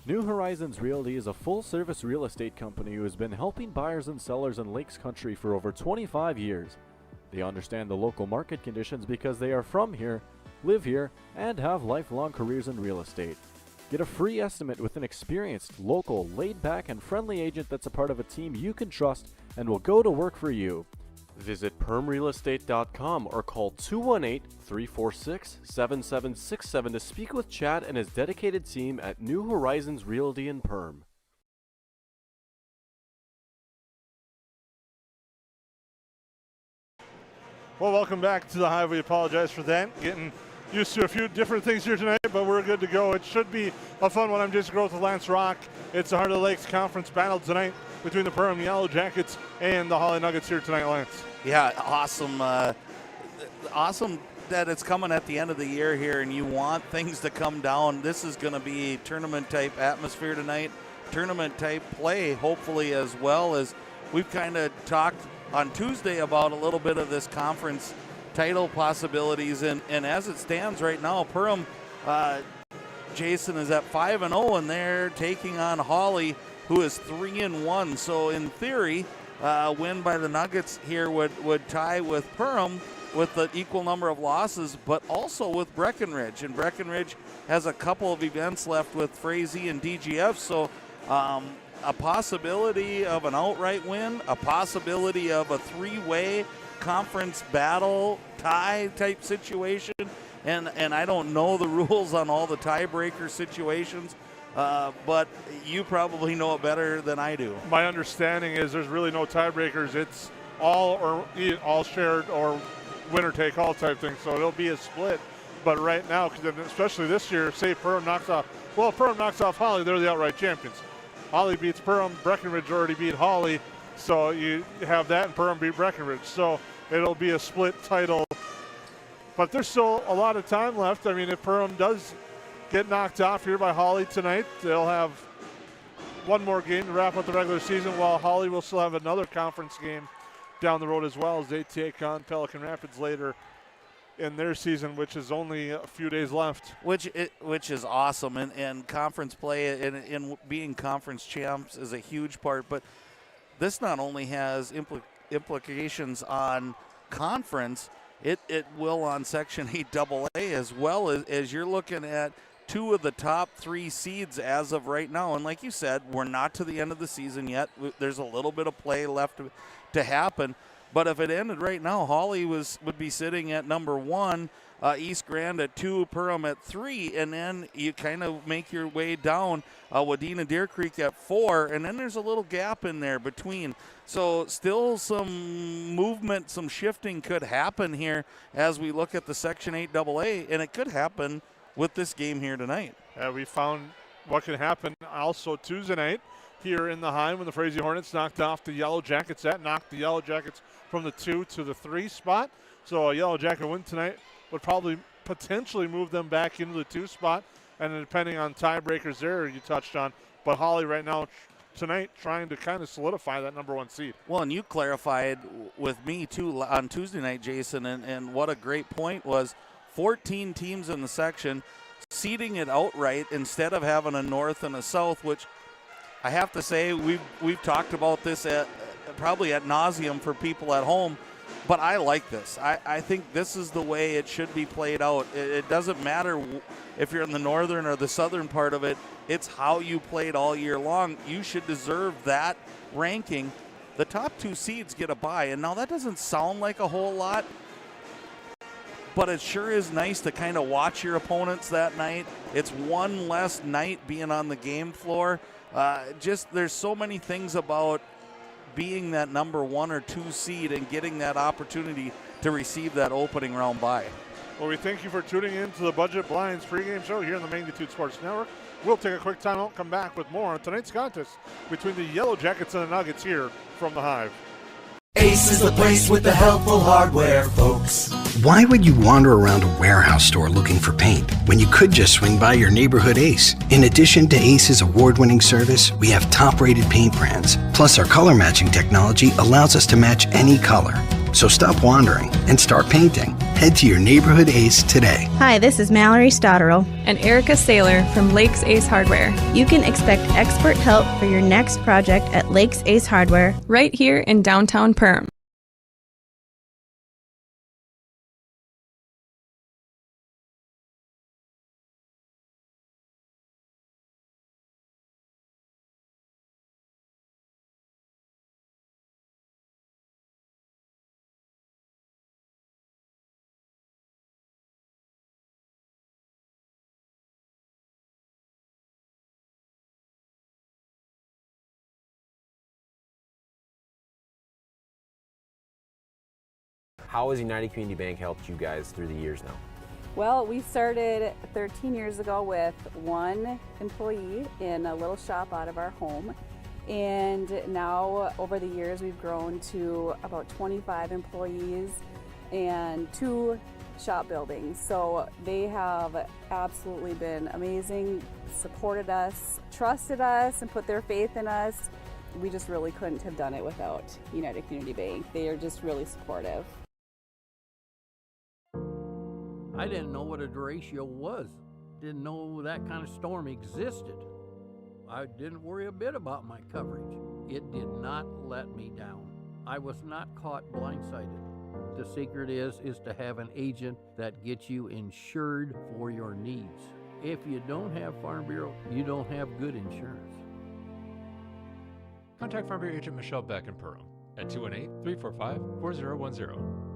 New Horizons Realty is a full-service real estate company who has been helping buyers and sellers in Lakes Country for over 25 years. They understand the local market conditions because they are from here, live here, and have lifelong careers in real estate. Get a free estimate with an experienced, local, laid-back, and friendly agent that's a part of a team you can trust and will go to work for you. Visit permrealestate.com or call 218-346-7767 to speak with Chad and his dedicated team at New Horizons Realty in Perm. Well, welcome back to the Hive. We apologize for that. Getting used to a few different things here tonight, but we're good to go. It should be a fun one. I'm Jason Groth with Lance Rock. It's the Heart of the Lakes Conference battle tonight between the Perham Yellow Jackets and the Hawley Nuggets here tonight, Lance. Yeah, awesome. Awesome that it's coming at the end of the year here, and you want things to come down. This is going to be tournament-type atmosphere tonight, tournament-type play, hopefully, as well as we've kind of talked on Tuesday about a little bit of this conference title possibilities, and as it stands right now, Perham, Jason, is at 5-0, and they're taking on Hawley, who is 3-1. So in theory, win by the Nuggets here would tie with Perham with the equal number of losses, but also with Breckenridge. And Breckenridge has a couple of events left with Frazee and DGF, so a possibility of an outright win, a possibility of a three-way conference battle tie type situation. And I don't know the rules on all the tiebreaker situations, but you probably know it better than I do. My understanding is there's really no tiebreakers. It's all shared or winner take all type thing. So it'll be a split. But right now, especially this year, say Perham knocks off Hawley, they're the outright champions. Hawley beats Perham, Breckenridge already beat Hawley, so you have that, and Perham beat Breckenridge. So it'll be a split title. But there's still a lot of time left. I mean, if Perham does get knocked off here by Hawley tonight, they'll have one more game to wrap up the regular season, while Hawley will still have another conference game down the road as well as they take on Pelican Rapids later in their season, which is only a few days left. Which is awesome, and conference play and being conference champs is a huge part. But this not only has implications on conference, it will on Section 8 AA, as well as you're looking at two of the top three seeds as of right now. And like you said, we're not to the end of the season yet. There's a little bit of play left to happen. But if it ended right now, Hawley would be sitting at number 1, East Grand at 2, Perham at 3, and then you kind of make your way down, Wadena Deer Creek at 4, and then there's a little gap in there between. So still some movement, some shifting could happen here as we look at the Section 8 AA, and it could happen with this game here tonight. We found what could happen also Tuesday night here in the High when the Frazee Hornets knocked off the Yellow Jackets. That knocked the Yellow Jackets from the 2 to the 3 spot. So a Yellow Jacket win tonight would probably potentially move them back into the 2 spot. And then depending on tiebreakers there you touched on. But Hawley right now tonight trying to kind of solidify that number 1 seed. Well, and you clarified with me too on Tuesday night, Jason, and what a great point was 14 teams in the section, seeding it outright instead of having a north and a south, which I have to say we've talked about this probably ad nauseum for people at home, but I like this. I think this is the way it should be played out. It doesn't matter if you're in the northern or the southern part of it. It's how you played all year long. You should deserve that ranking. The top 2 seeds get a bye, and now that doesn't sound like a whole lot, but it sure is nice to kind of watch your opponents that night. It's one less night being on the game floor. There's so many things about being that number 1 or 2 seed and getting that opportunity to receive that opening round bye. Well, we thank you for tuning in to the Budget Blinds pregame show here on the Magnitude Sports Network. We'll take a quick time out, come back with more on tonight's contest between the Yellow Jackets and the Nuggets here from the Hive. Ace is the place with the helpful hardware, folks. Why would you wander around a warehouse store looking for paint when you could just swing by your neighborhood Ace? In addition to Ace's award-winning service, we have top-rated paint brands. Plus, our color matching technology allows us to match any color. So stop wandering and start painting. Head to your neighborhood Ace today. Hi, this is Mallory Stotterell. And Erica Saylor from Lakes Ace Hardware. You can expect expert help for your next project at Lakes Ace Hardware, right here in downtown Perham. How has United Community Bank helped you guys through the years now? Well, we started 13 years ago with one employee in a little shop out of our home. And now over the years, we've grown to about 25 employees and 2 shop buildings. So they have absolutely been amazing, supported us, trusted us, and put their faith in us. We just really couldn't have done it without United Community Bank. They are just really supportive. I didn't know what a derecho was. Didn't know that kind of storm existed. I didn't worry a bit about my coverage. It did not let me down. I was not caught blindsided. The secret is to have an agent that gets you insured for your needs. If you don't have Farm Bureau, you don't have good insurance. Contact Farm Bureau agent Michelle Beck in Perham at 218-345-4010.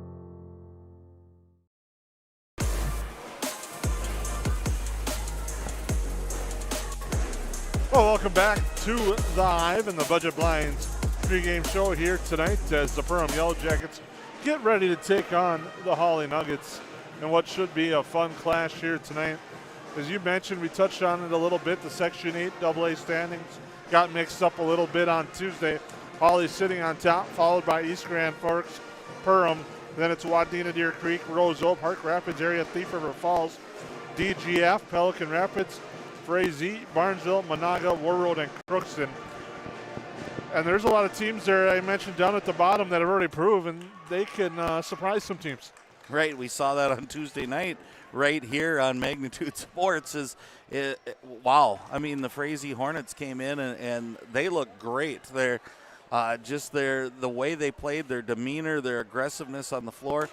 Well, welcome back to the Hive and the Budget Blinds pregame show here tonight as the Perham Yellow Jackets get ready to take on the Hawley Nuggets in what should be a fun clash here tonight. As you mentioned, we touched on it a little bit. The Section 8 AA standings got mixed up a little bit on Tuesday. Hawley sitting on top, followed by East Grand Forks, Perham. Then it's Wadena, Deer Creek, Roseau, Park Rapids area, Thief River Falls, DGF, Pelican Rapids, Frazee, Barnesville, Monaga, Warroad, and Crookston. And there's a lot of teams there I mentioned down at the bottom that have already proven they can surprise some teams. Right, we saw that on Tuesday night right here on Magnitude Sports. Wow, I mean, the Frazee Hornets came in and they look great. They're the way they played, their demeanor, their aggressiveness on the floor,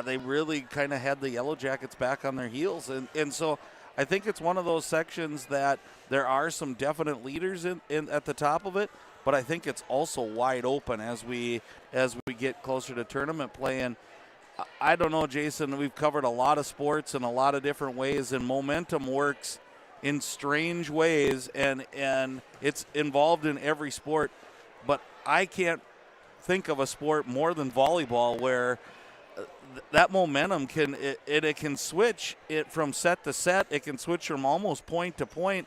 they really kind of had the Yellow Jackets back on their heels. And so I think it's one of those sections that there are some definite leaders in at the top of it, but I think it's also wide open as we get closer to tournament play. And I don't know, Jason, we've covered a lot of sports in a lot of different ways, and momentum works in strange ways, and it's involved in every sport. But I can't think of a sport more than volleyball where that momentum can switch it from set to set. It can switch from almost point to point.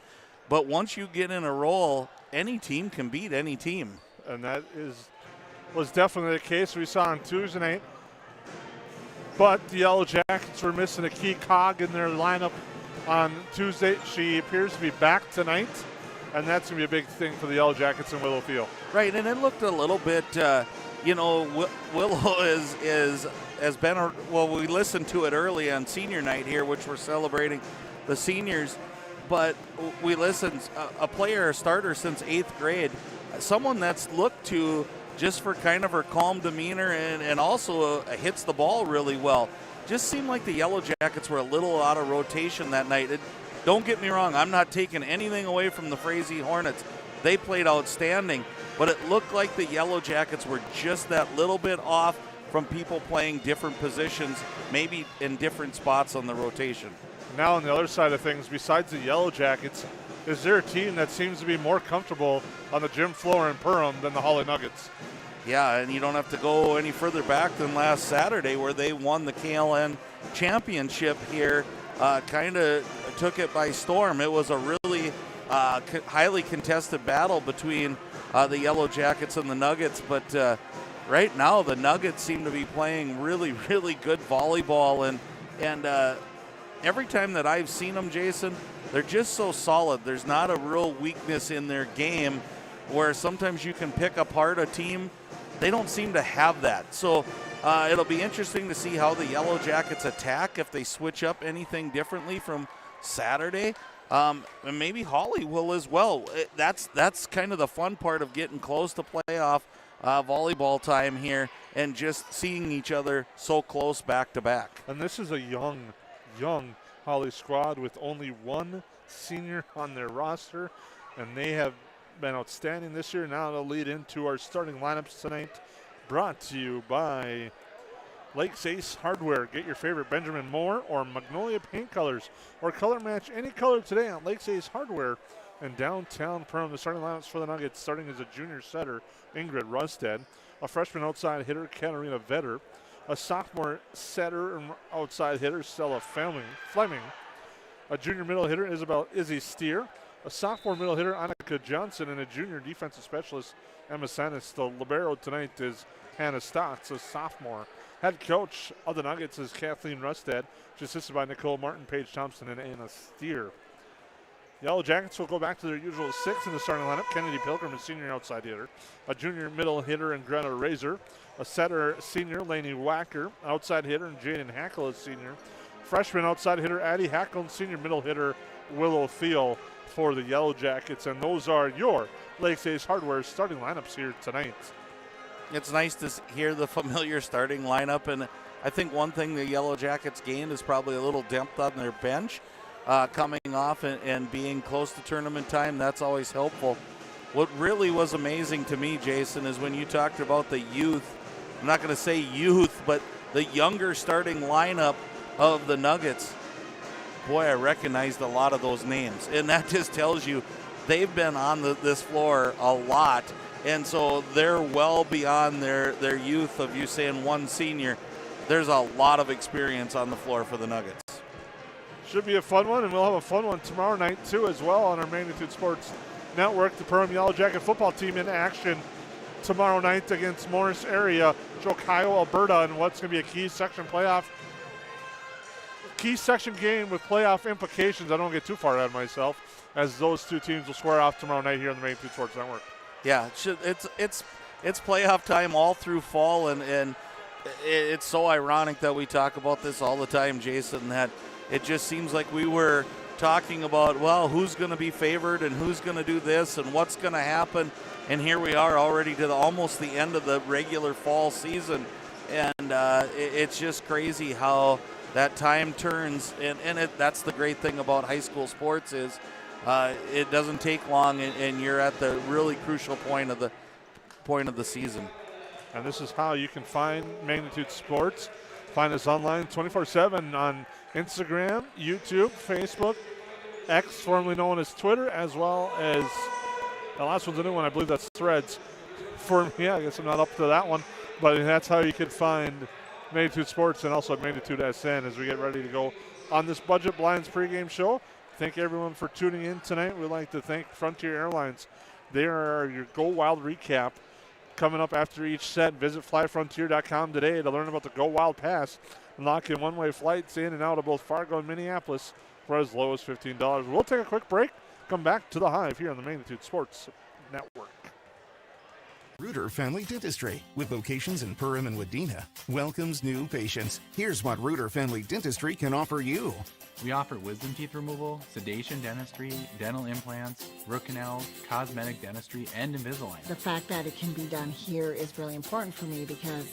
But once you get in a roll, any team can beat any team. And that was definitely the case we saw on Tuesday night. But the Yellow Jackets were missing a key cog in their lineup on Tuesday. She appears to be back tonight, and that's going to be a big thing for the Yellow Jackets in Willow Field. Right, and it looked a little bit, Willow has been, we listened to it early on senior night here, which we're celebrating the seniors, but we listened, a starter since 8th grade, someone that's looked to just for kind of her calm demeanor and also hits the ball really well. Just seemed like the Yellow Jackets were a little out of rotation that night. Don't get me wrong, I'm not taking anything away from the Frazee Hornets. They played outstanding, but it looked like the Yellow Jackets were just that little bit off from people playing different positions, maybe in different spots on the rotation. Now on the other side of things, besides the Yellow Jackets, is there a team that seems to be more comfortable on the gym floor in Perham than the Hawley Nuggets? Yeah, and you don't have to go any further back than last Saturday where they won the KLN championship here, kind of took it by storm. It was a really highly contested battle between the Yellow Jackets and the Nuggets, but right now the Nuggets seem to be playing really, really good volleyball, and every time that I've seen them, Jason, they're just so solid. There's not a real weakness in their game where sometimes you can pick apart a team. They don't seem to have that. So It'll be interesting to see how the Yellow Jackets attack, if they switch up anything differently from Saturday. And maybe Hawley will as well. That's kind of the fun part of getting close to playoff volleyball time here and just seeing each other so close back to back. And this is a young Hawley squad with only one senior on their roster, and they have been outstanding this year. Now they'll lead into our starting lineups tonight, brought to you by Lakes Ace Hardware. Get your favorite Benjamin Moore or Magnolia paint colors or color match any color today on Lakes Ace Hardware in downtown Perham. The starting lineups for the Nuggets, starting as a junior setter, Ingrid Rusted, a freshman outside hitter, Katarina Vetter, a sophomore setter and outside hitter, Stella Fleming, a junior middle hitter, Izzy Steer, a sophomore middle hitter, Annika Johnson, and a junior defensive specialist, Emma Sanis. The libero tonight is Hannah Stotts, a sophomore. Head coach of the Nuggets is Kathleen Rustad. She's assisted by Nicole Martin, Paige Thompson, and Anna Steer. Yellow Jackets will go back to their usual 6 in the starting lineup. Kennedy Pilgrim, a senior outside hitter. A junior middle hitter, and Greta Razor. A setter, senior, Lainey Wacker. Outside hitter, and Jaden Hackle, a senior. Freshman outside hitter, Addie Hackle, and senior middle hitter, Willow Thiel for the Yellow Jackets. And those are your Lakes Ace Hardware starting lineups here tonight. It's nice to hear the familiar starting lineup, and I think one thing the Yellow Jackets gained is probably a little depth on their bench. Coming off and being close to tournament time, that's always helpful. What really was amazing to me, Jason, is when you talked about the youth. I'm not going to say youth, but the younger starting lineup of the Nuggets. Boy, I recognized a lot of those names, and that just tells you they've been on this floor a lot, and so they're well beyond their youth of you saying one senior. There's a lot of experience on the floor for the Nuggets. Should be a fun one, and we'll have a fun one tomorrow night, too, as well on our Magnitude Sports Network. The Perham Yellow Jacket football team in action tomorrow night against Morris area, Jocaio, Alberta, and what's going to be a key section game with playoff implications. I don't get too far ahead of myself, as those two teams will square off tomorrow night here on the Magnitude Sports Network. Yeah, it's playoff time all through fall, and it's so ironic that we talk about this all the time, Jason, that it just seems like we were talking about, well, who's going to be favored and who's going to do this and what's going to happen. And here we are already to almost the end of the regular fall season. And it's just crazy how that time turns. And that's the great thing about high school sports is it doesn't take long, and you're at the really crucial point of the season. And this is how you can find Magnitude Sports. Find us online 24/7 on Instagram, YouTube, Facebook, X, formerly known as Twitter, as well as the last one's a new one. I believe that's Threads. For me, I guess I'm not up to that one, but that's how you can find Magnitude Sports and also Magnitude SN as we get ready to go on this Budget Blinds pregame show. Thank everyone for tuning in tonight. We'd like to thank Frontier Airlines. They are your Go Wild recap. Coming up after each set, visit flyfrontier.com today to learn about the Go Wild Pass and lock in one-way flights in and out of both Fargo and Minneapolis for as low as $15. We'll take a quick break, come back to the Hive here on the Magnitude Sports Network. Reuter Family Dentistry, with locations in Perham and Wadena, welcomes new patients. Here's what Reuter Family Dentistry can offer you. We offer wisdom teeth removal, sedation dentistry, dental implants, root canals, cosmetic dentistry, and Invisalign. The fact that it can be done here is really important for me because,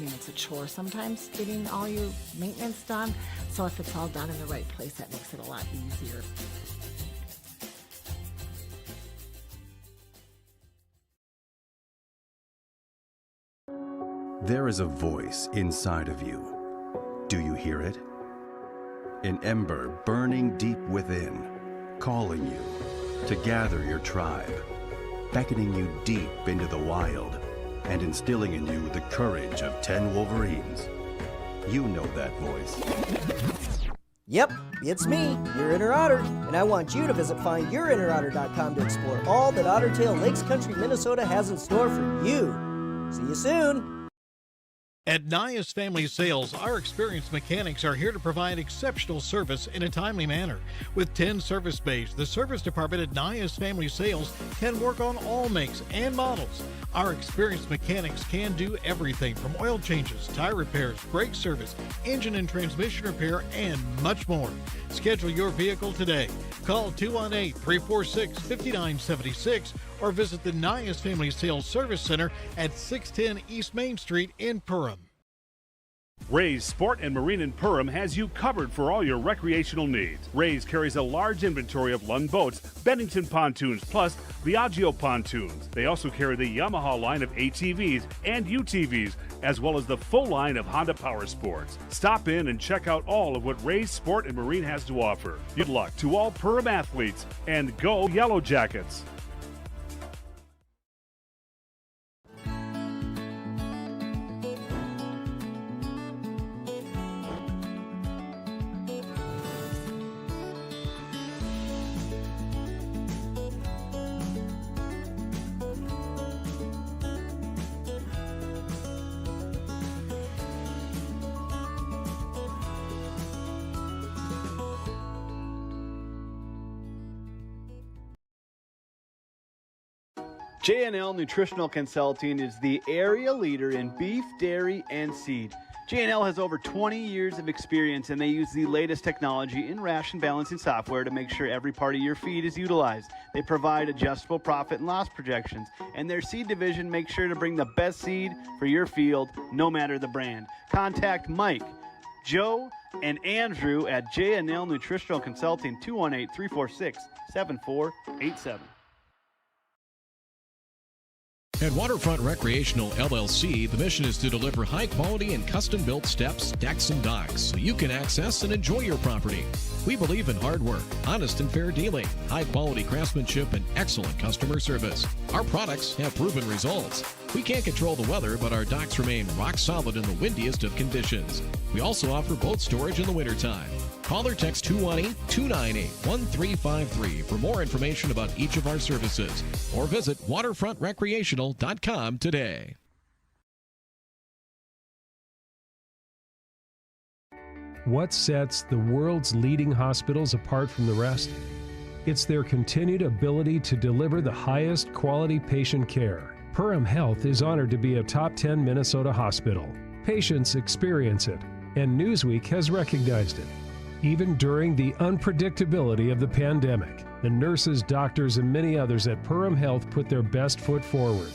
it's a chore sometimes getting all your maintenance done. So if it's all done in the right place, that makes it a lot easier. There is a voice inside of you. Do you hear it? An ember burning deep within, calling you to gather your tribe, beckoning you deep into the wild, and instilling in you the courage of 10 Wolverines. You know that voice. Yep, it's me, your inner otter, and I want you to visit findyourinnerotter.com to explore all that Ottertail Lakes Country, Minnesota has in store for you. See you soon. At Nias Family Sales, our experienced mechanics are here to provide exceptional service in a timely manner. With 10 service bays, the service department at Nias Family Sales can work on all makes and models. Our experienced mechanics can do everything from oil changes, tire repairs, brake service, engine and transmission repair, and much more. Schedule your vehicle today. Call 218-346-5976 or visit the Nias Family Sales Service Center at 610 East Main Street in Perham. Ray's Sport and Marine in Perham has you covered for all your recreational needs. Ray's carries a large inventory of Lund boats, Bennington pontoons, plus Viaggio pontoons. They also carry the Yamaha line of ATVs and UTVs, as well as the full line of Honda Power Sports. Stop in and check out all of what Ray's Sport and Marine has to offer. Good luck to all Perham athletes, and go Yellow Jackets! J&L Nutritional Consulting is the area leader in beef, dairy, and seed. J&L has over 20 years of experience, and they use the latest technology in ration balancing software to make sure every part of your feed is utilized. They provide adjustable profit and loss projections, and their seed division makes sure to bring the best seed for your field, no matter the brand. Contact Mike, Joe, and Andrew at J&L Nutritional Consulting, 218-346-7487. At Waterfront Recreational LLC, the mission is to deliver high-quality and custom-built steps, decks, and docks so you can access and enjoy your property. We believe in hard work, honest and fair dealing, high-quality craftsmanship, and excellent customer service. Our products have proven results. We can't control the weather, but our docks remain rock solid in the windiest of conditions. We also offer boat storage in the wintertime. Call or text 218-298-1353 for more information about each of our services, or visit waterfrontrecreational.com today. What sets the world's leading hospitals apart from the rest? It's their continued ability to deliver the highest quality patient care. Perham Health is honored to be a top 10 Minnesota hospital. Patients experience it, and Newsweek has recognized it. Even during the unpredictability of the pandemic, the nurses, doctors, and many others at Perham Health put their best foot forward.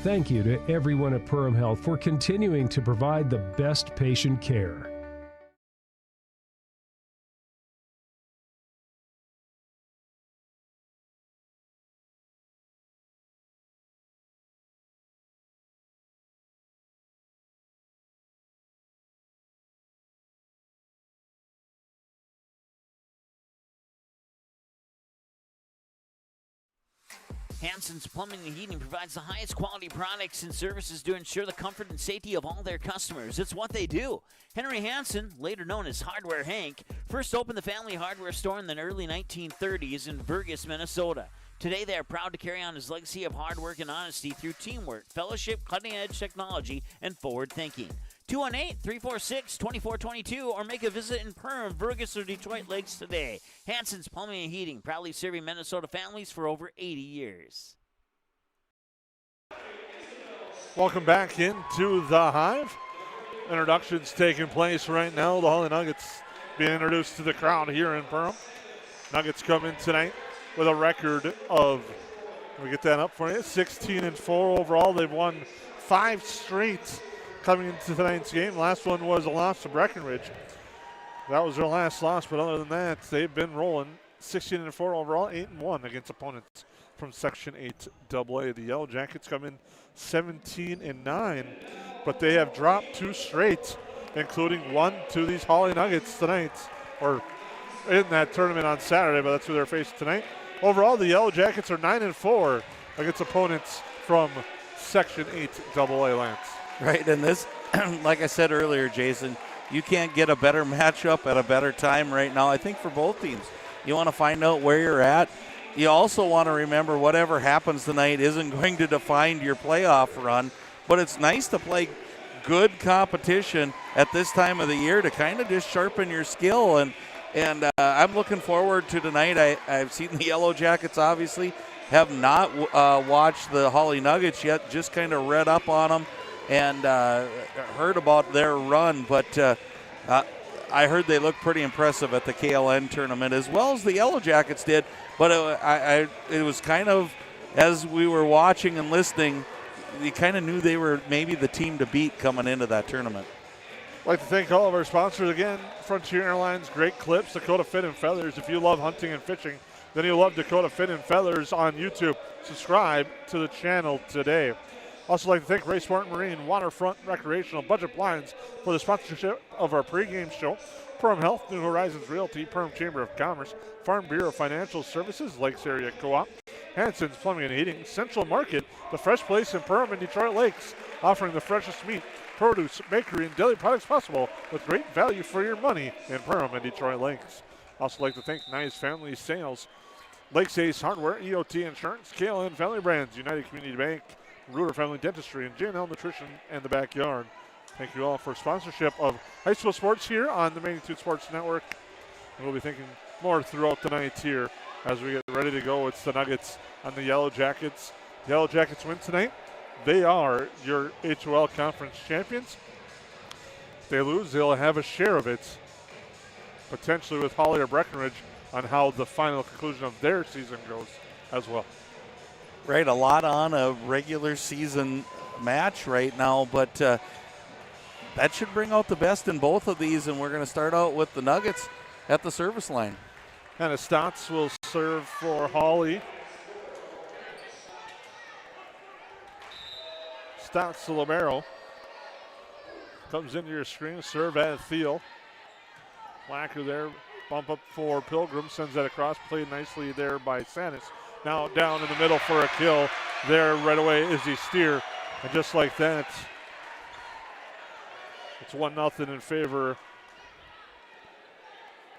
Thank you to everyone at Perham Health for continuing to provide the best patient care. Hansen's Plumbing and Heating provides the highest quality products and services to ensure the comfort and safety of all their customers. It's what they do. Henry Hansen, later known as Hardware Hank, first opened the family hardware store in the early 1930s in Burgess, Minnesota. Today, they are proud to carry on his legacy of hard work and honesty through teamwork, fellowship, cutting-edge technology, and forward thinking. 218-346-2422 or make a visit in Perham, Burgess, or Detroit Lakes today. Hansen's Plumbing and Heating, proudly serving Minnesota families for over 80 years. Welcome back into the Hive. Introductions taking place right now. The Hawley Nuggets being introduced to the crowd here in Perham. Nuggets come in tonight with a record of, let me get that up for you, 16-4 overall. They've won 5 straight coming into tonight's game. Last one was a loss to Breckenridge. That was their last loss, but other than that, they've been rolling 16-4 overall, 8-1 against opponents from Section 8AA. The Yellow Jackets come in 17-9, but they have dropped 2 straight, including one to these Hawley Nuggets tonight, or in that tournament on Saturday, but that's who they're facing tonight. Overall, the Yellow Jackets are 9-4 against opponents from Section 8AA lands. Right, and this, like I said earlier, Jason, you can't get a better matchup at a better time right now, I think, for both teams. You want to find out where you're at. You also want to remember whatever happens tonight isn't going to define your playoff run, but it's nice to play good competition at this time of the year to kind of just sharpen your skill. And I'm looking forward to tonight. I've seen the Yellow Jackets, obviously. Have not watched the Hawley Nuggets yet, just kind of read up on them and heard about their run. But I heard they looked pretty impressive at the KLN tournament, as well as the Yellow Jackets did. But it was kind of, as we were watching and listening, you kind of knew they were maybe the team to beat coming into that tournament. I'd like to thank all of our sponsors again. Frontier Airlines, Great Clips, Dakota Fit and Feathers. If you love hunting and fishing, then you'll love Dakota Fit and Feathers on YouTube. Subscribe to the channel today. Also like to thank Ray Sport Marine, Waterfront Recreational, Budget Blinds for the sponsorship of our pregame show. Perham Health, New Horizons Realty, Perham Chamber of Commerce, Farm Bureau Financial Services, Lakes Area Co-op, Hanson's Plumbing and Heating, Central Market, the fresh place in Perham and Detroit Lakes, offering the freshest meat, produce, bakery, and dairy products possible with great value for your money in Perham and Detroit Lakes. Also like to thank Nice Family Sales, Lakes Ace Hardware, EOT Insurance, KLN Family Brands, United Community Bank, Ruder Family Dentistry, and J&L Nutrition and the Backyard. Thank you all for sponsorship of high school sports here on the Magnitude Sports Network. And we'll be thinking more throughout the night here as we get ready to go. It's the Nuggets on the Yellow Jackets. The Yellow Jackets win tonight. They are your HOL Conference champions. If they lose, they'll have a share of it, potentially with Hawley or Breckenridge, on how the final conclusion of their season goes as well. Right, a lot on a regular season match right now, but that should bring out the best in both of these, and we're going to start out with the Nuggets at the service line. And Stotts will serve for Hawley. Stotts to libero. Comes into your screen, serve at Thiel. Whacker there, bump up for Pilgrim, sends that across, played nicely there by Sanis. Now down in the middle for a kill. There right away is the steer. And just like that, it's 1-0 in favor.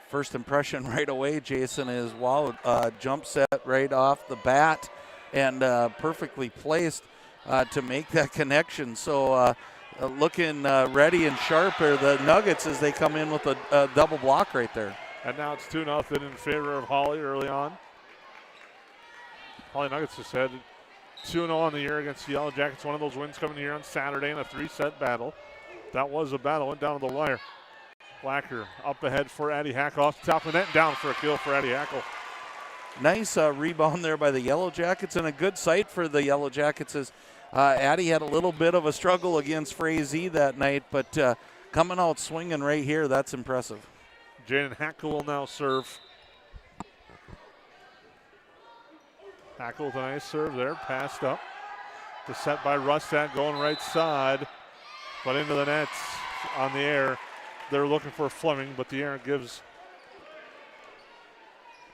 First impression right away, Jason, is wow, jump set right off the bat and perfectly placed to make that connection. So looking ready and sharp are the Nuggets as they come in with a double block right there. And now it's 2-0 in favor of Hawley early on. Hawley Nuggets just had 2-0 on the year against the Yellow Jackets. One of those wins coming here on Saturday in a 3-set battle. That was a battle, went down to the wire. Blacker up ahead for Addie Hackle, off the top of the net, down for a kill for Addie Hackle. Nice rebound there by the Yellow Jackets, and a good sight for the Yellow Jackets as Addie had a little bit of a struggle against Frazee that night, but coming out swinging right here, that's impressive. Jaden Hackle will now serve. Hackle with a nice serve there, passed up. The set by Rustad going right side, but into the nets on the air. They're looking for Fleming, but the air gives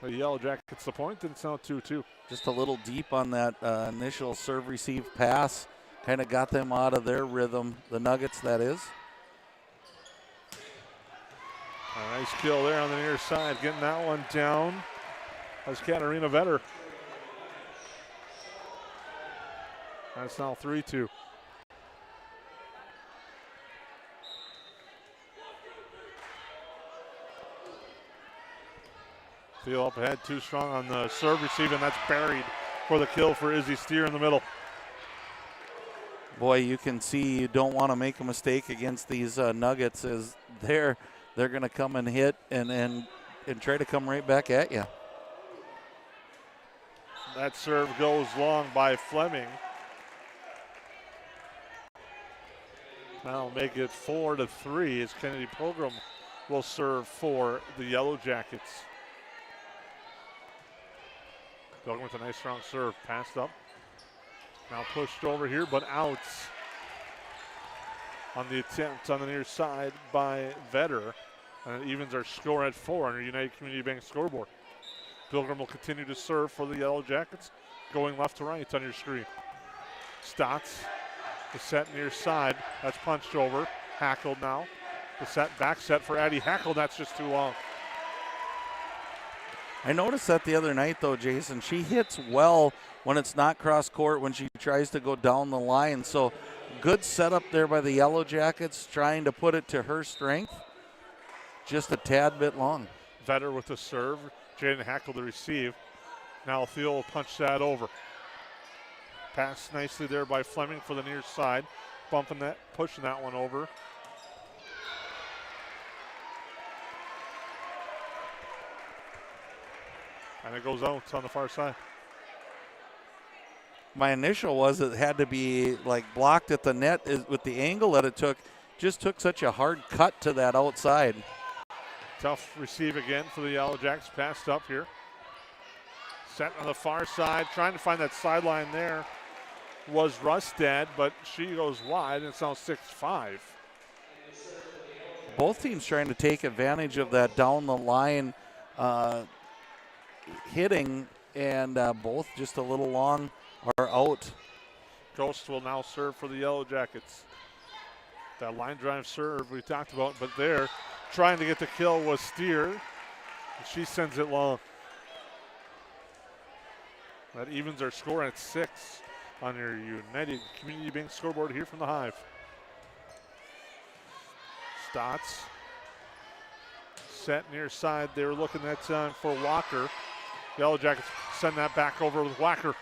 the Yellow Jackets the point, and it's now 2-2. Just a little deep on that initial serve-receive pass. Kind of got them out of their rhythm, the Nuggets, that is. A nice kill there on the near side, getting that one down. That's Katarina Vetter. That's now 3-2. Thiel up ahead, too strong on the serve receive, and that's buried for the kill for Izzy Steer in the middle. Boy, you can see you don't want to make a mistake against these Nuggets as they're going to come and hit and try to come right back at you. That serve goes long by Fleming. That'll make it 4-3 as Kennedy Pilgrim will serve for the Yellow Jackets. Pilgrim with a nice strong serve, passed up. Now pushed over here, but out on the attempt on the near side by Vetter. And it evens our score at 4 on our United Community Bank scoreboard. Pilgrim will continue to serve for the Yellow Jackets, going left to right on your screen. Stotts, the set near side, that's punched over. Hackle now. The set, back set for Addie Hackle, that's just too long. I noticed that the other night, though, Jason. She hits well when it's not cross court, when she tries to go down the line. So Good setup there by the Yellow Jackets, trying to put it to her strength. Just a tad bit long. Vetter with the serve. Jaden Hackle to receive. Now Thiel will punch that over. Pass nicely there by Fleming for the near side. Bumping that, pushing that one over. And it goes out on the far side. My initial was it had to be like blocked at the net with the angle that it took. Just took such a hard cut to that outside. Tough receive again for the Yellow Jacks. Passed up here. Set on the far side. Trying to find that sideline there was Rustad, but she goes wide, and it's now 6-5. Both teams trying to take advantage of that down the line hitting, and both just a little long are out. Ghost will now serve for the Yellow Jackets. That line drive serve we talked about, but there trying to get the kill was Steer. And she sends it long. That evens our score at 6 on your United Community Bank scoreboard here from the Hive. Stotts set near side. They were looking that time for Walker. Yellow Jackets send that back over with Walker.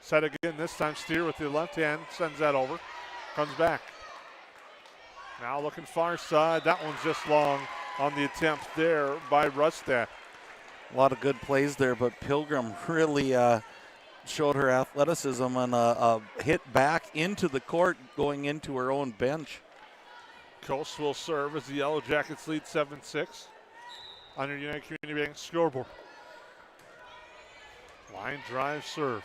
Set again, this time Steer with the left hand, sends that over, comes back. Now looking far side, that one's just long on the attempt there by Rustad. A lot of good plays there, but Pilgrim really showed her athleticism and a hit back into the court going into her own bench. Coast will serve as the Yellow Jackets lead 7-6 on your United Community Bank scoreboard. Line drive serve.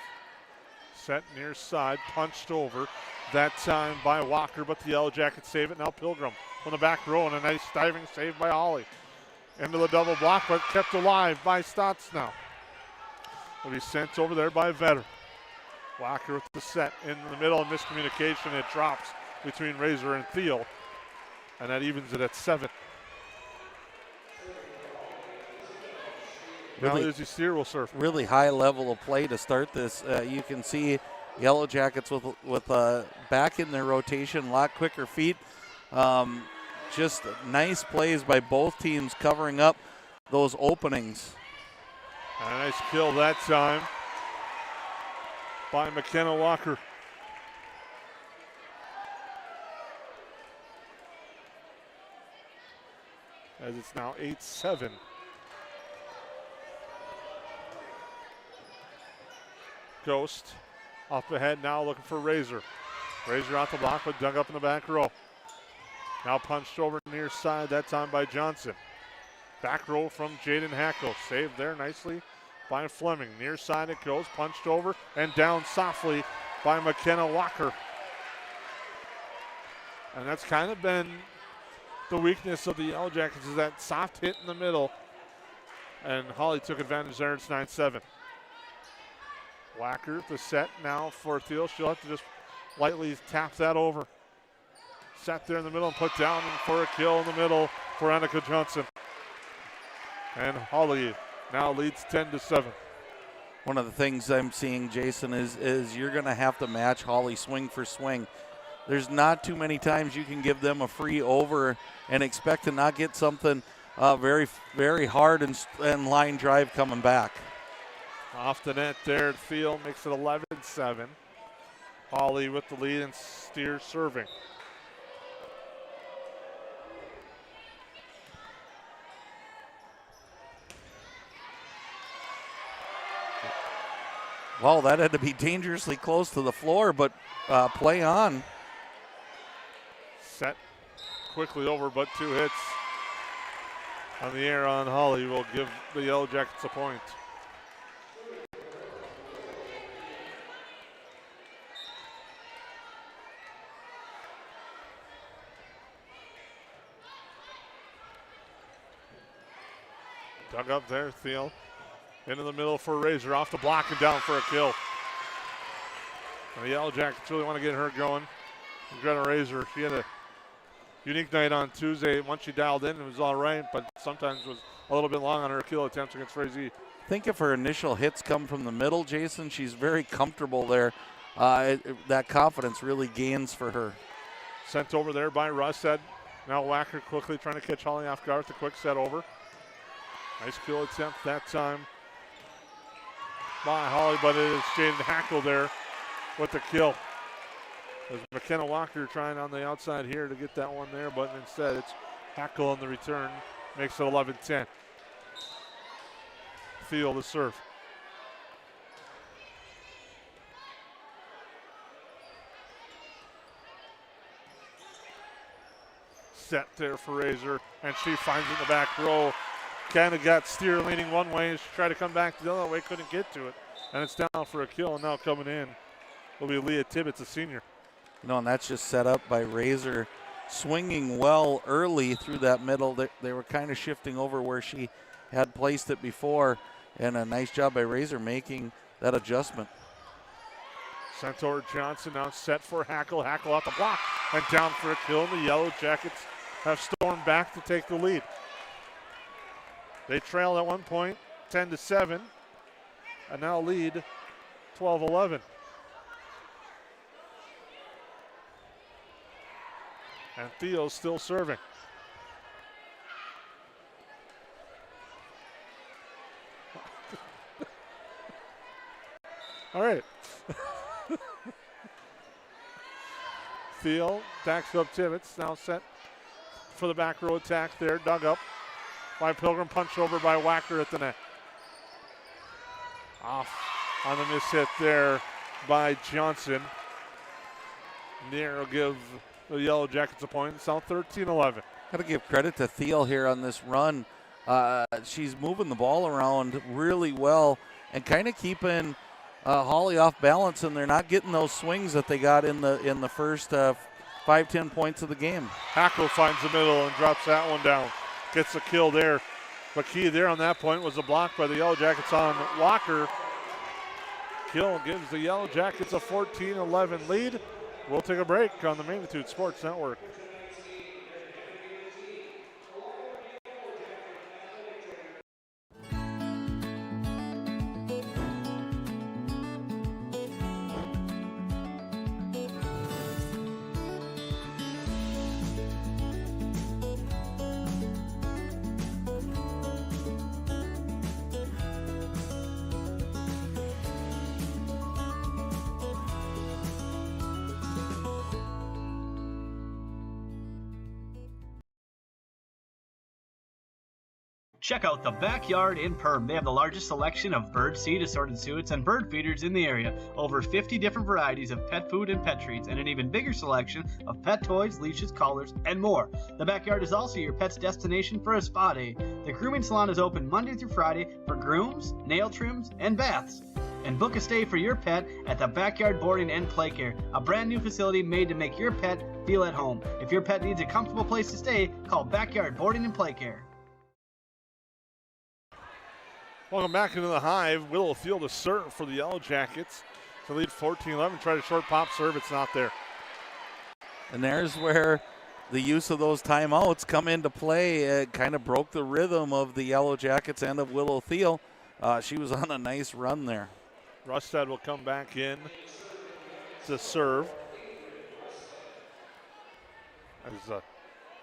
Set near side, punched over. That time by Walker, but the Yellow Jackets save it. Now Pilgrim from the back row, and a nice diving save by Hawley. Into the double block, but kept alive by Stotts now. Will be sent over there by Vetter. Walker with the set in the middle of miscommunication. It drops between Razor and Thiel, and that evens it at 7. Now Izzy Steer will serve. Really high level of play to start this. You can see Yellow Jackets with back in their rotation, a lot quicker feet. Just nice plays by both teams covering up those openings. A nice kill that time by McKenna Walker. As it's now 8-7. Ghost off ahead now looking for Razor. Razor off the block but dug up in the back row. Now punched over near side, that time by Johnson. Back row from Jaden Hackle. Saved there nicely by Fleming. Near side it goes, punched over and down softly by McKenna Walker. And that's kind of been the weakness of the Yellow Jackets, is that soft hit in the middle. And Hawley took advantage there. It's 9-7. Walker, the set now for Thiel. She'll have to just lightly tap that over. Set there in the middle and put down for a kill in the middle for Annika Johnson. And Hawley now leads 10-7. One of the things I'm seeing, Jason, is you're going to have to match Hawley swing for swing. There's not too many times you can give them a free over and expect to not get something very, very hard and line drive coming back. Off the net there, Thiel makes it 11-7. Hawley with the lead and Steer serving. Well, that had to be dangerously close to the floor, but play on. Set quickly over, but 2 hits on the air on Hawley will give the Yellow Jackets a point. Dug up there, Thiel. Into the middle for Razor, off the block and down for a kill. And the Yellow Jackets really want to get her going. Greta Razor, she had a unique night on Tuesday. Once she dialed in, it was all right, but sometimes it was a little bit long on her kill attempts against Frazee. I think if her initial hits come from the middle, Jason, she's very comfortable there that confidence really gains for her. Sent over there by Rustad. Now Wacker quickly trying to catch Hawley off guard with the quick set over. Nice kill attempt that time by Hawley, but it is Jaden Hackle there with the kill. There's McKenna Walker trying on the outside here to get that one there, but instead it's Hackle on the return. Makes it 11-10. Field the serve. Set there for Razor, and she finds it in the back row. Kind of got Steer leaning one way. She tried to come back the other way, couldn't get to it. And it's down for a kill, and now coming in will be Leah Tibbetts, a senior. And that's just set up by Razor swinging well early through that middle. They were kind of shifting over where she had placed it before, and a nice job by Razor making that adjustment. Sent over Johnson, now set for Hackle. Hackle out the block and down for a kill. And the Yellow Jackets have stormed back to take the lead. They trail at one point, 10-7, and now lead 12-11. And Theo's still serving. All right. Theo backs up Tibbetts, now set for the back row attack there, dug up by Pilgrim, punch over by Wacker at the net. Off on the miss hit there by Johnson. Near will give the Yellow Jackets a point. It's now 13-11. Got to give credit to Thiel here on this run. She's moving the ball around really well and kind of keeping Hawley off balance, and they're not getting those swings that they got in the first 5-10 points of the game. Hackle finds the middle and drops that one down. Gets a kill there. But key there on that point was a block by the Yellow Jackets on Walker. Kill gives the Yellow Jackets a 14-11 lead. We'll take a break on the Magnitude Sports Network. Check out the Backyard in Perham. They have the largest selection of bird seed, assorted suets, and bird feeders in the area. Over 50 different varieties of pet food and pet treats, and an even bigger selection of pet toys, leashes, collars, and more. The Backyard is also your pet's destination for a spa day. The grooming salon is open Monday through Friday for grooms, nail trims, and baths. And book a stay for your pet at the Backyard Boarding and Play Care, a brand new facility made to make your pet feel at home. If your pet needs a comfortable place to stay, call Backyard Boarding and Play Care. Welcome back into the Hive. Willow Field to serve for the Yellow Jackets to lead 14-11. Try to short pop serve. It's not there. And there's where the use of those timeouts come into play. It kind of broke the rhythm of the Yellow Jackets and of Willow Thiel. She was on a nice run there. Rustad will come back in to serve. As the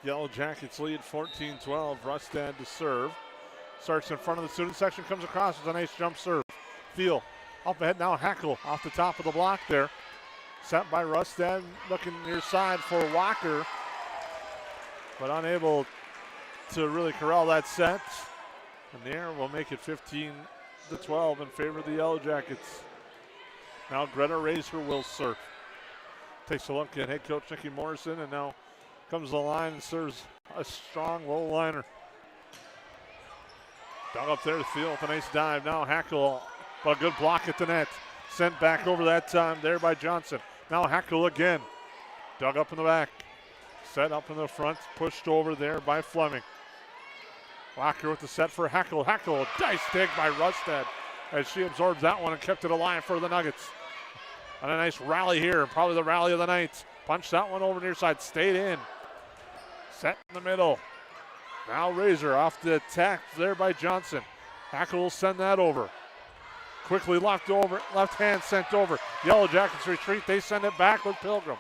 Yellow Jackets lead 14-12. Rustad to serve. Starts in front of the student section, comes across with a nice jump serve. Thiel up ahead now. Hackle off the top of the block there. Set by Rustad, looking near side for Walker, but unable to really corral that set. And the air will make it 15-12 in favor of the Yellow Jackets. Now Greta Razor will serve. Takes a look at head coach Nikki Morrison, and now comes to the line and serves a strong low liner. Dug up there to Thiel with a nice dive. Now Hackle, but a good block at the net. Sent back over that time there by Johnson. Now Hackle again. Dug up in the back. Set up in the front. Pushed over there by Fleming. Walker with the set for Hackle. Hackle, dice dig by Rustad as she absorbs that one and kept it alive for the Nuggets. And a nice rally here, probably the rally of the night. Punched that one over near side, stayed in. Set in the middle. Now Razor off the attack there by Johnson. Hackle will send that over. Quickly locked over, left hand sent over. Yellow Jackets retreat, they send it back with Pilgrim.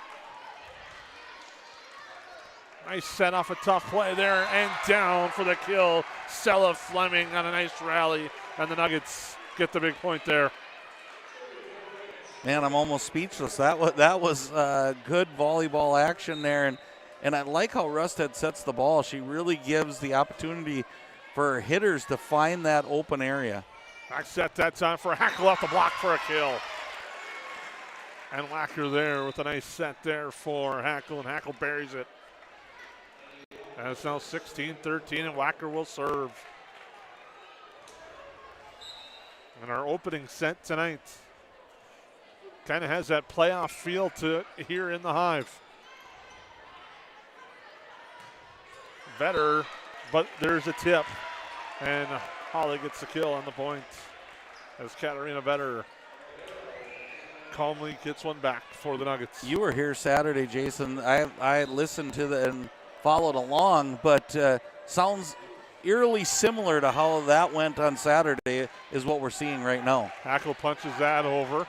Nice set off a tough play there, and down for the kill. Stella Fleming on a nice rally, and the Nuggets get the big point there. Man, I'm almost speechless. That was good volleyball action there, and I like how Rusted sets the ball. She really gives the opportunity for her hitters to find that open area. Back set that time for Hackle off the block for a kill. And Wacker there with a nice set there for Hackle, and Hackle buries it. And it's now 16-13, and Wacker will serve. And our opening set tonight kind of has that playoff feel to it here in the Hive. Better, but there's a tip. And Hawley gets the kill on the point as Katarina Vetter calmly gets one back for the Nuggets. You were here Saturday, Jason. I listened to and followed along, but sounds eerily similar to how that went on Saturday is what we're seeing right now. Hackle punches that over.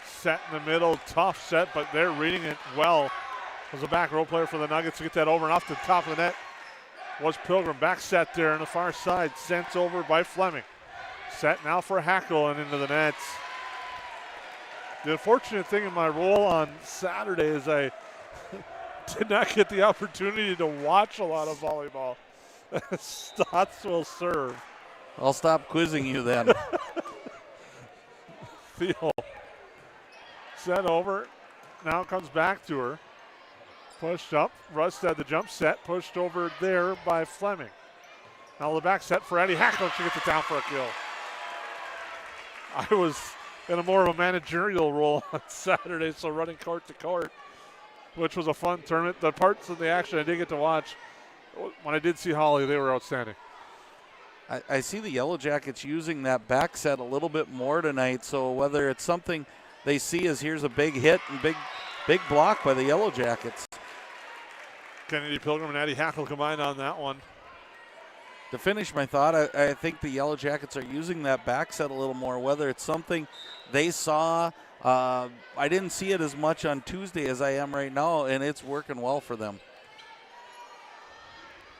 Set in the middle, tough set, but they're reading it well. Was a back row player for the Nuggets to get that over and off the top of the net. Was Pilgrim. Back set there on the far side, sent over by Fleming. Set now for Hackle and into the nets. The unfortunate thing in my role on Saturday is I did not get the opportunity to watch a lot of volleyball. Stotts will serve. I'll stop quizzing you then. Theo set over. Now comes back to her. Pushed up. Rust had the jump set. Pushed over there by Fleming. Now the back set for Eddie Hackle. She gets it down for a kill. I was in a more of a managerial role on Saturday, so running court to court, which was a fun tournament. The parts of the action I did get to watch, when I did see Hawley, they were outstanding. I see the Yellow Jackets using that back set a little bit more tonight, so whether it's something they see as here's a big hit and big block by the Yellow Jackets. Kennedy Pilgrim and Eddie Hackle combined on that one. To finish my thought, I think the Yellow Jackets are using that back set a little more, whether it's something they saw. I didn't see it as much on Tuesday as I am right now, and it's working well for them.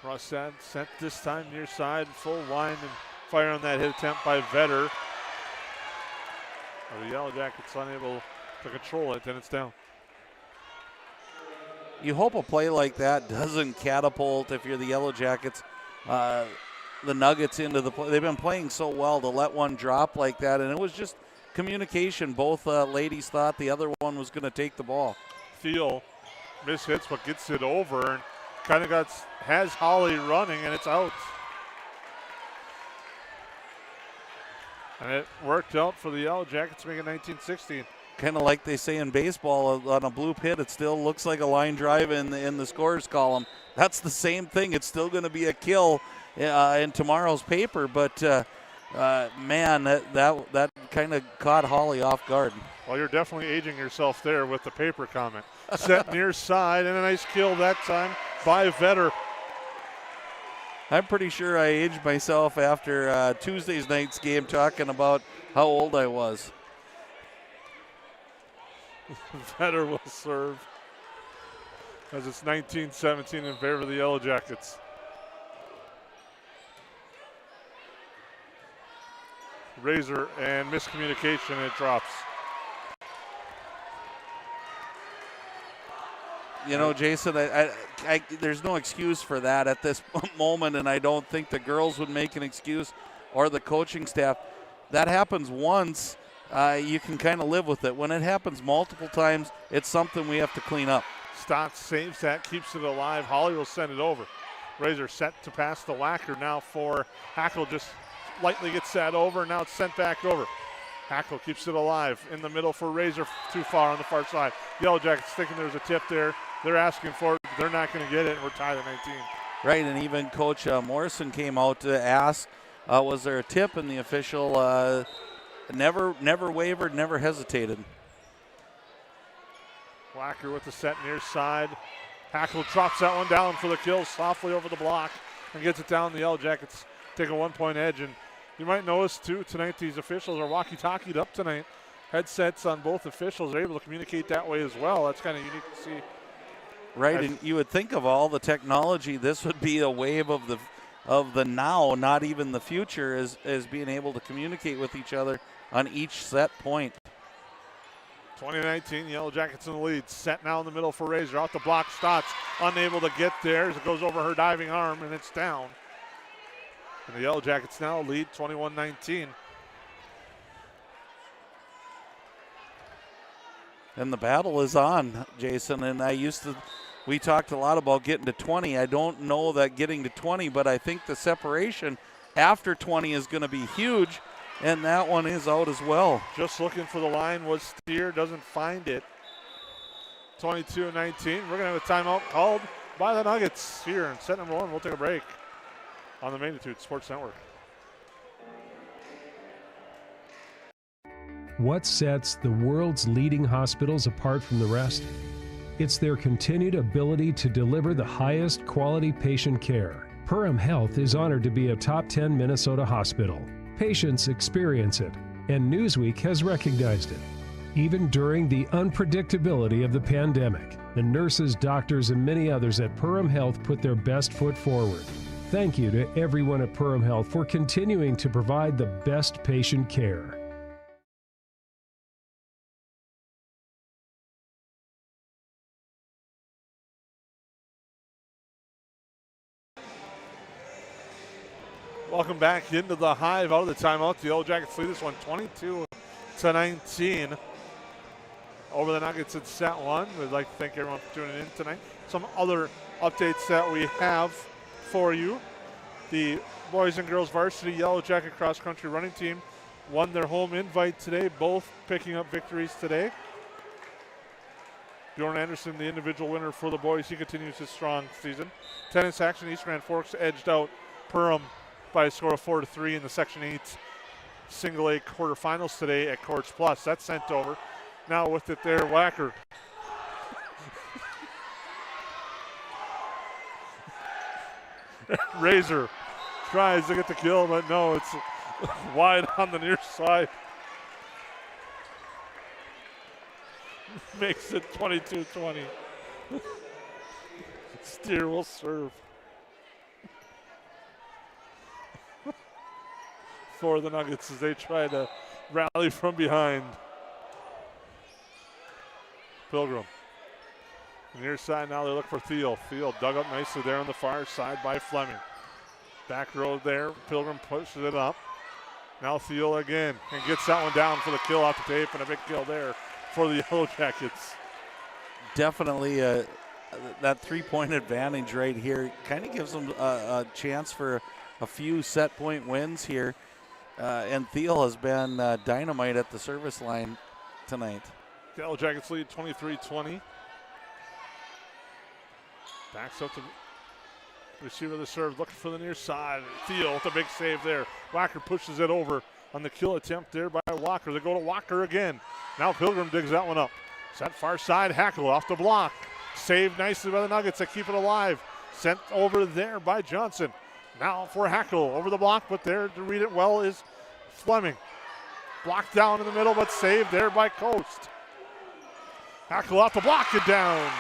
Rostad sent this time near side, full line, and fire on that hit attempt by Vetter. The Yellow Jackets unable to control it, and it's down. You hope a play like that doesn't catapult, if you're the Yellow Jackets, the Nuggets into the play. They've been playing so well to let one drop like that, and it was just communication. Both ladies thought the other one was going to take the ball. Thiel mishits but gets it over and kind of has Hawley running, and it's out. And it worked out for the Yellow Jackets, making 19-16. Kind of like they say in baseball, on a blue pit, it still looks like a line drive in the scorers column. That's the same thing. It's still going to be a kill in tomorrow's paper, but man, that kind of caught Hawley off guard. Well, you're definitely aging yourself there with the paper comment. Set near side, and a nice kill that time by Vetter. I'm pretty sure I aged myself after Tuesday's night's game talking about how old I was. Vetter will serve as it's 19-17 in favor of the Yellow Jackets. Razor and miscommunication, and it drops. You know, Jason, there's no excuse for that at this moment, and I don't think the girls would make an excuse or the coaching staff. That happens once. You can kind of live with it. When it happens multiple times, it's something we have to clean up. Stotts saves that, keeps it alive. Hawley will send it over. Razor set to pass the Wacker now for Hackle. Just lightly gets that over. Now it's sent back over. Hackle keeps it alive in the middle for Razor, too far on the far side. Yellow Jackets thinking there's a tip there. They're asking for it. They're not going to get it, and we're tied at 19. Right, and even Coach Morrison came out to ask, was there a tip, and the official never wavered, never hesitated. Wacker with the set near side. Hackle drops that one down for the kill softly over the block and gets it down. The Yellow Jackets take a 1-point edge, and You might notice, too, tonight these officials are walkie-talkied up tonight. Headsets on both officials are able to communicate that way as well. That's kind of unique to see. Right, and you would think of all the technology, this would be a wave of the now, not even the future, as being able to communicate with each other on each set point. 2019, Yellow Jackets in the lead. Set now in the middle for Razor. Off the block, Stotts unable to get there as it goes over her diving arm, and it's down. And the Yellow Jackets now lead 21-19. And the battle is on, Jason, and we talked a lot about getting to 20. I don't know that getting to 20, but I think the separation after 20 is going to be huge, and that one is out as well. Just looking for the line was Steer, doesn't find it. 22-19. We're going to have a timeout called by the Nuggets here in set number 1. We'll take a break on the Magnitude Sports Network. What sets the world's leading hospitals apart from the rest? It's their continued ability to deliver the highest quality patient care. Perham Health is honored to be a top 10 Minnesota hospital. Patients experience it, and Newsweek has recognized it. Even during the unpredictability of the pandemic, the nurses, doctors, and many others at Perham Health put their best foot forward. Thank you to everyone at Perham Health for continuing to provide the best patient care. Welcome back into the Hive out of the timeout. The Yellow Jackets lead this one 22-19 over the Nuggets in set 1. We'd like to thank everyone for tuning in tonight. Some other updates that we have for you. The boys and girls varsity Yellow Jacket cross country running team won their home invite today, both picking up victories today. Bjorn Anderson, the individual winner for the boys. He continues his strong season. Tennis action, East Grand Forks edged out Perham by a score of 4-3 in the Section 8 Single A quarterfinals today at Courts Plus. That's sent over. Now with it there, Wacker. Razor tries to get the kill, but no, it's wide on the near side. Makes it 22-20. Steer will serve for the Nuggets as they try to rally from behind. Pilgrim. Near side now, they look for Thiel. Thiel dug up nicely there on the far side by Fleming. Back row there, Pilgrim pushes it up. Now Thiel again and gets that one down for the kill off the tape, and a big kill there for the Yellow Jackets. Definitely that three-point advantage right here kind of gives them a chance for a few set point wins here. And Thiel has been dynamite at the service line tonight. The Yellow Jackets lead 23-20. Backs up to receiver of the serve, looking for the near side. Thiel with a big save there. Walker pushes it over on the kill attempt there by Walker. They go to Walker again. Now Pilgrim digs that one up. Set far side, Hackle off the block. Saved nicely by the Nuggets that keep it alive. Sent over there by Johnson. Now for Hackle over the block, but there to read it well is Fleming. Blocked down in the middle, but saved there by Coast. Hackle off the block and down.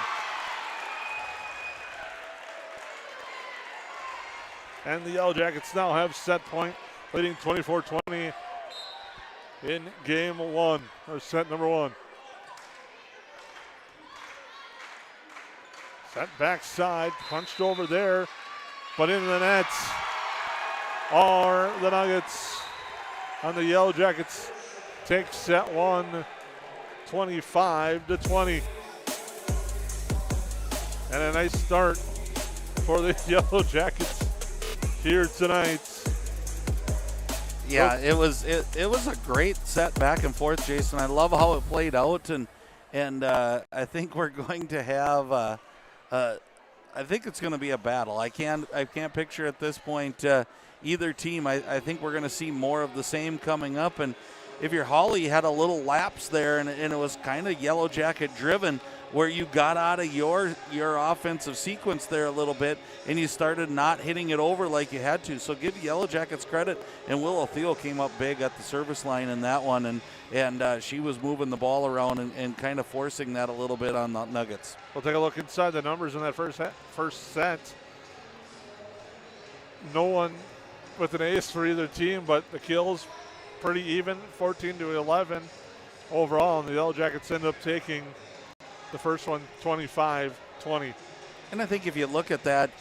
And the Yellow Jackets now have set point, leading 24-20 in game 1, or set number 1. Set backside, punched over there, but into the nets are the Nuggets. On the Yellow Jackets take set 1, 25-20. And a nice start for the Yellow Jackets here tonight. Yeah, it was a great set back and forth, Jason. I love how it played out, and I think we're going to have I think it's going to be a battle. I can't picture at this point either team. I think we're going to see more of the same coming up, and if your Hawley had a little lapse there and it was kind of Yellow Jacket driven, where you got out of your offensive sequence there a little bit and you started not hitting it over like you had to. So give Yellow Jackets credit, and Willow Theo came up big at the service line in that one, and she was moving the ball around and kind of forcing that a little bit on the Nuggets. We'll take a look inside the numbers in that first set. No one with an ace for either team, but the kills pretty even, 14-11 overall, and the Yellow Jackets end up taking the first one 25-20. And I think if you look at that,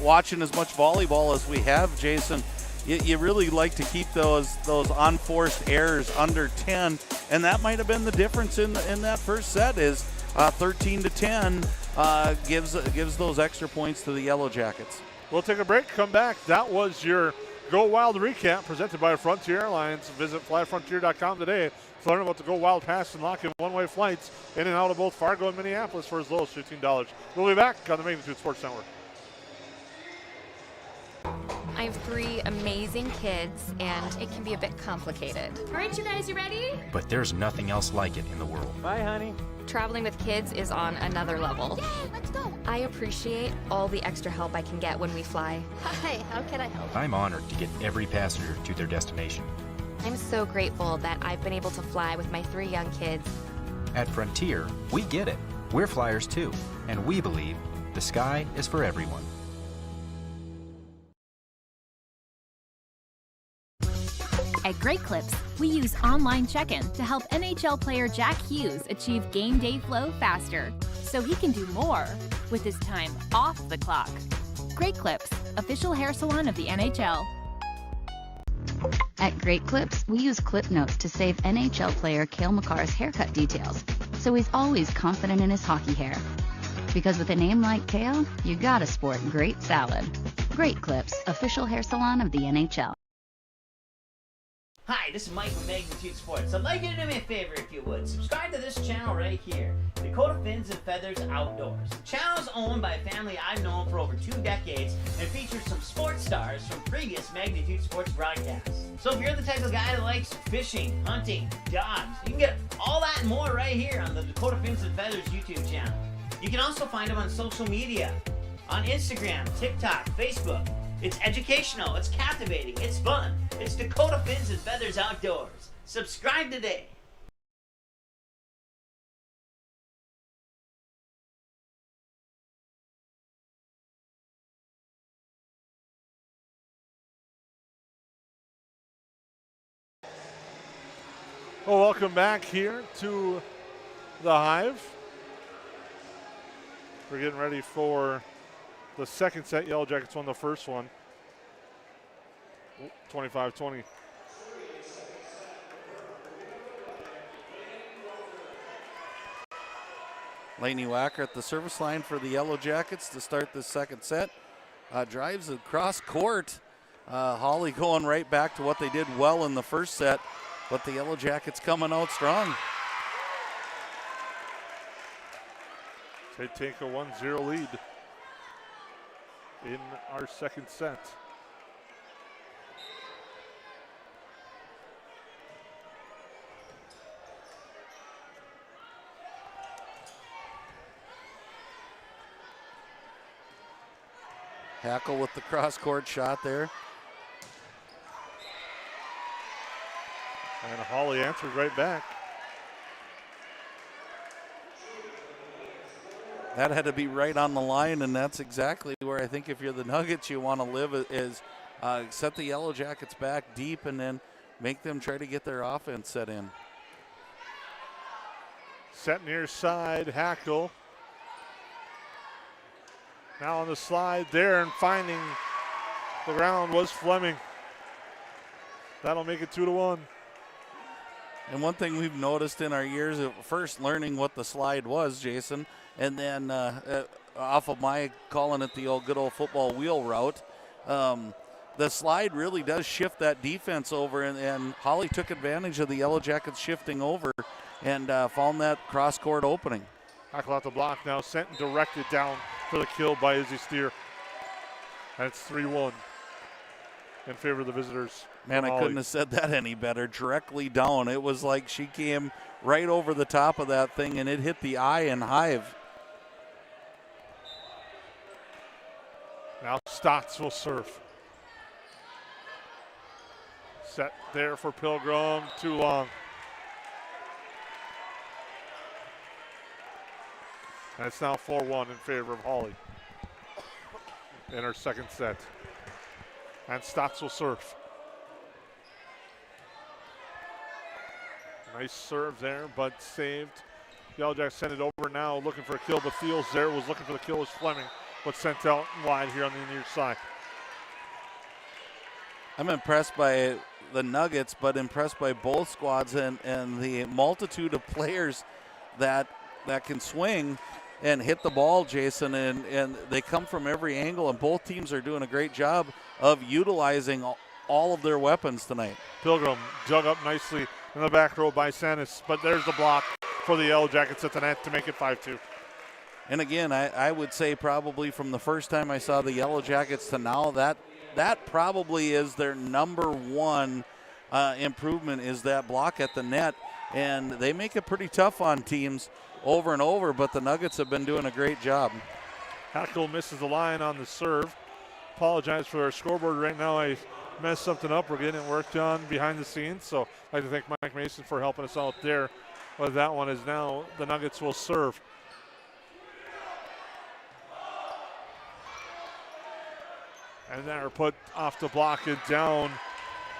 watching as much volleyball as we have, Jason, you really like to keep those unforced errors under 10, and that might have been the difference in that first set is 13-10 gives those extra points to the Yellow Jackets. We'll take a break, come back. That was your Go Wild recap presented by Frontier Airlines. Visit flyfrontier.com today to learn about the Go Wild Pass and lock in one-way flights in and out of both Fargo and Minneapolis for as low as $15. We'll be back on the Magnitude Sports Network. I have 3 amazing kids, and it can be a bit complicated. All right, you guys, you ready? But there's nothing else like it in the world. Bye, honey. Traveling with kids is on another level. Yay, let's go. I appreciate all the extra help I can get when we fly. Hi, how can I help? I'm honored to get every passenger to their destination. I'm so grateful that I've been able to fly with my 3 young kids. At Frontier, we get it. We're flyers too, and we believe the sky is for everyone. At Great Clips, we use online check-in to help NHL player Jack Hughes achieve game day flow faster, so he can do more with his time off the clock. Great Clips, official hair salon of the NHL. At Great Clips, we use clip notes to save NHL player Cale Makar's haircut details, so he's always confident in his hockey hair. Because with a name like Cale, you gotta sport great salad. Great Clips, official hair salon of the NHL. Hi, this is Mike from Magnitude Sports. I'd like you to do me a favor if you would. Subscribe to this channel right here, Dakota Fins and Feathers Outdoors. The channel is owned by a family I've known for over 2 decades and features some sports stars from previous Magnitude Sports broadcasts. So if you're the type of guy that likes fishing, hunting, dogs, you can get all that and more right here on the Dakota Fins and Feathers YouTube channel. You can also find them on social media, on Instagram, TikTok, Facebook. It's educational, it's captivating, it's fun. It's Dakota Fins and Feathers Outdoors. Subscribe today. Well, welcome back here to the Hive. We're getting ready for the second set. Yellow Jackets won the first one, 25-20. Lainey Wacker at the service line for the Yellow Jackets to start this second set. Drives across court. Hawley going right back to what they did well in the first set, but the Yellow Jackets coming out strong. They take a 1-0 lead in our second set. Hackle with the cross-court shot there. And Hawley answered right back. That had to be right on the line, and that's exactly where I think if you're the Nuggets, you want to live is set the Yellow Jackets back deep and then make them try to get their offense set in. Set near side, Hackle. Now on the slide there and finding the ground was Fleming. That'll make it 2-1. And one thing we've noticed in our years of first learning what the slide was, Jason, and then off of my calling it the good old football wheel route, the slide really does shift that defense over, and Hawley took advantage of the Yellow Jackets shifting over and found that cross-court opening. Hackle out the block now, sent and directed down for the kill by Izzy Steer. That's 3-1. in favor of the visitors. Man, I couldn't have said that any better. Directly down. It was like she came right over the top of that thing, and it hit the eye and hive. Now Stotts will serve. Set there for Pilgrim, too long. And it's now 4-1 in favor of Hawley in her second set. And Stotts will serve. Nice serve there, but saved. Yellow Jackets send it over now, looking for a kill, but Thiel's there, was looking for the kill, was Fleming, but sent out wide here on the near side. I'm impressed by the Nuggets, but impressed by both squads and the multitude of players that can swing and hit the ball, Jason, and they come from every angle, and both teams are doing a great job of utilizing all of their weapons tonight. Pilgrim dug up nicely in the back row by Sanis, but there's the block for the Yellow Jackets at the net to make it 5-2. And again, I would say probably from the first time I saw the Yellow Jackets to now, that probably is their number one improvement, is that block at the net. And they make it pretty tough on teams over and over, but the Nuggets have been doing a great job. Hackle misses the line on the serve. Apologize for our scoreboard right now. I messed something up. We're getting it worked on behind the scenes, so I'd like to thank Mike Mason for helping us out there. But that one is now the Nuggets will serve. And they're put off to block it down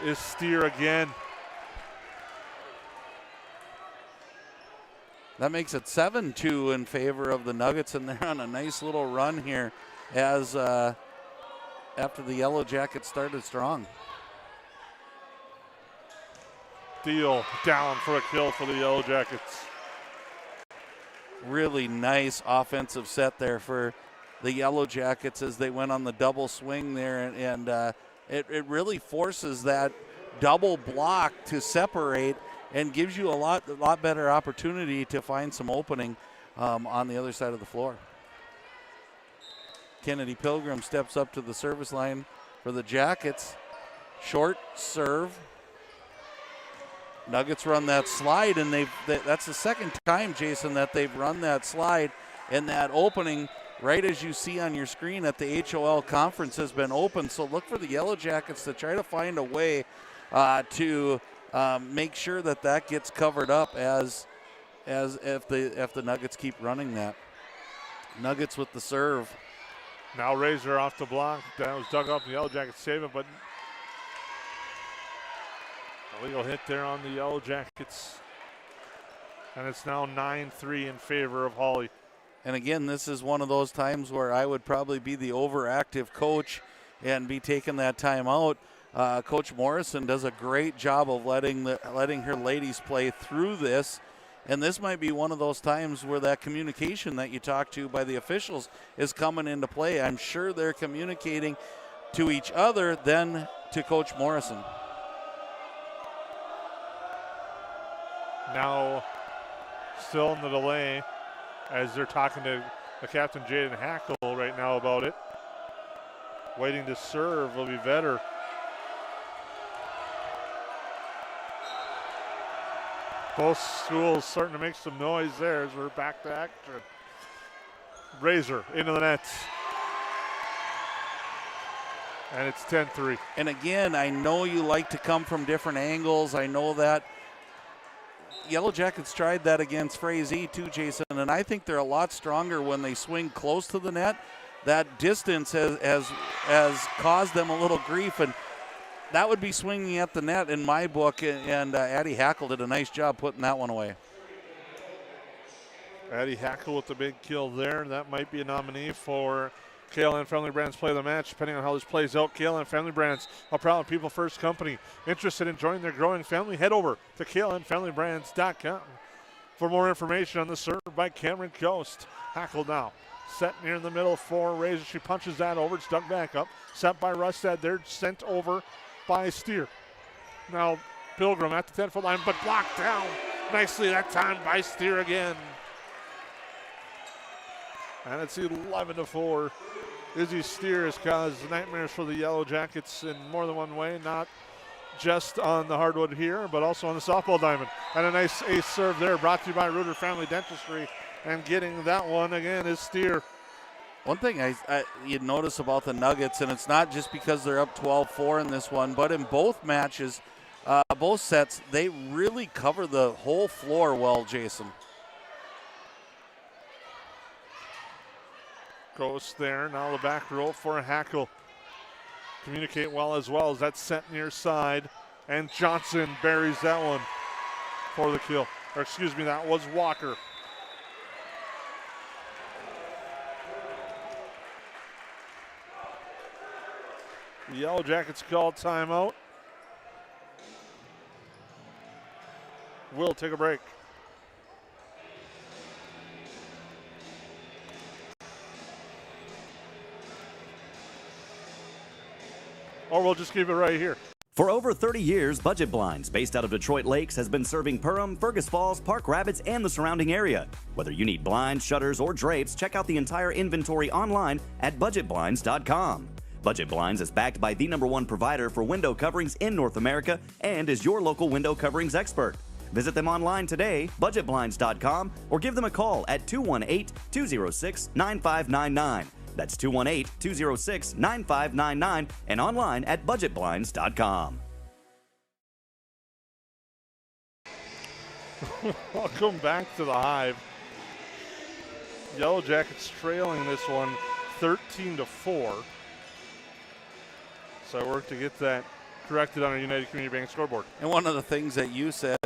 is Steer again. That makes it 7-2 in favor of the Nuggets, and they're on a nice little run here as after the Yellow Jackets started strong. Deal down for a kill for the Yellow Jackets. Really nice offensive set there for the Yellow Jackets as they went on the double swing there, and it really forces that double block to separate and gives you a lot better opportunity to find some opening on the other side of the floor. Kennedy Pilgrim steps up to the service line for the Jackets. Short serve. Nuggets run that slide, and that's the second time, Jason, that they've run that slide, and that opening right as you see on your screen at the HOL conference has been open. So look for the Yellow Jackets to try to find a way to make sure that gets covered up as if the Nuggets keep running that. Nuggets with the serve. Now Razor off the block. That was dug up. The Yellow Jackets save it, but illegal hit there on the Yellow Jackets. And it's now 9-3 in favor of Hawley. And again, this is one of those times where I would probably be the overactive coach and be taking that time out. Coach Morrison does a great job of letting her ladies play through this. And this might be one of those times where that communication that you talk to by the officials is coming into play. I'm sure they're communicating to each other than to Coach Morrison. Now still in the delay as they're talking to the captain, Jaden Hackle, right now about it. Waiting to serve will be Vetter. Both schools starting to make some noise there as we're back to action. Razor into the nets. And it's 10-3. And again, I know you like to come from different angles. I know that. Yellow Jackets tried that against Frazee too, Jason, and I think they're a lot stronger when they swing close to the net. That distance has caused them a little grief, and that would be swinging at the net in my book, and Addie Hackle did a nice job putting that one away. Addie Hackle with the big kill there. That might be a nominee for KLN Family Brands Play of the Match, depending on how this plays out. KLN Family Brands, a proud People First company. Interested in joining their growing family? Head over to KLNFamilyBrands.com for more information on the serve by Cameron Coast. Hackle now. Set near in the middle for Razor. She punches that over. It's dug back up. Set by Rustad there. Sent over by Steer. Now Pilgrim at the 10-foot line, but blocked down nicely that time by Steer again. And it's 11-4 Izzy Steer has caused nightmares for the Yellow Jackets in more than one way, not just on the hardwood here, but also on the softball diamond. And a nice ace serve there, brought to you by Reuter Family Dentistry. And getting that one again is Steer. One thing you'd notice about the Nuggets, and it's not just because they're up 12-4 in this one, but in both matches, both sets, they really cover the whole floor well, Jason. Goes there, now the back row for Hackle. Communicate well as that's sent near side, and Johnson buries that one for the kill. Or excuse me, that was Walker. The Yellow Jackets call timeout. We'll take a break. Or we'll just keep it right here. For over 30 years, Budget Blinds, based out of Detroit Lakes, has been serving Perham, Fergus Falls, Park Rapids, and the surrounding area. Whether you need blinds, shutters, or drapes, check out the entire inventory online at budgetblinds.com. Budget Blinds is backed by the #1 provider for window coverings in North America and is your local window coverings expert. Visit them online today, budgetblinds.com, or give them a call at 218-206-9599. That's 218-206-9599 and online at budgetblinds.com. Welcome back to the Hive. Yellow Jackets trailing this one 13-4. So I work to get that corrected on our United Community Bank scoreboard. And one of the things that you said,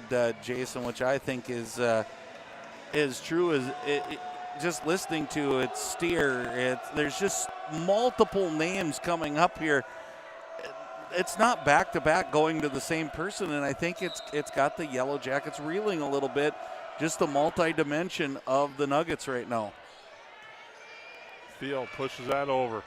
Jason, which I think is true, is just listening to it, Steer, there's just multiple names coming up here. It's not back-to-back going to the same person, and I think it's got the Yellow Jackets reeling a little bit, just the multi-dimension of the Nuggets right now. Field pushes that over.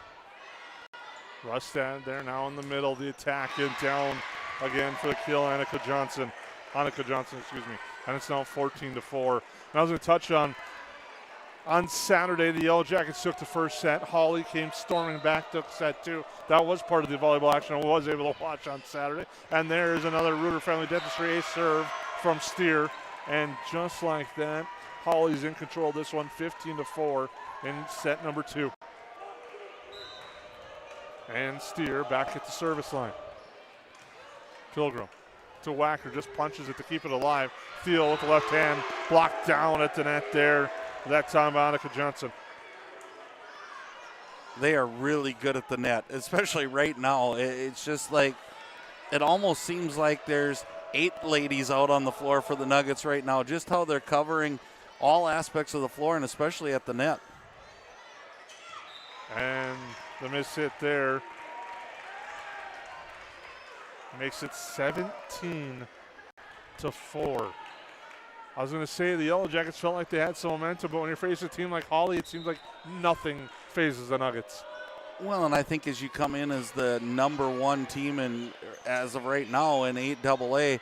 Rustad there now in the middle, the attack and down again for the kill, Annika Johnson, excuse me. And it's now 14-4. And I was going to touch on Saturday, the Yellow Jackets took the first set. Hawley came storming back, took set 2. That was part of the volleyball action I was able to watch on Saturday. And there is another Reuter Family Dentistry ace serve from Steer. And just like that, Hawley's in control of this one, 15-4 in set number 2. And Steer back at the service line. Pilgrim to Wacker, just punches it to keep it alive. Thiel with the left hand, blocked down at the net there. That time by Annika Johnson. They are really good at the net, especially right now. It's just like, it almost seems like there's 8 ladies out on the floor for the Nuggets right now, just how they're covering all aspects of the floor and especially at the net. And the miss hit there makes it 17-4. I was going to say the Yellow Jackets felt like they had some momentum, but when you're facing a team like Hawley, it seems like nothing phases the Nuggets. Well, and I think as you come in as the #1 team as of right now in 8AA,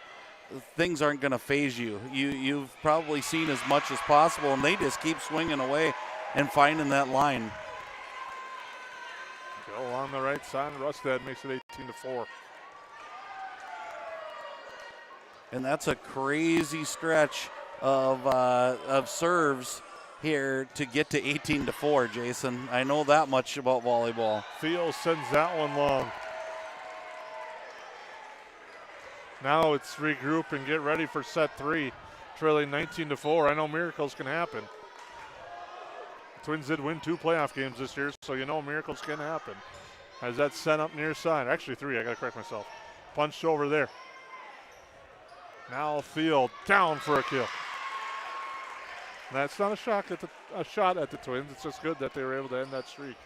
things aren't going to phase you. You've probably seen as much as possible, and they just keep swinging away and finding that line. Go on the right side, Rustad makes it 18-4. And that's a crazy stretch of serves here to get to 18-4, Jason. I know that much about volleyball. Thiel sends that one long. Now it's regroup and get ready for set 3. Trailing 19-4. I know miracles can happen. The Twins did win 2 playoff games this year, so you know miracles can happen. As that's set up near side. Actually 3, I gotta correct myself. Punched over there. Now Thiel down for a kill. That's not a shot at the Twins. It's just good that they were able to end that streak.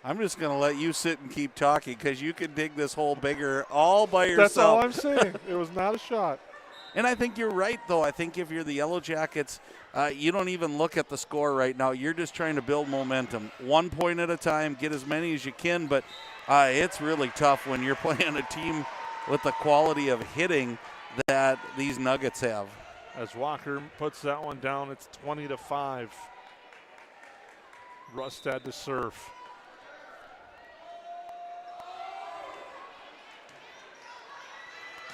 I'm just going to let you sit and keep talking because you can dig this hole bigger all by yourself. That's all I'm saying. It was not a shot. And I think you're right, though. I think if you're the Yellow Jackets, you don't even look at the score right now. You're just trying to build momentum. 1 point at a time, get as many as you can. But it's really tough when you're playing a team with the quality of hitting that these Nuggets have. As Walker puts that one down, it's 20-5. Rustad to serve.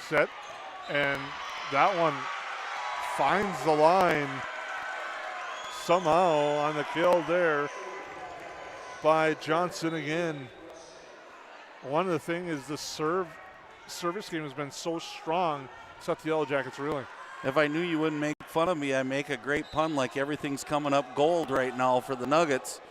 Set, and that one finds the line somehow on the kill there by Johnson again. One of the things is the service game has been so strong, it's up the Yellow Jackets reeling. If I knew you wouldn't make fun of me, I'd make a great pun like everything's coming up gold right now for the Nuggets.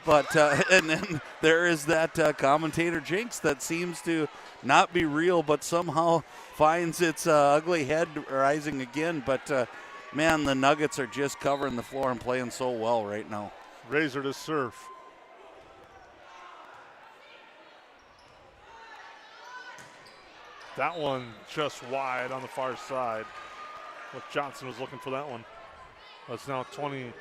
But, and then there is that commentator jinx that seems to not be real, but somehow finds its ugly head rising again. But, man, the Nuggets are just covering the floor and playing so well right now. Razor to serve. That one just wide on the far side. But Johnson was looking for that one. That's now 21-7.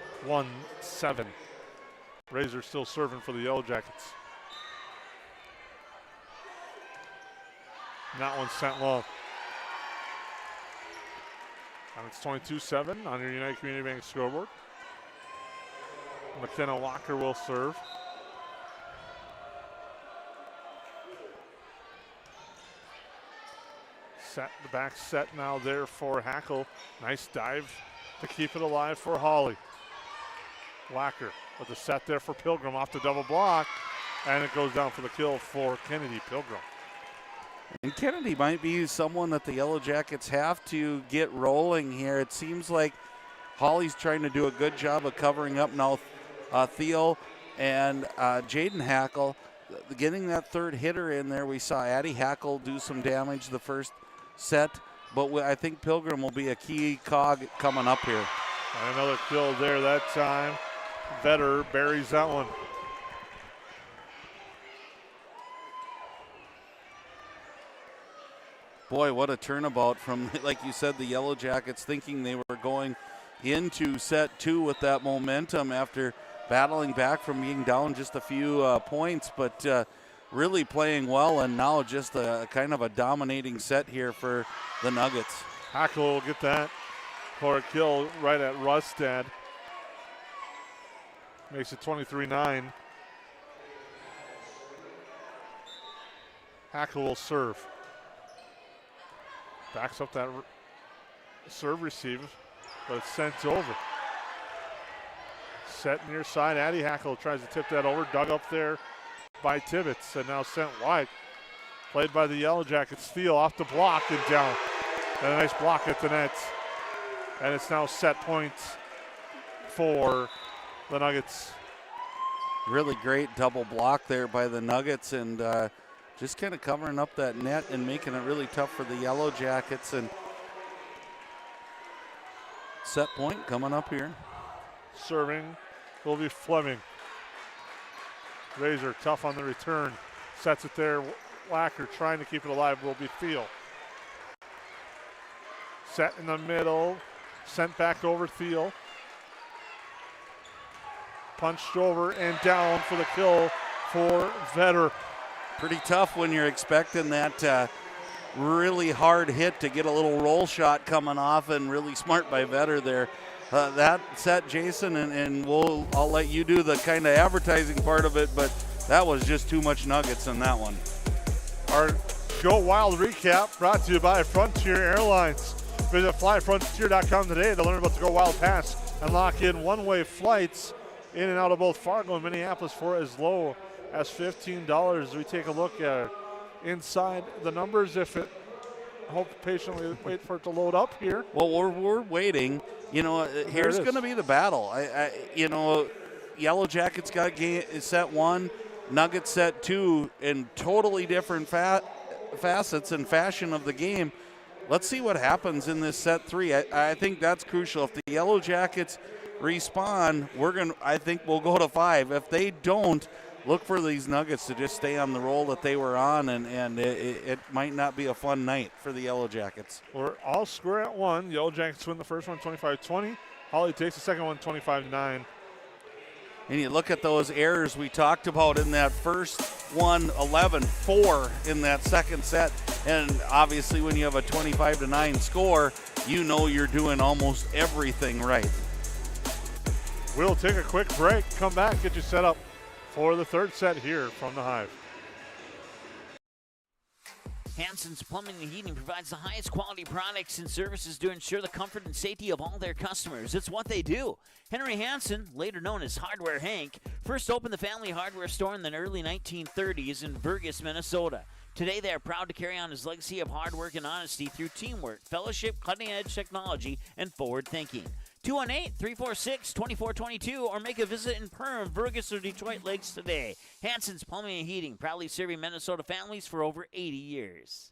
Razor still serving for the Yellow Jackets. That one sent low. And it's 22-7 on your United Community Bank scoreboard. McKenna Walker will serve. Set the back set now there for Hackle. Nice dive to keep it alive for Hawley. Wacker with the set there for Pilgrim off the double block, and it goes down for the kill for Kennedy Pilgrim. And Kennedy might be someone that the Yellow Jackets have to get rolling here. It seems like Hawley's trying to do a good job of covering up now Theo and Jaden Hackle. Getting that third hitter in there, we saw Addie Hackle do some damage the first set, but I think Pilgrim will be a key cog coming up here. And another kill there that time. Vetter buries that one. Boy, what a turnabout from, like you said, the Yellow Jackets thinking they were going into set two with that momentum after battling back from being down just a few points, but really playing well, and now just a kind of a dominating set here for the Nuggets. Hackle will get that for a kill right at Rustad. Makes it 23-9. Hackle will serve. Backs up that serve receive, but it's sent over. Set near side. Addie Hackle tries to tip that over. Dug up there by Tibbetts and now sent wide. Played by the Yellow Jackets. Steele off the block and down. And a nice block at the net. And it's now set points for the Nuggets. Really great double block there by the Nuggets, and just kind of covering up that net and making it really tough for the Yellow Jackets. And set point coming up here. Serving will be Fleming. Razor tough on the return. Sets it there. Wacker trying to keep it alive will be Thiel. Set in the middle. Sent back over Thiel. Punched over and down for the kill for Vetter. Pretty tough when you're expecting that really hard hit to get a little roll shot coming off, and really smart by Vetter there. That set, Jason, and I'll let you do the kind of advertising part of it, but that was just too much Nuggets in that one. Our Go Wild recap brought to you by Frontier Airlines. Visit flyfrontier.com today to learn about the Go Wild Pass and lock in one-way flights in and out of both Fargo and Minneapolis for as low as $15. We take a look at inside the numbers. If it, hope patiently wait for it to load up here. Well, we're waiting. You know, here's going to be the battle. You know, Yellow Jackets got set one, Nuggets set two, in totally different facets and fashion of the game. Let's see what happens in this set three. I think that's crucial. If the Yellow Jackets respond, I think we'll go to 5. If they don't, look for these Nuggets to just stay on the roll that they were on, and it might not be a fun night for the Yellow Jackets. We're all square at 1. Yellow Jackets win the first one 25-20. Hawley takes the second one 25-9. And you look at those errors we talked about in that first one, 11-4 in that second set. And obviously when you have a 25-9 score, you know you're doing almost everything right. We'll take a quick break, come back, get you set up for the third set here from the Hive. Hansen's Plumbing and Heating provides the highest quality products and services to ensure the comfort and safety of all their customers. It's what they do. Henry Hansen, later known as Hardware Hank, first opened the family hardware store in the early 1930s in Burgess, Minnesota. Today, they are proud to carry on his legacy of hard work and honesty through teamwork, fellowship, cutting-edge technology, and forward thinking. 218-346-2422 or make a visit in Perham, Burgess, or Detroit Lakes today. Hansen's Plumbing and Heating, proudly serving Minnesota families for over 80 years.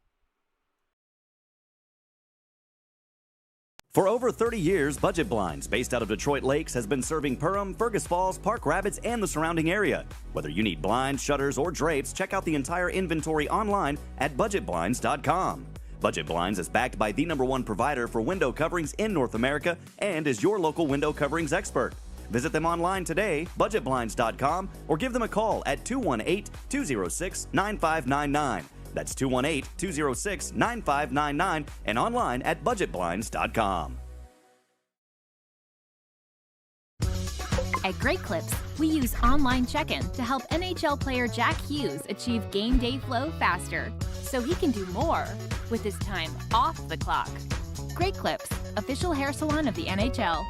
For over 30 years, Budget Blinds, based out of Detroit Lakes, has been serving Perham, Fergus Falls, Park Rapids, and the surrounding area. Whether you need blinds, shutters, or drapes, check out the entire inventory online at budgetblinds.com. Budget Blinds is backed by the #1 provider for window coverings in North America and is your local window coverings expert. Visit them online today, budgetblinds.com, or give them a call at 218-206-9599. That's 218-206-9599 and online at budgetblinds.com. At Great Clips, we use online check-in to help NHL player Jack Hughes achieve game day flow faster, so he can do more with his time off the clock. Great Clips, official hair salon of the NHL.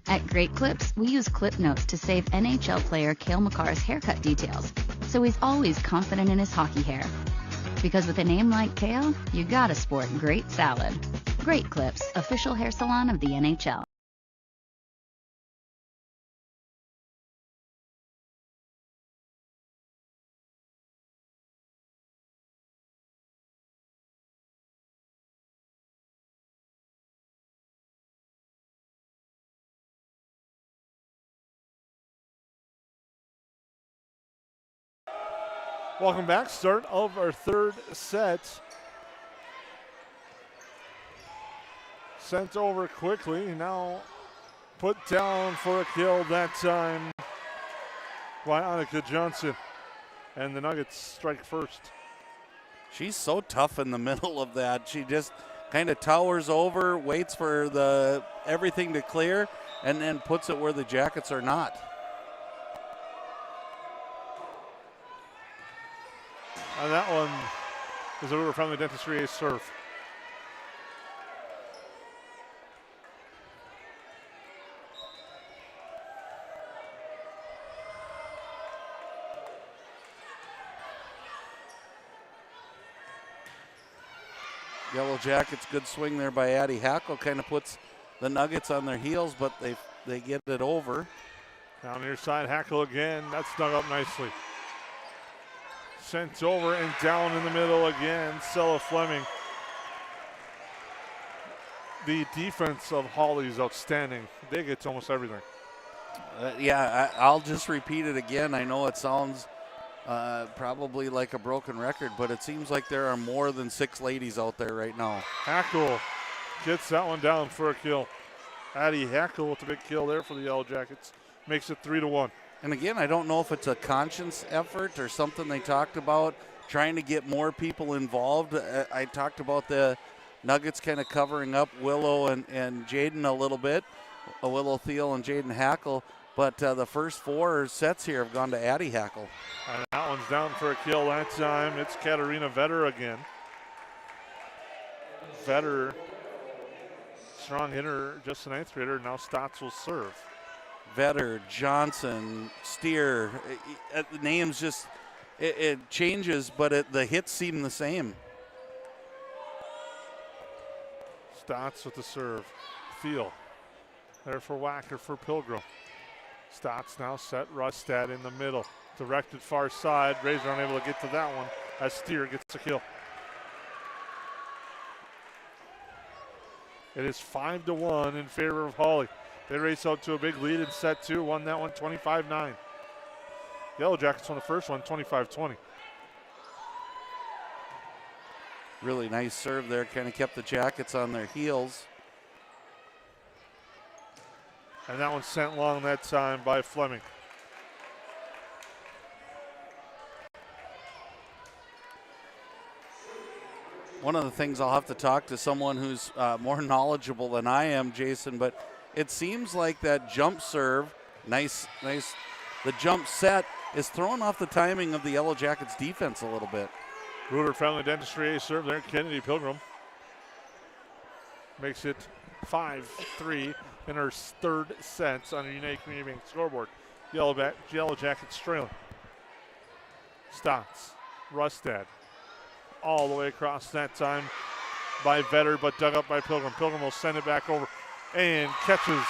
At Great Clips, we use clip notes to save NHL player Cale Makar's haircut details, so he's always confident in his hockey hair. Because with a name like Cale, you gotta sport great salad. Great Clips, official hair salon of the NHL. Welcome back. Start of our third set. Sent over quickly. Now put down for a kill that time by Annika Johnson. And the Nuggets strike first. She's so tough in the middle of that. She just kind of towers over, waits for the everything to clear, and then puts it where the Jackets are not. And that one is over from the Dentistry Ace serve. Yellow Jackets, good swing there by Addie Hackle. Kind of puts the Nuggets on their heels, but they get it over. Down near side, Hackle again. That's dug up nicely. Sent over and down in the middle again, Stella Fleming. The defense of Hawley is outstanding. They get to almost everything. I'll just repeat it again. I know it sounds probably like a broken record, but it seems like there are more than 6 ladies out there right now. Hackle gets that one down for a kill. Addie Hackle with a big kill there for the Yellow Jackets. Makes it 3-1. And again, I don't know if it's a conscience effort or something they talked about, trying to get more people involved. I talked about the Nuggets kind of covering up Willow and Jaden a little bit, Willow Thiel and Jaden Hackle, but the first 4 sets here have gone to Addie Hackle. And that one's down for a kill that time. It's Katarina Vetter again. Vetter, strong hitter, just an 8th grader. Now Stotts will serve. Vetter, Johnson, Steer, the names just, it changes, but the hits seem the same. Stotts with the serve. Thiel there for Wacker for Pilgrim. Stotts now set Rustad in the middle. Directed far side. Razor unable to get to that one as Steer gets a kill. It is 5-1 in favor of Hawley. They race out to a big lead in set 2. Won that one 25-9. Yellow Jackets won the first one 25-20. Really nice serve there. Kind of kept the Jackets on their heels. And that one sent long that time by Fleming. One of the things I'll have to talk to someone who's more knowledgeable than I am, Jason, but it seems like that jump serve, nice, the jump set is throwing off the timing of the Yellow Jackets defense a little bit. Reuter Family Dentistry ace serve there. Kennedy Pilgrim makes it 5-3 in her third set on a United Community Bank scoreboard. Yellow Jackets trailing. Stotts, Rustad, all the way across that time by Vetter, but dug up by Pilgrim. Pilgrim will send it back over and catches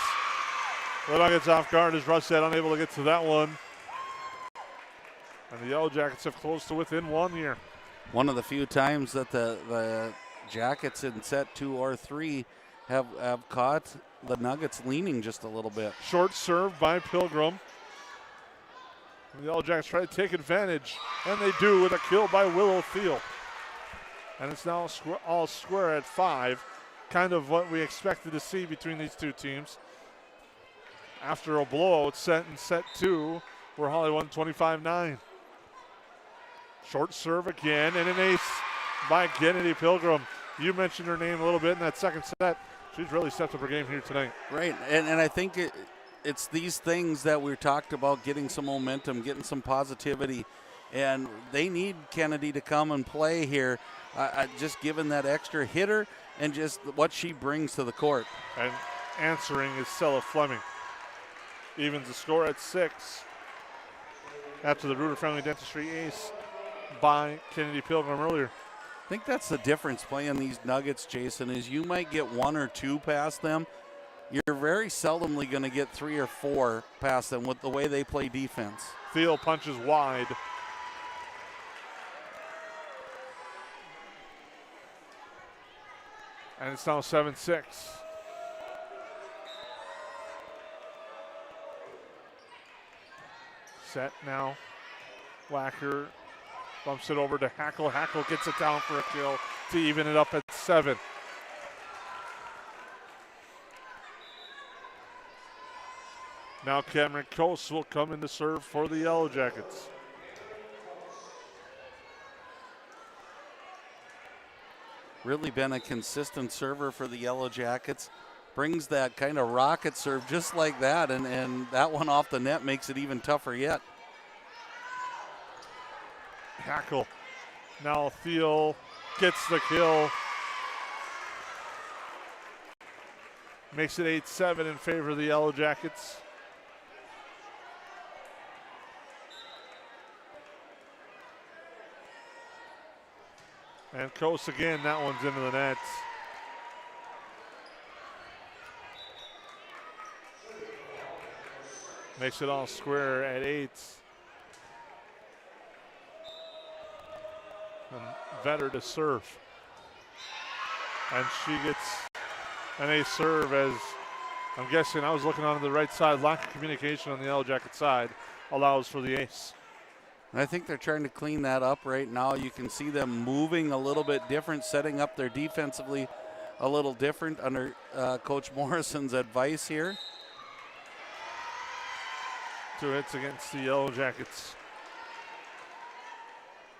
the Nuggets off guard as Rustad unable to get to that one. And the Yellow Jackets have closed to within 1 here. One of the few times that the Jackets in set 2 or 3 have caught the Nuggets leaning just a little bit. Short serve by Pilgrim. The Yellow Jackets try to take advantage, and they do with a kill by Willow Thiel. And it's now all square at 5, kind of what we expected to see between these two teams. After a blowout set in set 2, where Hawley won 25-9. Short serve again, and an ace by Kennedy Pilgrim. You mentioned her name a little bit in that second set. She's really stepped up her game here tonight. Right, and I think it's these things that we talked about, getting some momentum, getting some positivity, and they need Kennedy to come and play here, just given that extra hitter and just what she brings to the court. And answering is Stella Fleming. Evens the score at 6 after the Reuter Family Dentistry ace by Kennedy Pilgrim earlier. I think that's the difference playing these Nuggets, Jason, is you might get 1 or 2 past them. You're very seldomly going to get 3 or 4 past them with the way they play defense. Thiel punches wide. And it's now 7-6. Set now. Wacker bumps it over to Hackle. Hackle gets it down for a kill to even it up at 7. Now Cameron Coase will come in to serve for the Yellow Jackets. Really been a consistent server for the Yellow Jackets. Brings that kind of rocket serve just like that, and that one off the net makes it even tougher yet. Hackle. Now Thiel gets the kill. Makes it 8-7 in favor of the Yellow Jackets. And Coase again, that one's into the net. Makes it all square at 8. And Vetter to serve. And she gets an ace serve as I'm guessing, I was looking on the right side, lack of communication on the Yellow Jacket side allows for the ace. And I think they're trying to clean that up right now. You can see them moving a little bit different, setting up their defensively a little different under Coach Morrison's advice here. 2 hits against the Yellow Jackets.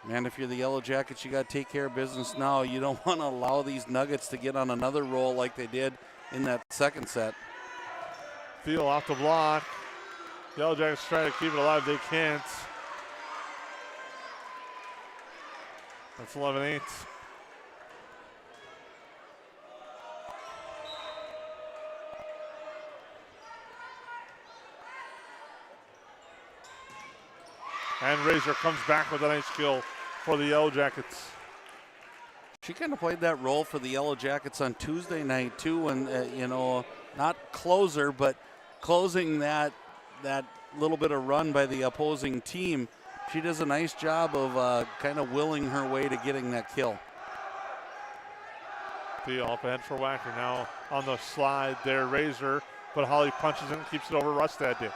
Man, if you're the Yellow Jackets, you got to take care of business now. You don't want to allow these Nuggets to get on another roll like they did in that second set. Thiel off the block. Yellow Jackets try to keep it alive. They can't. That's 11-8. And Razor comes back with a nice kill for the Yellow Jackets. She kind of played that role for the Yellow Jackets on Tuesday night too, and not closer, but closing that little bit of run by the opposing team. She does a nice job of kind of willing her way to getting that kill. Thiel up ahead for Wacker now on the slide there, Razor, but Hawley punches in and keeps it over Rustad did.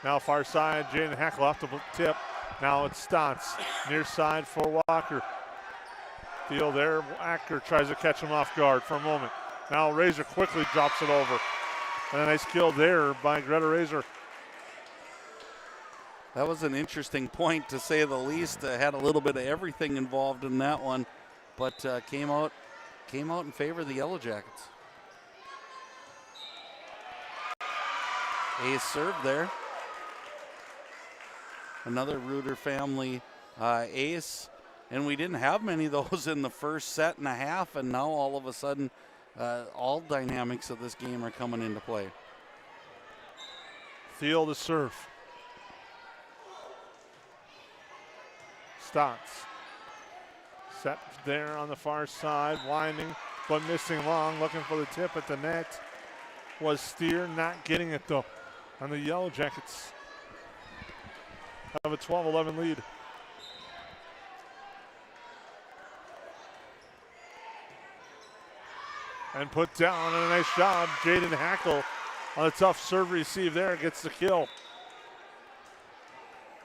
Now far side, Jaden Hackle off the tip. Now it's Stotts, near side for Walker. Thiel there, Wacker tries to catch him off guard for a moment. Now Razor quickly drops it over. And a nice kill there by Greta Razor. That was an interesting point, to say the least. Had a little bit of everything involved in that one, but came out in favor of the Yellow Jackets. Ace serve there. Another Reuter family ace. And we didn't have many of those in the first set and a half, and now all of a sudden all dynamics of this game are coming into play. Thiel to serve. Stotts. Set there on the far side, winding but missing long, looking for the tip at the net. Was Steer, not getting it though. On the Yellow Jackets have a 12-11 lead. And put down, and a nice job. Jaden Hackle on a tough serve receive there, gets the kill.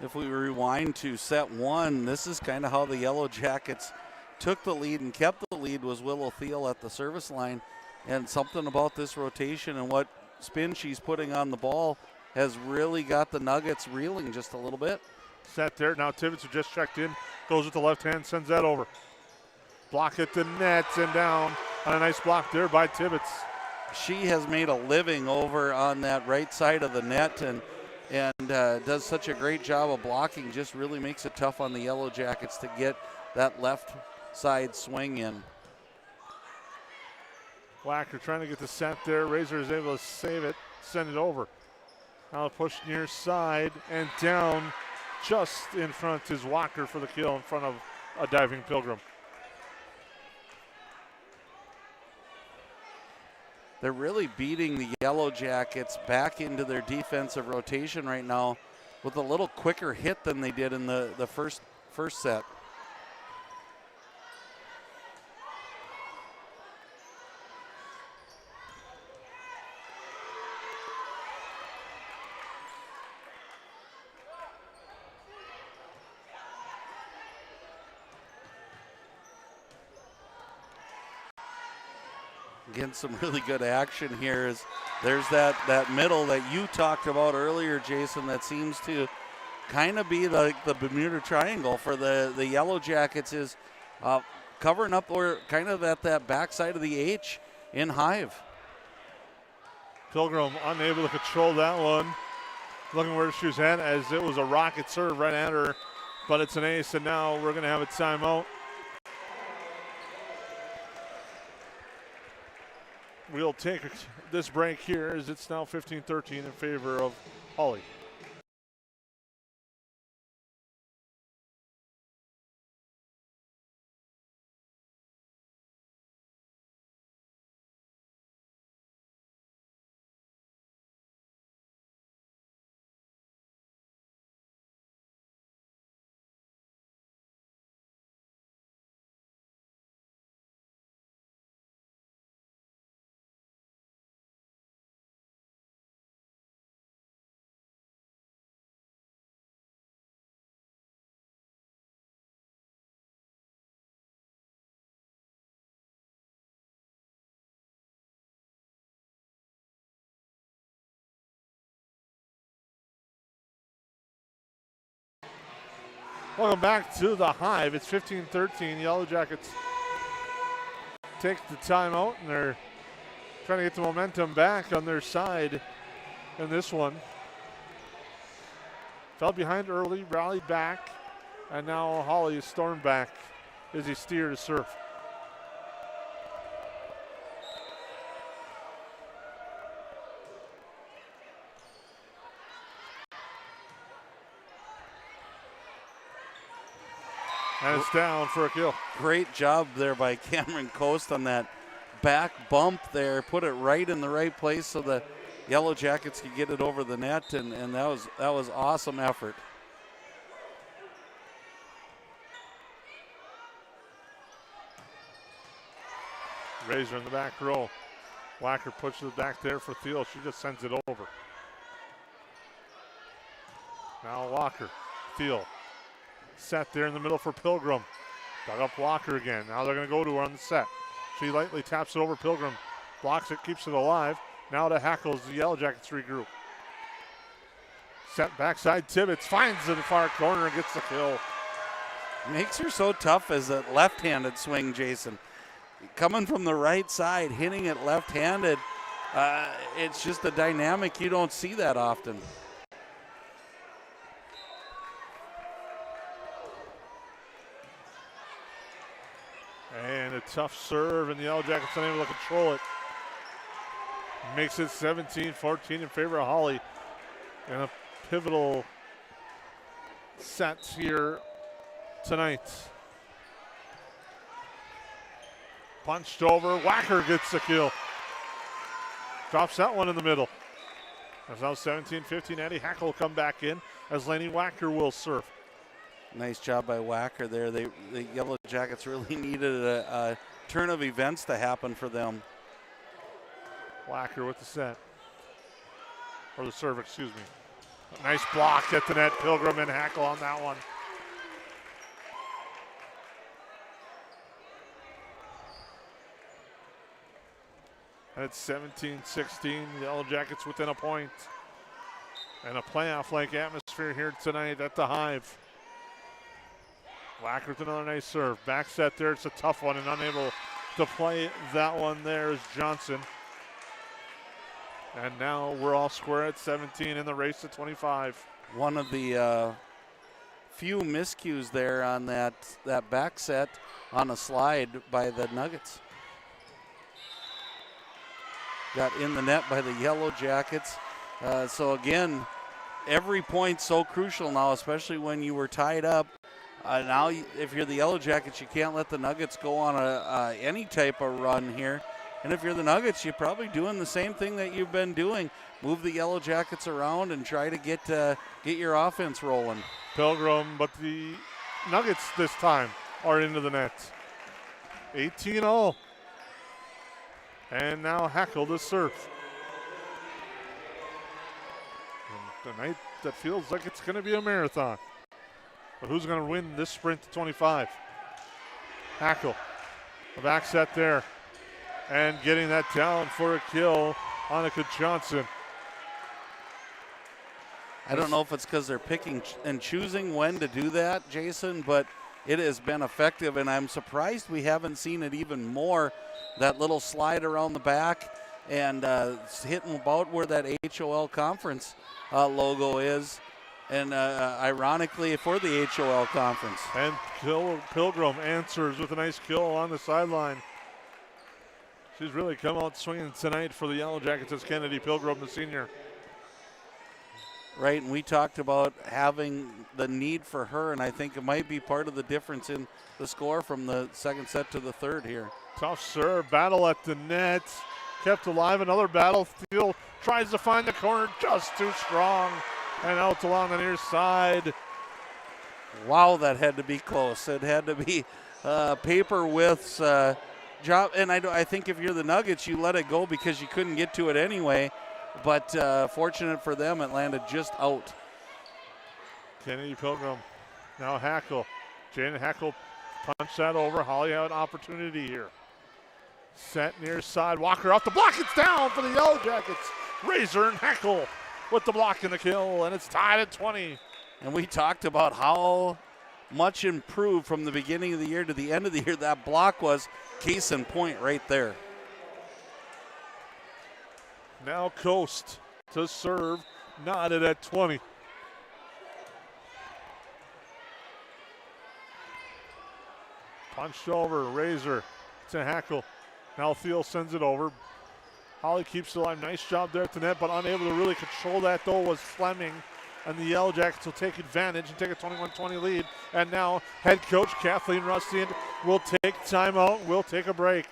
If we rewind to set one, this is kind of how the Yellow Jackets took the lead and kept the lead, was Willow Thiel at the service line. And something about this rotation and what spin she's putting on the ball has really got the Nuggets reeling just a little bit. Set there, now Tibbetts, who just checked in, goes with the left hand, sends that over. Block at the net and down on a nice block there by Tibbetts. She has made a living over on that right side of the net and does such a great job of blocking, just really makes it tough on the Yellow Jackets to get that left side swing in. Wacker trying to get the set there. Razor is able to save it, send it over. Now push near side and down just in front is Walker for the kill in front of a diving Pilgrim. They're really beating the Yellow Jackets back into their defensive rotation right now with a little quicker hit than they did in the first set. Getting some really good action here. There's that middle that you talked about earlier, Jason, that seems to kind of be the Bermuda Triangle for the Yellow Jackets, is covering up or kind of at that backside of the H in Hive. Pilgrim unable to control that one. Looking where she was at, as it was a rocket serve right at her, but it's an ace, and now we're going to have a timeout. We'll take this break here as it's now 15-13 in favor of Hawley. Welcome back to the Hive. It's 15-13. Yellow Jackets take the timeout, and they're trying to get the momentum back on their side in this one. Fell behind early, rallied back, and now Hawley is stormed back as he steered to serve. And it's down for a kill. Great job there by Cameron Coast on that back bump there. Put it right in the right place so the Yellow Jackets could get it over the net, and that was awesome effort. Razor in the back row. Wacker pushes it back there for Thiel. She just sends it over. Now Walker, Thiel. Set there in the middle for Pilgrim. Dug up Walker again. Now they're going to go to her on the set. She lightly taps it over. Pilgrim blocks it, keeps it alive. Now to Hackles, the Yellow Jackets regroup. Set backside, Tibbetts finds it in the far corner and gets the kill. Makes her so tough as a left-handed swing, Jason. Coming from the right side, hitting it left-handed, It's just a dynamic you don't see that often. And a tough serve, and the Yellow Jackets unable to control it. Makes it 17-14 in favor of Hawley. And a pivotal set here tonight. Punched over, Wacker gets the kill. Drops that one in the middle. That's now 17-15. Eddie Hackle will come back in as Laney Wacker will serve. Nice job by Wacker there. The Yellow Jackets really needed a turn of events to happen for them. Wacker with the set. Or the serve, excuse me. A nice block at the net. Pilgrim and Hackle on that one. And it's 17-16. The Yellow Jackets within a point. And a playoff-like atmosphere here tonight at the Hive. Wacker with another nice serve. Back set there. It's a tough one, and unable to play that one there is Johnson. And now we're all square at 17 in the race to 25. One of the few miscues there on that back set on a slide by the Nuggets. Got in the net by the Yellow Jackets. So again, every point so crucial now, especially when you were tied up. Now, if you're the Yellow Jackets, you can't let the Nuggets go on any type of run here. And if you're the Nuggets, you're probably doing the same thing that you've been doing. Move the Yellow Jackets around and try to get your offense rolling. Pilgrim, but the Nuggets this time are into the net. 18-0. And now Hackle to serve. And tonight, that feels like it's going to be a marathon. But who's going to win this sprint to 25? Hackle. The back set there. And getting that down for a kill, Annika Johnson. I don't know if it's because they're picking and choosing when to do that, Jason, but it has been effective, and I'm surprised we haven't seen it even more. That little slide around the back and hitting about where that HOL conference logo is. And ironically, for the HOL conference. And Pilgrim answers with a nice kill on the sideline. She's really come out swinging tonight for the Yellow Jackets as Kennedy Pilgrim, the senior. Right, and we talked about having the need for her, and I think it might be part of the difference in the score from the second set to the third here. Tough serve, battle at the net. Kept alive, another battle. Steele tries to find the corner, just too strong. And out along the near side. Wow, that had to be close. It had to be paper widths job. And I think if you're the Nuggets, you let it go because you couldn't get to it anyway. But fortunate for them, it landed just out. Kennedy Pilgrim, now Hackle. Jaden Hackle punched that over. Hawley had an opportunity here. Set near side. Walker off the block. It's down for the Yellow Jackets. Razor and Hackle with the block and the kill, and it's tied at 20. And we talked about how much improved from the beginning of the year to the end of the year that block was. Case in point right there. Now Coast to serve, knotted at 20. Punched over, Razor to Hackle. Now Thiel sends it over. Hawley keeps it alive. Nice job there at the net, but unable to really control that though was Fleming. And the Yellow Jackets will take advantage and take a 21-20 lead. And now head coach Kathleen Rustian will take timeout. We'll take a break.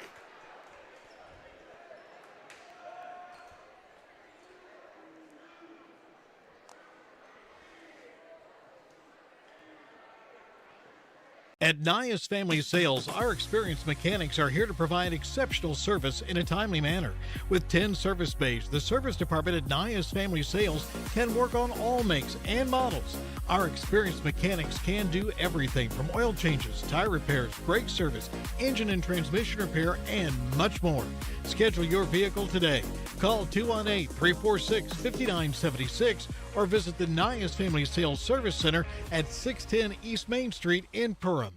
At Nias Family Sales, our experienced mechanics are here to provide exceptional service in a timely manner. With 10 service bays, the service department at Nias Family Sales can work on all makes and models. Our experienced mechanics can do everything from oil changes, tire repairs, brake service, engine and transmission repair, and much more. Schedule your vehicle today. Call 218-346-5976 or visit the Nias Family Sales Service Center at 610 East Main Street in Perham.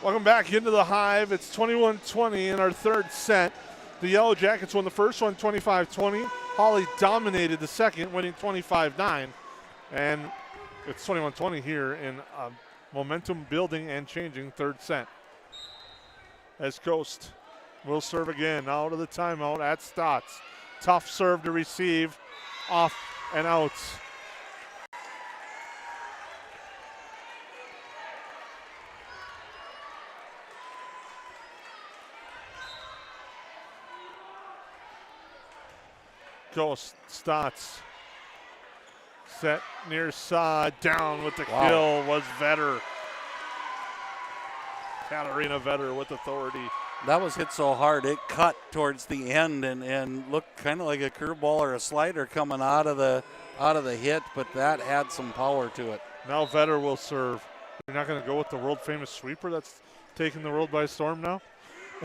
Welcome back into the Hive. It's 21-20 in our third set. The Yellow Jackets won the first one 25-20. Hawley dominated the second, winning 25-9. And it's 21-20 here in a momentum building and changing third set. As Coast will serve again out of the timeout at Stotts. Tough serve to receive, off and out. Coast, Stotts. Set near side, down with the kill was Vetter. Katarina Vetter with authority. That was hit so hard it cut towards the end and looked kind of like a curveball or a slider coming out of the hit, but that had some power to it. Now Vetter will serve. You're not going to go with the world famous sweeper that's taking the world by storm now?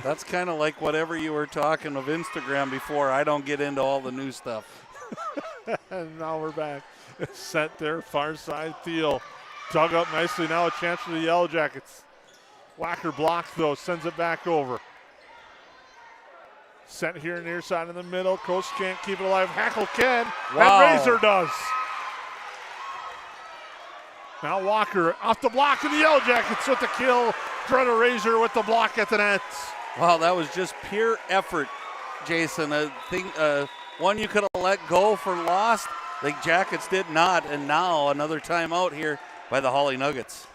That's kind of like whatever you were talking of Instagram before. I don't get into all the new stuff. And now we're back. Set there, far side. Thiel dug up nicely. Now a chance for the Yellow Jackets. Wacker blocks though, sends it back over. Set here near side in the middle. Coast can't keep it alive. Hackle can, and Razor does. Now Walker off the block, and the Yellow Jackets with the kill. Greta Razor with the block at the net. Wow, that was just pure effort, Jason. I think one you could have let go for lost. The Jackets did not, and now another timeout here by the Hawley Nuggets.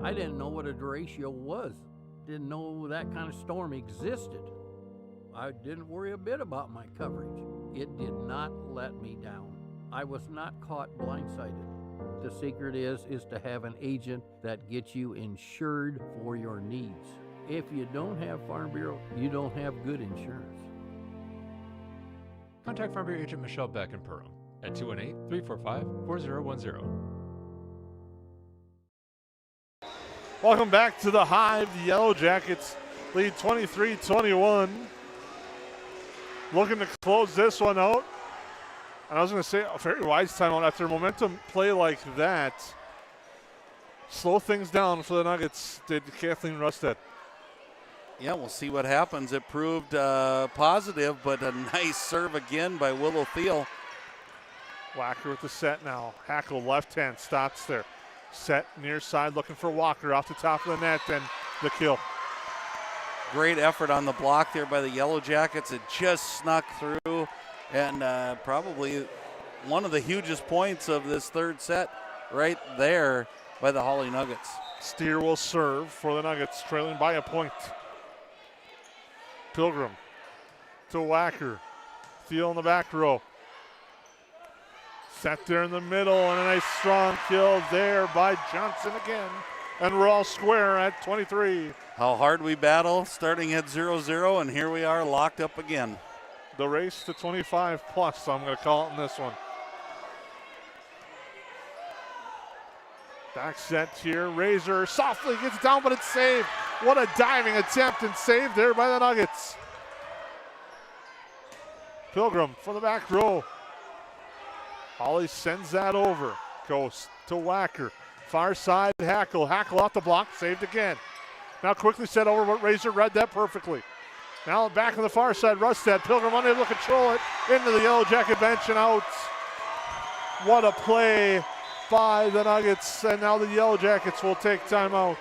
I didn't know what a derecho was. Didn't know that kind of storm existed. I didn't worry a bit about my coverage. It did not let me down. I was not caught blindsided. The secret is to have an agent that gets you insured for your needs. If you don't have Farm Bureau, you don't have good insurance. Contact Farm Bureau agent Michelle Beck in Perham at 218-345-4010. Welcome back to the Hive. The Yellow Jackets lead 23-21. Looking to close this one out. And I was going to say a very wise timeout after momentum play like that. Slow things down for the Nuggets, did Kathleen Rustad. Yeah, we'll see what happens. It proved positive, but a nice serve again by Willow Thiel. Wacker with the set now. Hackle left hand, Stotts there. Set near side, looking for Walker off the top of the net, and the kill. Great effort on the block there by the Yellow Jackets. It just snuck through, and probably one of the hugest points of this third set right there by the Hawley Nuggets. Steer will serve for the Nuggets, trailing by a point. Pilgrim to Wacker. Thiel in the back row. Set there in the middle, and a nice strong kill there by Johnson again. And we're all square at 23. How hard we battle, starting at 0-0, and here we are locked up again. The race to 25 plus, I'm going to call it in this one. Back set here, Razor softly gets down, but it's saved. What a diving attempt and save there by the Nuggets. Pilgrim for the back row. Hawley sends that over. Goes to Wacker. Far side, Hackle. Hackle off the block, saved again. Now quickly set over, but Razor read that perfectly. Now back on the far side, Rustad. Pilgrim unable to control it. Into the Yellow Jacket bench and out. What a play by the Nuggets. And now the Yellow Jackets will take timeout.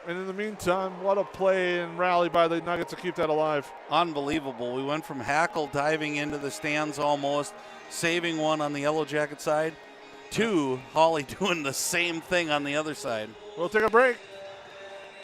And in the meantime, what a play and rally by the Nuggets to keep that alive. Unbelievable. We went from Hackle diving into the stands almost, saving one on the Yellow Jacket side, to Hawley doing the same thing on the other side. We'll take a break.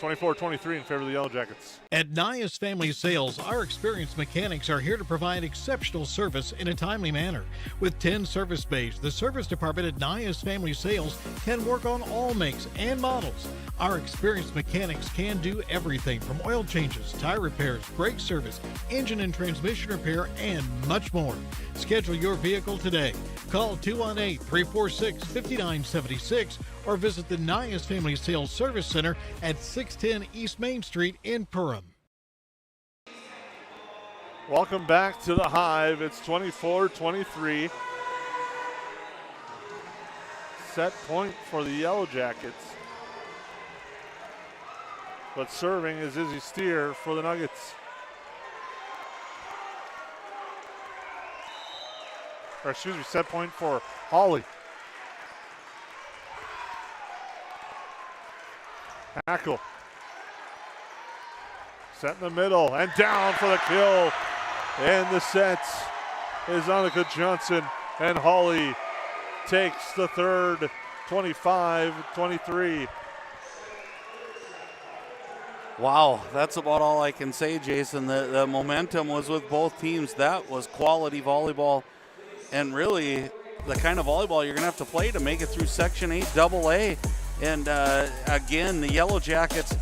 24-23 in favor of the Yellow Jackets. At Nias Family Sales, our experienced mechanics are here to provide exceptional service in a timely manner. With 10 service bays, the service department at Nias Family Sales can work on all makes and models. Our experienced mechanics can do everything from oil changes, tire repairs, brake service, engine and transmission repair, and much more. Schedule your vehicle today. Call 218-346-5976 or visit the Nias Family Sales Service Center at 610 East Main Street in Perham. Welcome back to the Hive. It's 24-23. Set point for the Yellow Jackets. But serving is Izzy Steer for the Nuggets. Or excuse me, set point for Hawley. Hackle. Set in the middle and down for the kill. And the set is Annika Johnson, and Hawley takes the third, 25-23. Wow, that's about all I can say, Jason. The momentum was with both teams. That was quality volleyball, and really the kind of volleyball you're going to have to play to make it through Section 8 AA. And again, the Yellow Jackets,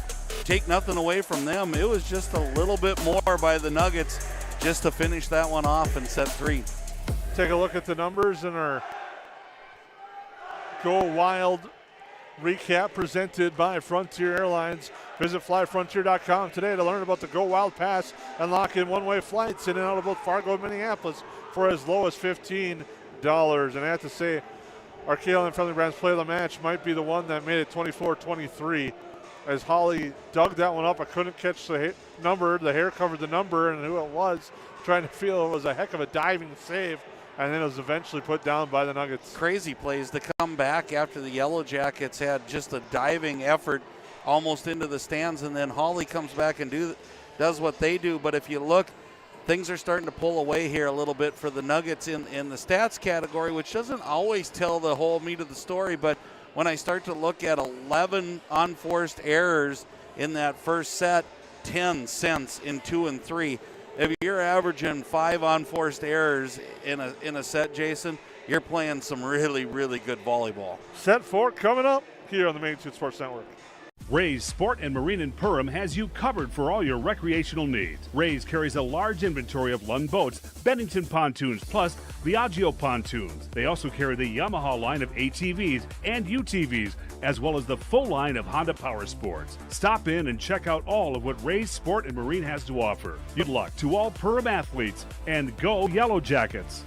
take nothing away from them. It was just a little bit more by the Nuggets just to finish that one off in set 3. Take a look at the numbers in our Go Wild recap presented by Frontier Airlines. Visit flyfrontier.com today to learn about the Go Wild Pass and lock in one-way flights in and out of both Fargo and Minneapolis for as low as $15. And I have to say, our KLM Friendly Brands play of the match might be the one that made it 24-23. As Hawley dug that one up, I couldn't catch the number. The hair covered the number and who it was. Trying to feel it was a heck of a diving save. And then it was eventually put down by the Nuggets. Crazy plays to come back after the Yellow Jackets had just a diving effort almost into the stands. And then Hawley comes back and does what they do. But if you look, things are starting to pull away here a little bit for the Nuggets in the stats category, which doesn't always tell the whole meat of the story. But when I start to look at 11 unforced errors in that first set, 10 cents in 2 and 3. If you're averaging 5 unforced errors in a set, Jason, you're playing some really, really good volleyball. Set 4 coming up here on the Main Street Sports Network. Ray's Sport and Marine in Perham has you covered for all your recreational needs. Ray's carries a large inventory of Lund boats, Bennington pontoons, plus Viaggio pontoons. They also carry the Yamaha line of ATVs and UTVs, as well as the full line of Honda Power Sports. Stop in and check out all of what Ray's Sport and Marine has to offer. Good luck to all Perham athletes, and go Yellow Jackets!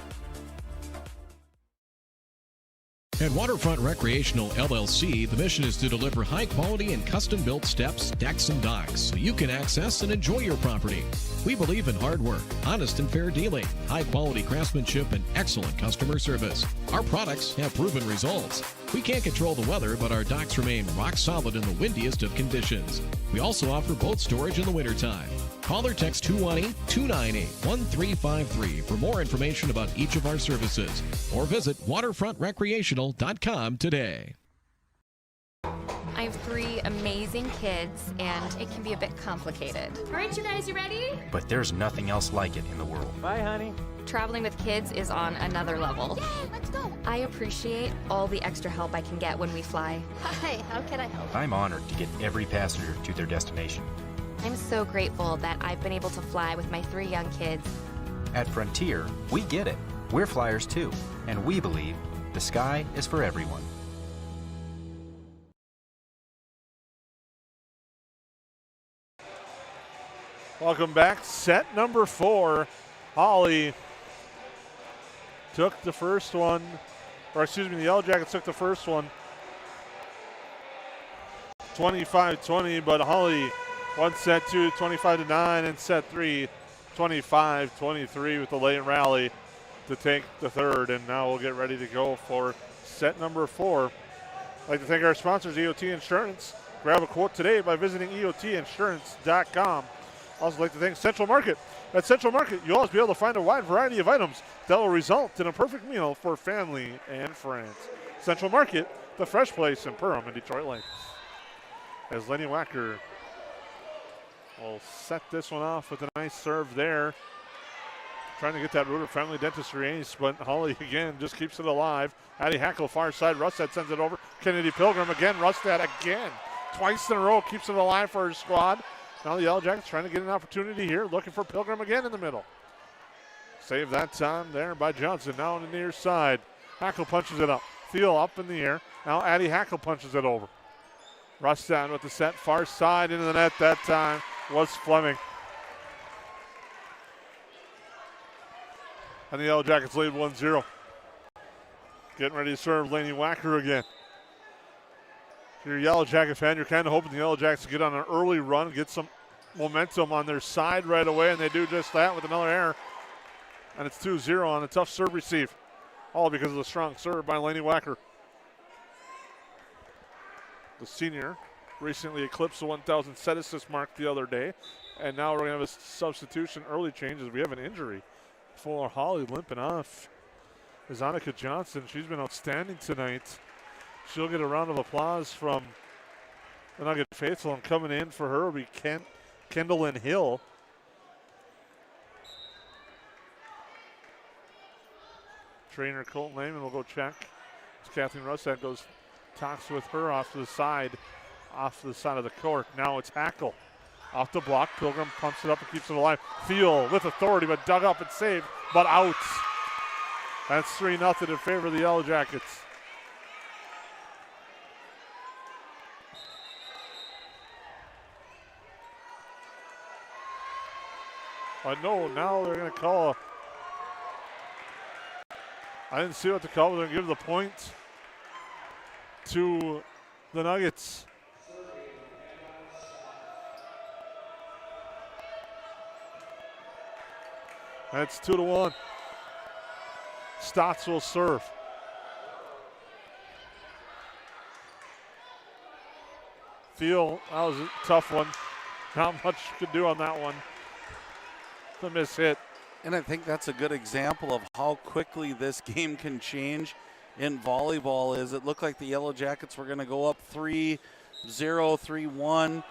At Waterfront Recreational LLC, the mission is to deliver high-quality and custom-built steps, decks, and docks so you can access and enjoy your property. We believe in hard work, honest and fair dealing, high-quality craftsmanship, and excellent customer service. Our products have proven results. We can't control the weather, but our docks remain rock solid in the windiest of conditions. We also offer boat storage in the wintertime. Call or text 218-298-1353 for more information about each of our services, or visit waterfrontrecreational.com today. I have 3 amazing kids, and it can be a bit complicated. All right, you guys, you ready? But there's nothing else like it in the world. Bye, honey. Traveling with kids is on another level. Yay, let's go. I appreciate all the extra help I can get when we fly. Hi, how can I help? I'm honored to get every passenger to their destination. I'm so grateful that I've been able to fly with my 3 young kids. At Frontier, we get it. We're flyers too, and we believe the sky is for everyone. Welcome back. Set number 4. Hawley took the first one, or excuse me, the Yellow Jackets took the first one 25-20, but Hawley won set 2, 25-9, and set 3, 25-23 with the late rally to take the third. And now we'll get ready to go for set number 4. I'd like to thank our sponsors, EOT Insurance. Grab a quote today by visiting EOTinsurance.com. Also like to thank Central Market. At Central Market, you'll always be able to find a wide variety of items that will result in a perfect meal for family and friends. Central Market, the fresh place in Perham and Detroit Lakes. As Lenny Wacker will set this one off with a nice serve there. Trying to get that Rooter-friendly dentistry ace, but Hawley again just keeps it alive. Addie Hackle, far side. Rustad sends it over. Kennedy Pilgrim again. Rustad again. Twice in a row keeps it alive for his squad. Now the Yellow Jackets trying to get an opportunity here. Looking for Pilgrim again in the middle. Save that time there by Johnson. Now on the near side. Hackle punches it up. Thiel up in the air. Now Addie Hackle punches it over. Rush down with the set, far side into the net that time was Fleming. And the Yellow Jackets lead 1-0. Getting ready to serve Lainey Wacker again. If you're a Yellow Jacket fan, you're kind of hoping the Yellow Jackets get on an early run, get some momentum on their side right away, and they do just that with another error. And it's 2-0 on a tough serve receive. All because of the strong serve by Lainey Wacker. The senior recently eclipsed the 1,000 set assist mark the other day. And now we're going to have a substitution early change as we have an injury for Hawley limping off. Is Annika Johnson. She's been outstanding tonight. She'll get a round of applause from the Nugget faithful, and coming in for her will be Kendall Hill. Trainer Colton Lehman will go check. As Kathleen Russett talks with her off to the side of the court. Now it's Hackle. Off the block, Pilgrim pumps it up and keeps it alive. Thiel with authority, but dug up and saved, but out. That's 3-0 in favor of the Yellow Jackets. But no, now they're going to call. I didn't see what to call, but they're going to give the point to the Nuggets. That's 2-1. Stotts will serve. Thiel, that was a tough one. Not much you could do on that one. The miss hit. And I think that's a good example of how quickly this game can change in volleyball. Is it looked like the Yellow Jackets were going to go up 3-0, 3-1.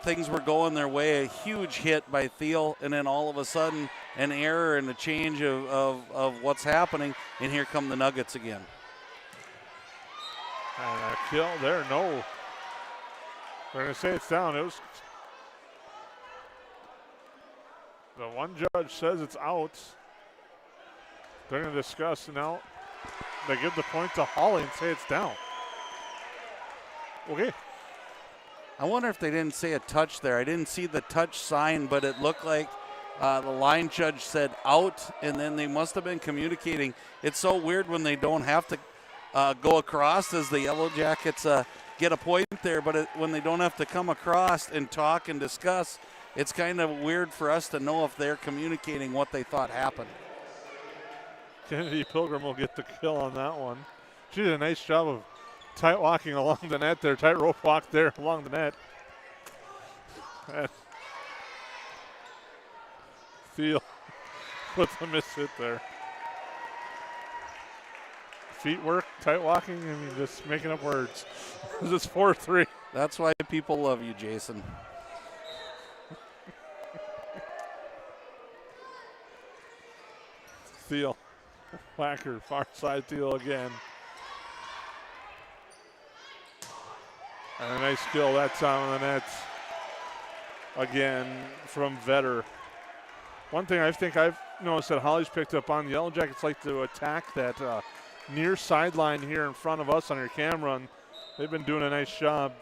Things were going their way. A huge hit by Thiel, and then all of a sudden an error and a change of what's happening, and here come the Nuggets again. And a kill there, no. They're going to say it's down. It was. The one judge says it's out. They're going to discuss, and now they give the point to Hawley and say it's down. Okay. I wonder if they didn't say a touch there. I didn't see the touch sign, but it looked like the line judge said out, and then they must have been communicating. It's so weird when they don't have to go across, as the Yellow Jackets get a point there, but when they don't have to come across and talk and discuss, it's kind of weird for us to know if they're communicating what they thought happened. Kennedy Pilgrim will get the kill on that one. She did a nice job of tight walking along the net there, tight rope walk there along the net. And Thiel with the miss hit there. Feet work, tight walking, I mean, just making up words. This is 4-3. That's why people love you, Jason. Thiel, Wacker, far side Thiel again. And a nice kill that time on the net. Again from Vetter. One thing I think I've noticed that Hawley's picked up on, the Yellow Jackets like to attack that near sideline here in front of us on your camera, and they've been doing a nice job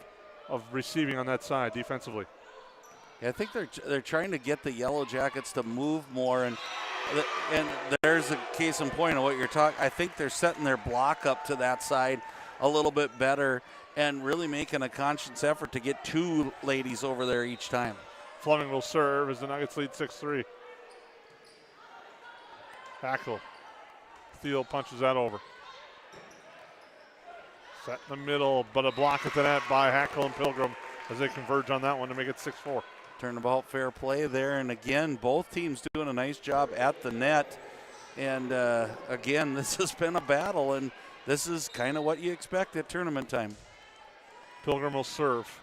of receiving on that side defensively. Yeah, I think they're trying to get the Yellow Jackets to move more, and there's a case in point of what you're talking. I think they're setting their block up to that side a little bit better and really making a conscious effort to get two ladies over there each time. Fleming will serve as the Nuggets lead 6-3. Hackle. Thiel punches that over. Set in the middle, but a block at the net by Hackle and Pilgrim as they converge on that one to make it 6-4. Turnabout fair play there, and again, both teams doing a nice job at the net. And again, this has been a battle, and this is kind of what you expect at tournament time. Pilgrim will serve.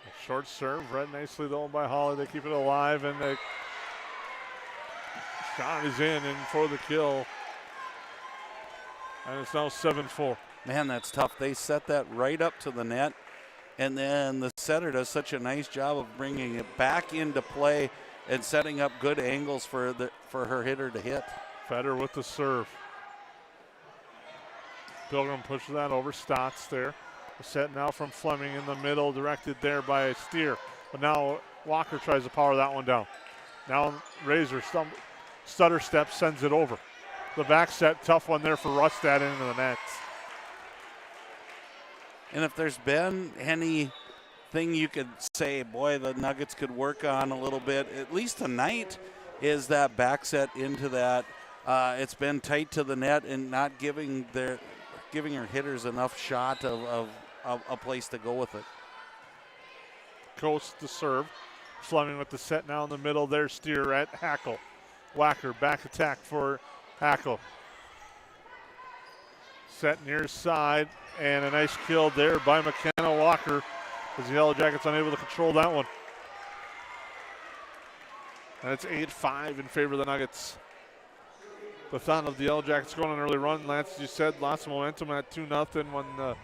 A short serve, read nicely though by Hawley. They keep it alive, and the shot is in and for the kill. And it's now 7-4. Man, that's tough. They set that right up to the net, and then the setter does such a nice job of bringing it back into play and setting up good angles for her hitter to hit. Vetter with the serve. Pilgrim pushes that over. Stotts there. A set now from Fleming in the middle, directed there by Steer. But now Walker tries to power that one down. Now Razor stutter step sends it over. The back set, tough one there for Rustad into the net. And if there's been anything you could say, boy, the Nuggets could work on a little bit, at least tonight, is that back set into that. It's been tight to the net and not giving her hitters enough shot of a place to go with it. Coast to serve. Fleming with the set now in the middle there. Steer at Hackle. Wacker back attack for Hackle. Set near side, and a nice kill there by McKenna Walker as the Yellow Jackets unable to control that one. And it's 8-5 in favor of the Nuggets. The thought of the Yellow Jackets going on an early run. Lance, as you said, lots of momentum at 2-0 when the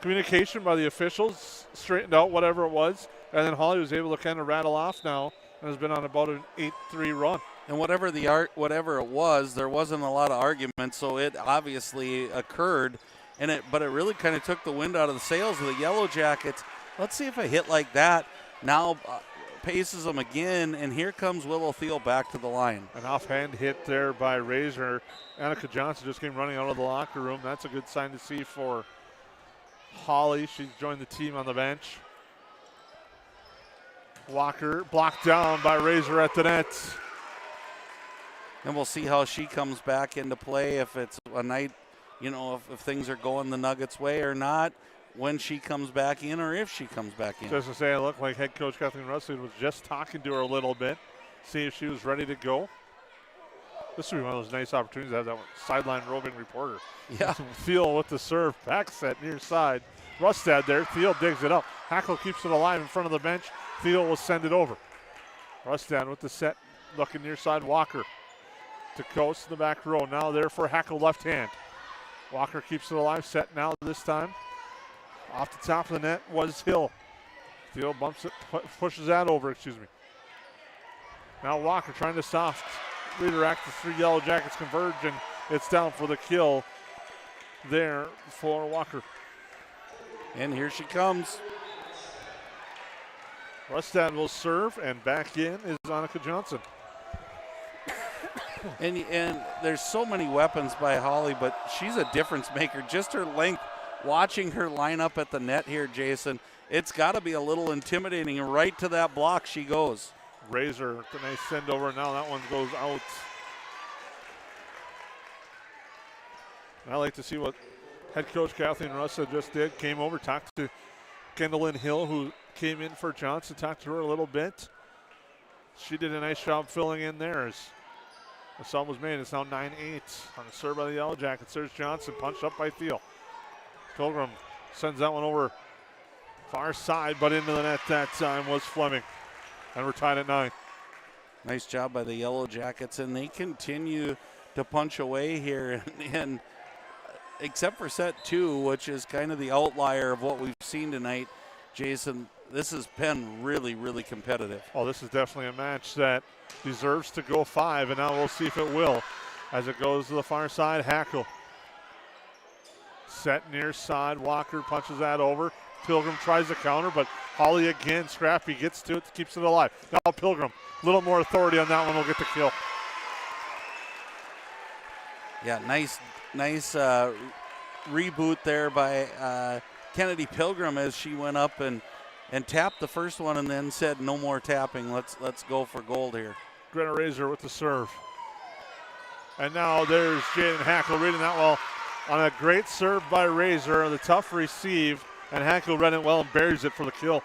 communication by the officials straightened out whatever it was. And then Hawley was able to kind of rattle off now and has been on about an 8-3 run. And whatever it was, there wasn't a lot of argument, so it obviously occurred. But it really kind of took the wind out of the sails of the Yellow Jackets. Let's see if a hit like that now paces them again, and here comes Willow Thiel back to the line. An offhand hit there by Razor. Annika Johnson just came running out of the locker room. That's a good sign to see for Hawley. She's joined the team on the bench. Walker blocked down by Razor at the net. And we'll see how she comes back into play, if it's a night, if things are going the Nuggets' way or not, when she comes back in or if she comes back in. Just to say, it looked like head coach Kathleen Russell was just talking to her a little bit, see if she was ready to go. This would be one of those nice opportunities to have that sideline roving reporter. Yeah. Thiel with the serve, back set near side. Rustad there, Thiel digs it up. Hackle keeps it alive in front of the bench. Thiel will send it over. Rustad with the set, looking near side. Walker to Coast in the back row. Now there for Hackle left hand. Walker keeps it alive, set now this time. Off the top of the net was Hill. Thiel bumps it, pushes that over, Now Walker trying to soft redirect. The three Yellow Jackets converge, and it's down for the kill there for Walker. And here she comes. Rustad will serve, and back in is Annika Johnson. And there's so many weapons by Hawley, but she's a difference maker. Just her length, watching her line up at the net here, Jason, it's got to be a little intimidating. Right to that block she goes. Razor, the nice send over. Now that one goes out. I like to see what head coach Kathleen Russa just did. Came over, talked to Kendall Hill, who came in for Johnson, talked to her a little bit. She did a nice job filling in there as the sub was made. It's now 9-8 on the serve by the Yellow Jackets. There's Johnson, punched up by Thiel. Pilgrim sends that one over far side, but into the net that time was Fleming. And we're tied at 9. Nice job by the Yellow Jackets, and they continue to punch away here. And except for set 2, which is kind of the outlier of what we've seen tonight, Jason, this has been really, really competitive. Oh, this is definitely a match that deserves to go 5, and now we'll see if it will as it goes to the far side. Hackle. Set near side. Walker punches that over. Pilgrim tries to counter, but Hawley again, scrappy, gets to it, keeps it alive. Now Pilgrim, a little more authority on that one, will get the kill. Yeah, nice reboot there by Kennedy Pilgrim as she went up and tapped the first one and then said no more tapping. Let's go for gold here. Greta Razor with the serve. And now there's Jaden Hackle reading that well on a great serve by Razor. The tough receive, and Hackle read it well and buries it for the kill.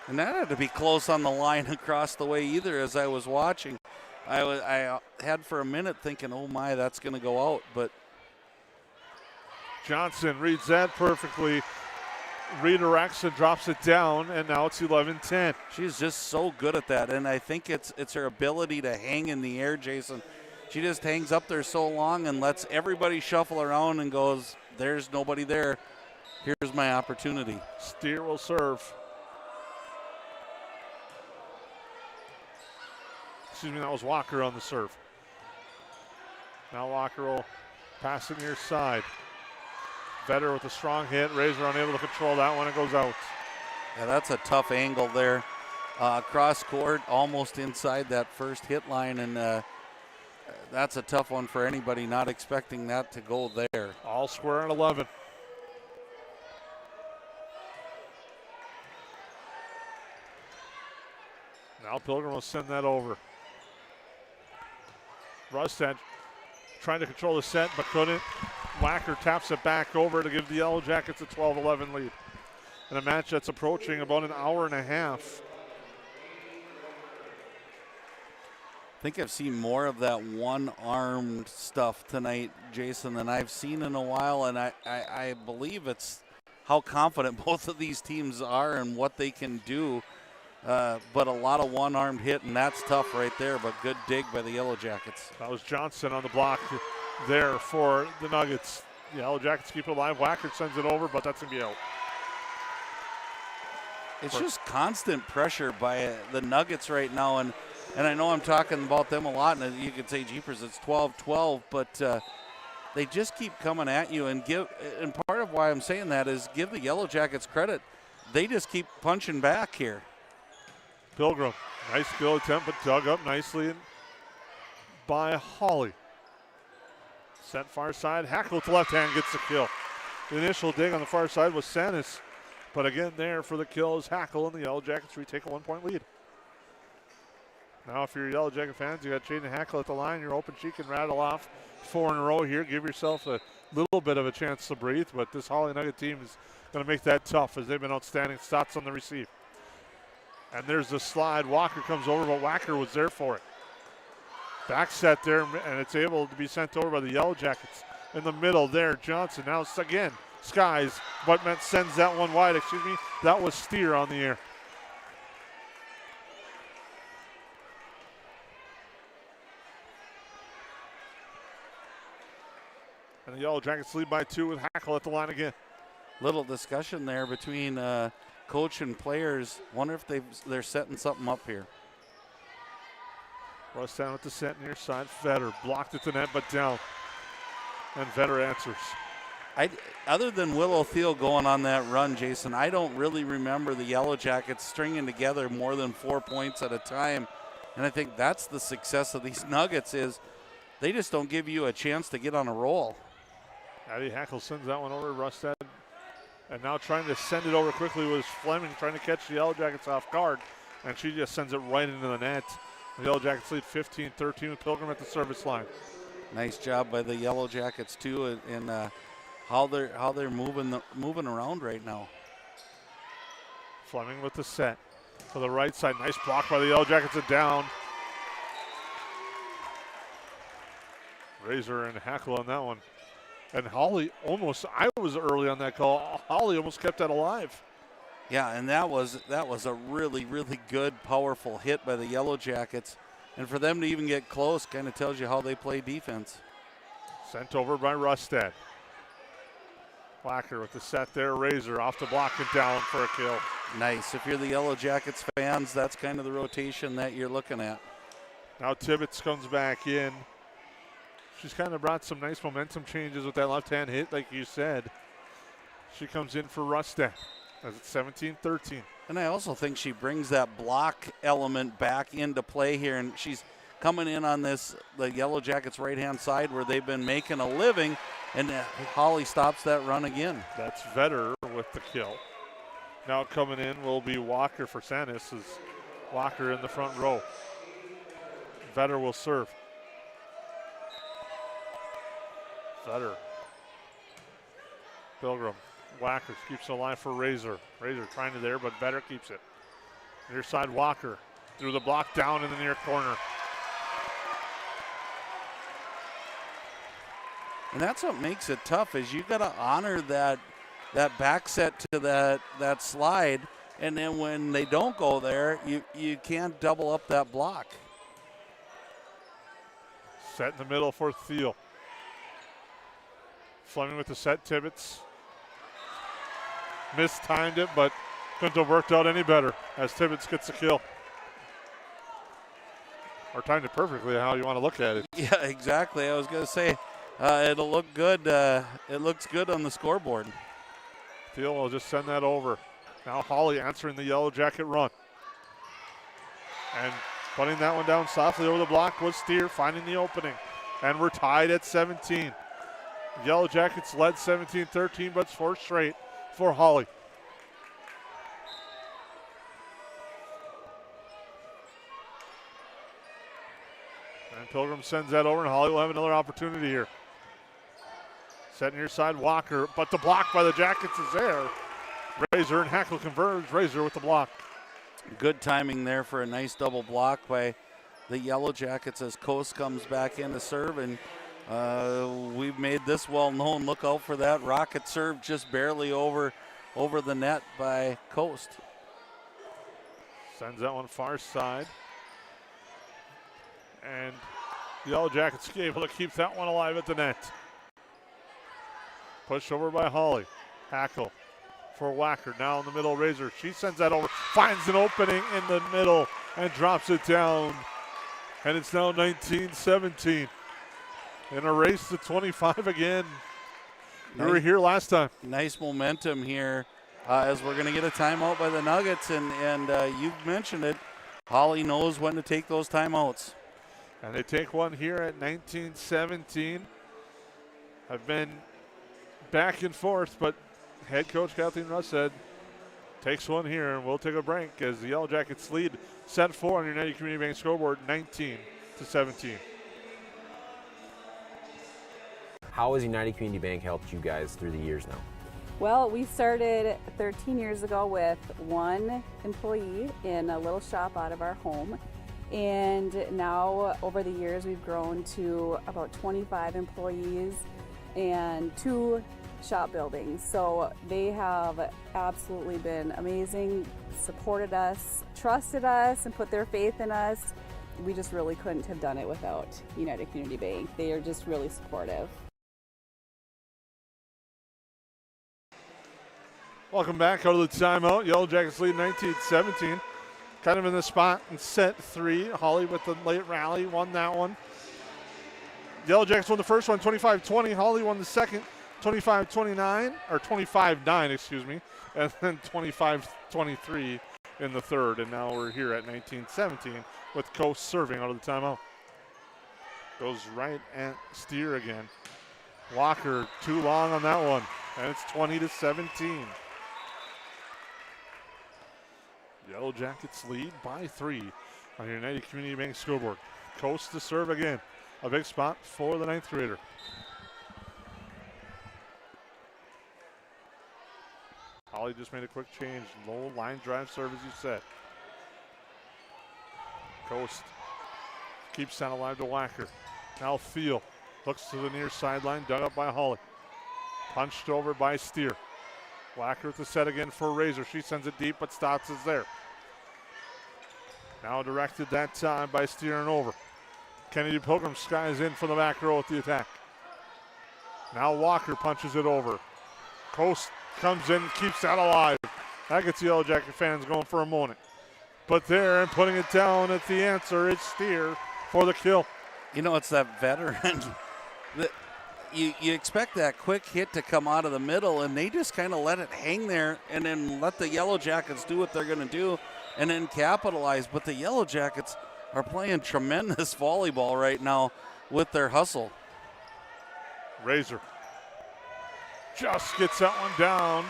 And that had to be close on the line across the way either as I was watching. I had for a minute thinking, oh my, that's going to go out, but Johnson reads that perfectly, redirects and drops it down, and now it's 11-10. She's just so good at that, and I think it's her ability to hang in the air, Jason. She just hangs up there so long and lets everybody shuffle around and goes, there's nobody there. Here's my opportunity. Steer will serve. Excuse me, that was Walker on the serve. Now Walker will pass it near side. Vetter with a strong hit. Razor unable to control that one. It goes out. Yeah, that's a tough angle there. Cross court, almost inside that first hit line, and that's a tough one for anybody not expecting that to go there. All square at 11. Now Pilgrim will send that over. Rustad trying to control the set, but couldn't. Wacker taps it back over to give the Yellow Jackets a 12-11 lead. In a match that's approaching about an hour and a half. I think I've seen more of that one-armed stuff tonight, Jason, than I've seen in a while, and I believe it's how confident both of these teams are and what they can do. But a lot of one-armed hit, and that's tough right there, but good dig by the Yellow Jackets. That was Johnson on the block there for the Nuggets. The Yellow Jackets keep it alive. Wacker sends it over, but that's going to be out. It's just constant pressure by the Nuggets right now, and I know I'm talking about them a lot, and you could say, jeepers, it's 12-12, but they just keep coming at you. And part of why I'm saying that is give the Yellow Jackets credit. They just keep punching back here. Pilgrim, nice skill attempt, but dug up nicely by Hawley. Set far side, Hackle to left hand gets the kill. The initial dig on the far side was Sanis, but again there for the kill is Hackle, and the Yellow Jackets retake a 1-point lead. Now if you're Yellow Jacket fans, you got Jaden Hackle at the line, you're open, she can rattle off 4 in a row here, give yourself a little bit of a chance to breathe, but this Hawley Nugget team is going to make that tough as they've been outstanding. Stats on the receive. And there's the slide. Walker comes over, but Wacker was there for it. Back set there, and it's able to be sent over by the Yellow Jackets. In the middle there, Johnson. Now again, Skies, but sends that one wide. Excuse me, that was Steer on the air. And the Yellow Jackets lead by 2 with Hackle at the line again. Little discussion there between coach and players. Wonder if they're setting something up here. Russ down with the set near side. Vetter blocked at the net, but down. And Vetter answers. Other than Willow Thiel going on that run, Jason, I don't really remember the Yellow Jackets stringing together more than 4 points at a time. And I think that's the success of these Nuggets is they just don't give you a chance to get on a roll. Addie Hackle sends that one over to Rustad. And now trying to send it over quickly was Fleming, trying to catch the Yellow Jackets off guard. And she just sends it right into the net. The Yellow Jackets lead 15-13 with Pilgrim at the service line. Nice job by the Yellow Jackets too, and how they're moving around right now. Fleming with the set to the right side. Nice block by the Yellow Jackets. It down. Razor and Hackle on that one. And Hawley almost, I was early on that call. Hawley almost kept that alive. Yeah, and that was a really, really good, powerful hit by the Yellow Jackets. And for them to even get close kind of tells you how they play defense. Sent over by Rustad. Wacker with the set there. Razor off the block and down for a kill. Nice. If you're the Yellow Jackets fans, that's kind of the rotation that you're looking at. Now Tibbetts comes back in. She's kind of brought some nice momentum changes with that left-hand hit, like you said. She comes in for Rustad as it's 17-13. And I also think she brings that block element back into play here, and she's coming in on the Yellow Jackets' right-hand side where they've been making a living, and Hawley stops that run again. That's Vetter with the kill. Now coming in will be Walker for Sanis as Walker in the front row. Vetter will serve. Vetter. Pilgrim. Wacker keeps the line for Razor. Razor trying to there, but Vetter keeps it. Near side Walker. Through the block, down in the near corner. And that's what makes it tough is you got to honor that back set to that slide, and then when they don't go there, you can't double up that block. Set in the middle for Thiel. Fleming with the set, Tibbetts. Mistimed it, but couldn't have worked out any better as Tibbetts gets the kill. Or timed it perfectly how you want to look at it. Yeah, exactly. I was going to say, it'll look good. It looks good on the scoreboard. Thiel will just send that over. Now Hawley answering the Yellow Jacket run. And putting that one down softly over the block was Steer, finding the opening. And we're tied at 17. Yellow Jackets led 17-13, but it's 4 straight for Hawley. And Pilgrim sends that over, and Hawley will have another opportunity here. Set near side, Walker, but the block by the Jackets is there. Razor and Hackle converge. Razor with the block. Good timing there for a nice double block by the Yellow Jackets as Coast comes back in to serve, and we've made this well known. Look out for that rocket serve, just barely over the net by Coast. Sends that one far side. And the Yellow Jackets able to keep that one alive at the net. Pushed over by Hawley. Hackle for Wacker. Now in the middle, Razor. She sends that over. Finds an opening in the middle and drops it down. And it's now 19-17. In a race to 25 again. We were here last time. Nice momentum here as we're going to get a timeout by the Nuggets. And you've mentioned it. Hawley knows when to take those timeouts. And they take one here at 19-17. Have been back and forth, but head coach Kathleen Russ said, takes one here, and we'll take a break as the Yellow Jackets lead set 4 on your United Community Bank scoreboard, 19-17. How has United Community Bank helped you guys through the years now? Well, we started 13 years ago with 1 employee in a little shop out of our home. And now over the years we've grown to about 25 employees and 2 shop buildings. So they have absolutely been amazing, supported us, trusted us, and put their faith in us. We just really couldn't have done it without United Community Bank. They are just really supportive. Welcome back out of the timeout. Yellow Jackets lead 19-17. Kind of in the spot in set 3. Hawley with the late rally, won that one. Yellow Jackets won the first one, 25-20. Hawley won the second, 25-29, or 25-9, excuse me, and then 25-23 in the third. And now we're here at 19-17 with Coast serving out of the timeout. Goes right at Steer again. Walker too long on that one, and it's 20-17. Yellow Jackets lead by 3 on your United Community Bank scoreboard. Coast to serve again. A big spot for the 9th grader. Hawley just made a quick change. Low line drive serve, as you said. Coast keeps that alive to Wacker. Now Thiel looks to the near sideline, dug up by Hawley. Punched over by Steer. Wacker with the set again for Razor. She sends it deep, but Stotts is there. Now directed that time by Steer and over. Kennedy Pilgrim skies in from the back row with the attack. Now Walker punches it over. Coast comes in, keeps that alive. That gets the Yellow Jacket fans going for a moment. But there, and putting it down at the answer, it's Steer for the kill. You know, it's that veteran. You expect that quick hit to come out of the middle, and they just kind of let it hang there and then let the Yellow Jackets do what they're going to do and then capitalize. But the Yellow Jackets are playing tremendous volleyball right now with their hustle. Razor just gets that one down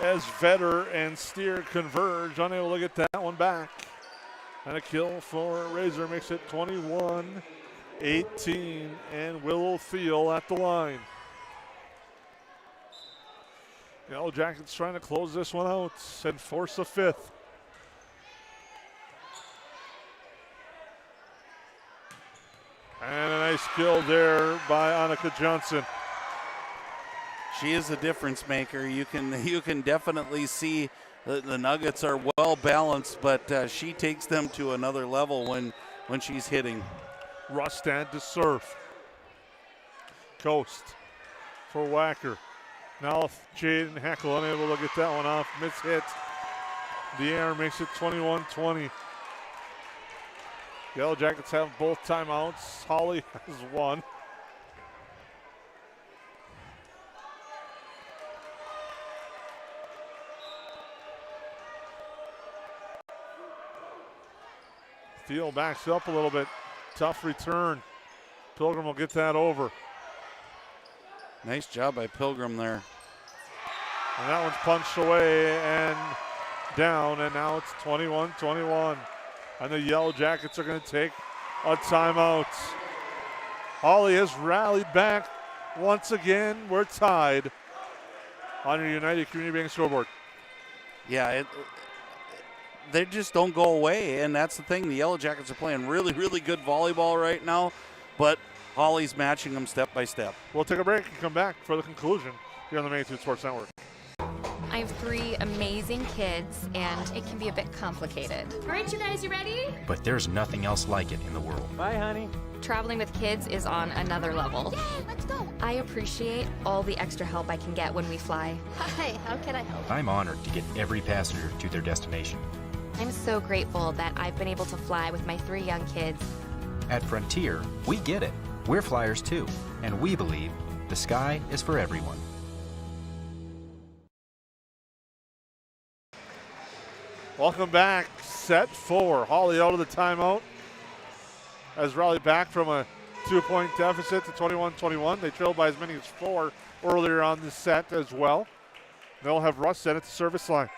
as Vetter and Steer converge, unable to get that one back. And a kill for Razor makes it 21-18, and Willow Thiel at the line. Yellow Jackets trying to close this one out and force a 5th. And a nice kill there by Annika Johnson. She is a difference maker. You can definitely see the Nuggets are well balanced, but she takes them to another level when she's hitting. Rustad to serve. Coast for Wacker. Now Jaden Hackle unable to get that one off. Miss hit. The air makes it 21-20. Yellow Jackets have both timeouts. Hawley has one. Thiel backs up a little bit. Tough return. Pilgrim will get that over. Nice job by Pilgrim there. And that one's punched away and down, and now it's 21-21. And the Yellow Jackets are going to take a timeout. Hawley has rallied back once again. We're tied on your United Community Bank scoreboard. Yeah, they just don't go away, and that's the thing. The Yellow Jackets are playing really, really good volleyball right now, but Hawley's matching them step by step. We'll take a break and come back for the conclusion here on the Main Street Sports Network. I have 3 amazing kids, and it can be a bit complicated. All right, you guys, you ready? But there's nothing else like it in the world. Bye, honey. Traveling with kids is on another level. Yay, let's go. I appreciate all the extra help I can get when we fly. Hi, how can I help? I'm honored to get every passenger to their destination. I'm so grateful that I've been able to fly with my 3 young kids. At Frontier, we get it. We're flyers too, and we believe the sky is for everyone. Welcome back. Set 4. Hawley out of the timeout. Has rallied back from a 2-point deficit to 21-21. They trailed by as many as 4 earlier on the set as well. They'll have Russ set at the service line.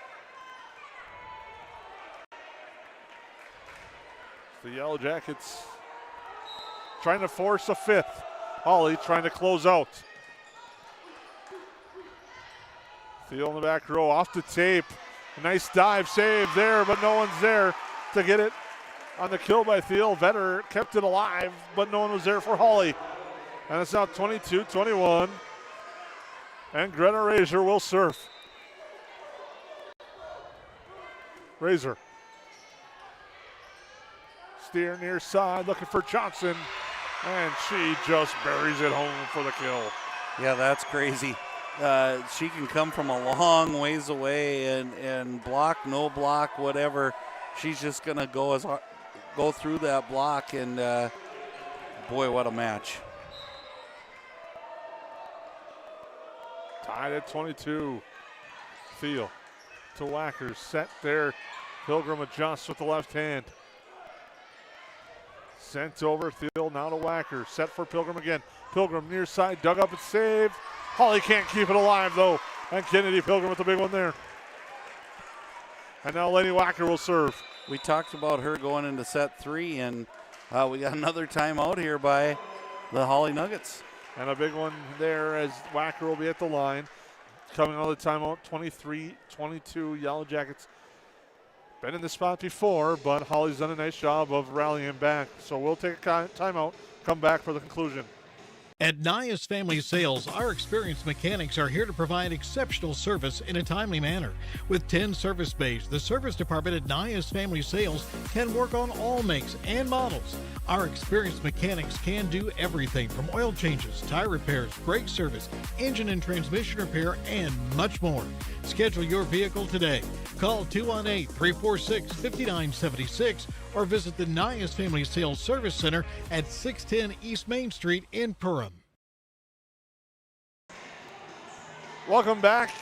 The Yellow Jackets trying to force a 5th. Hawley trying to close out. Thiel in the back row off the tape. A nice dive save there, but no one's there to get it on the kill by Thiel. Vetter kept it alive, but no one was there for Hawley. And it's now 22-21. And Greta Razor will serve. Razor. Steer near side, looking for Johnson. And she just buries it home for the kill. Yeah, that's crazy. She can come from a long ways away and block, no block, whatever. She's just going to go through that block, and boy, what a match. Tied at 22. Thiel to Wackers. Set there. Pilgrim adjusts with the left hand. Sent over. Thiel now to Wacker. Set for Pilgrim again. Pilgrim near side. Dug up and saved. Hawley can't keep it alive, though. And Kennedy Pilgrim with the big one there. And now Lenny Wacker will serve. We talked about her going into set 3, and we got another timeout here by the Hawley Nuggets. And a big one there as Wacker will be at the line. Coming on the timeout, 23-22 Yellow Jackets. Been in this spot before, but Hawley's done a nice job of rallying back. So we'll take a timeout, come back for the conclusion. At Nias Family Sales, our experienced mechanics are here to provide exceptional service in a timely manner. With 10 service bays, the service department at Nias Family Sales can work on all makes and models. Our experienced mechanics can do everything from oil changes, tire repairs, brake service, engine and transmission repair, and much more. Schedule your vehicle today. Call 218-346-5976 or visit the Nias Family Sales Service Center at 610 East Main Street in Perham. Welcome back.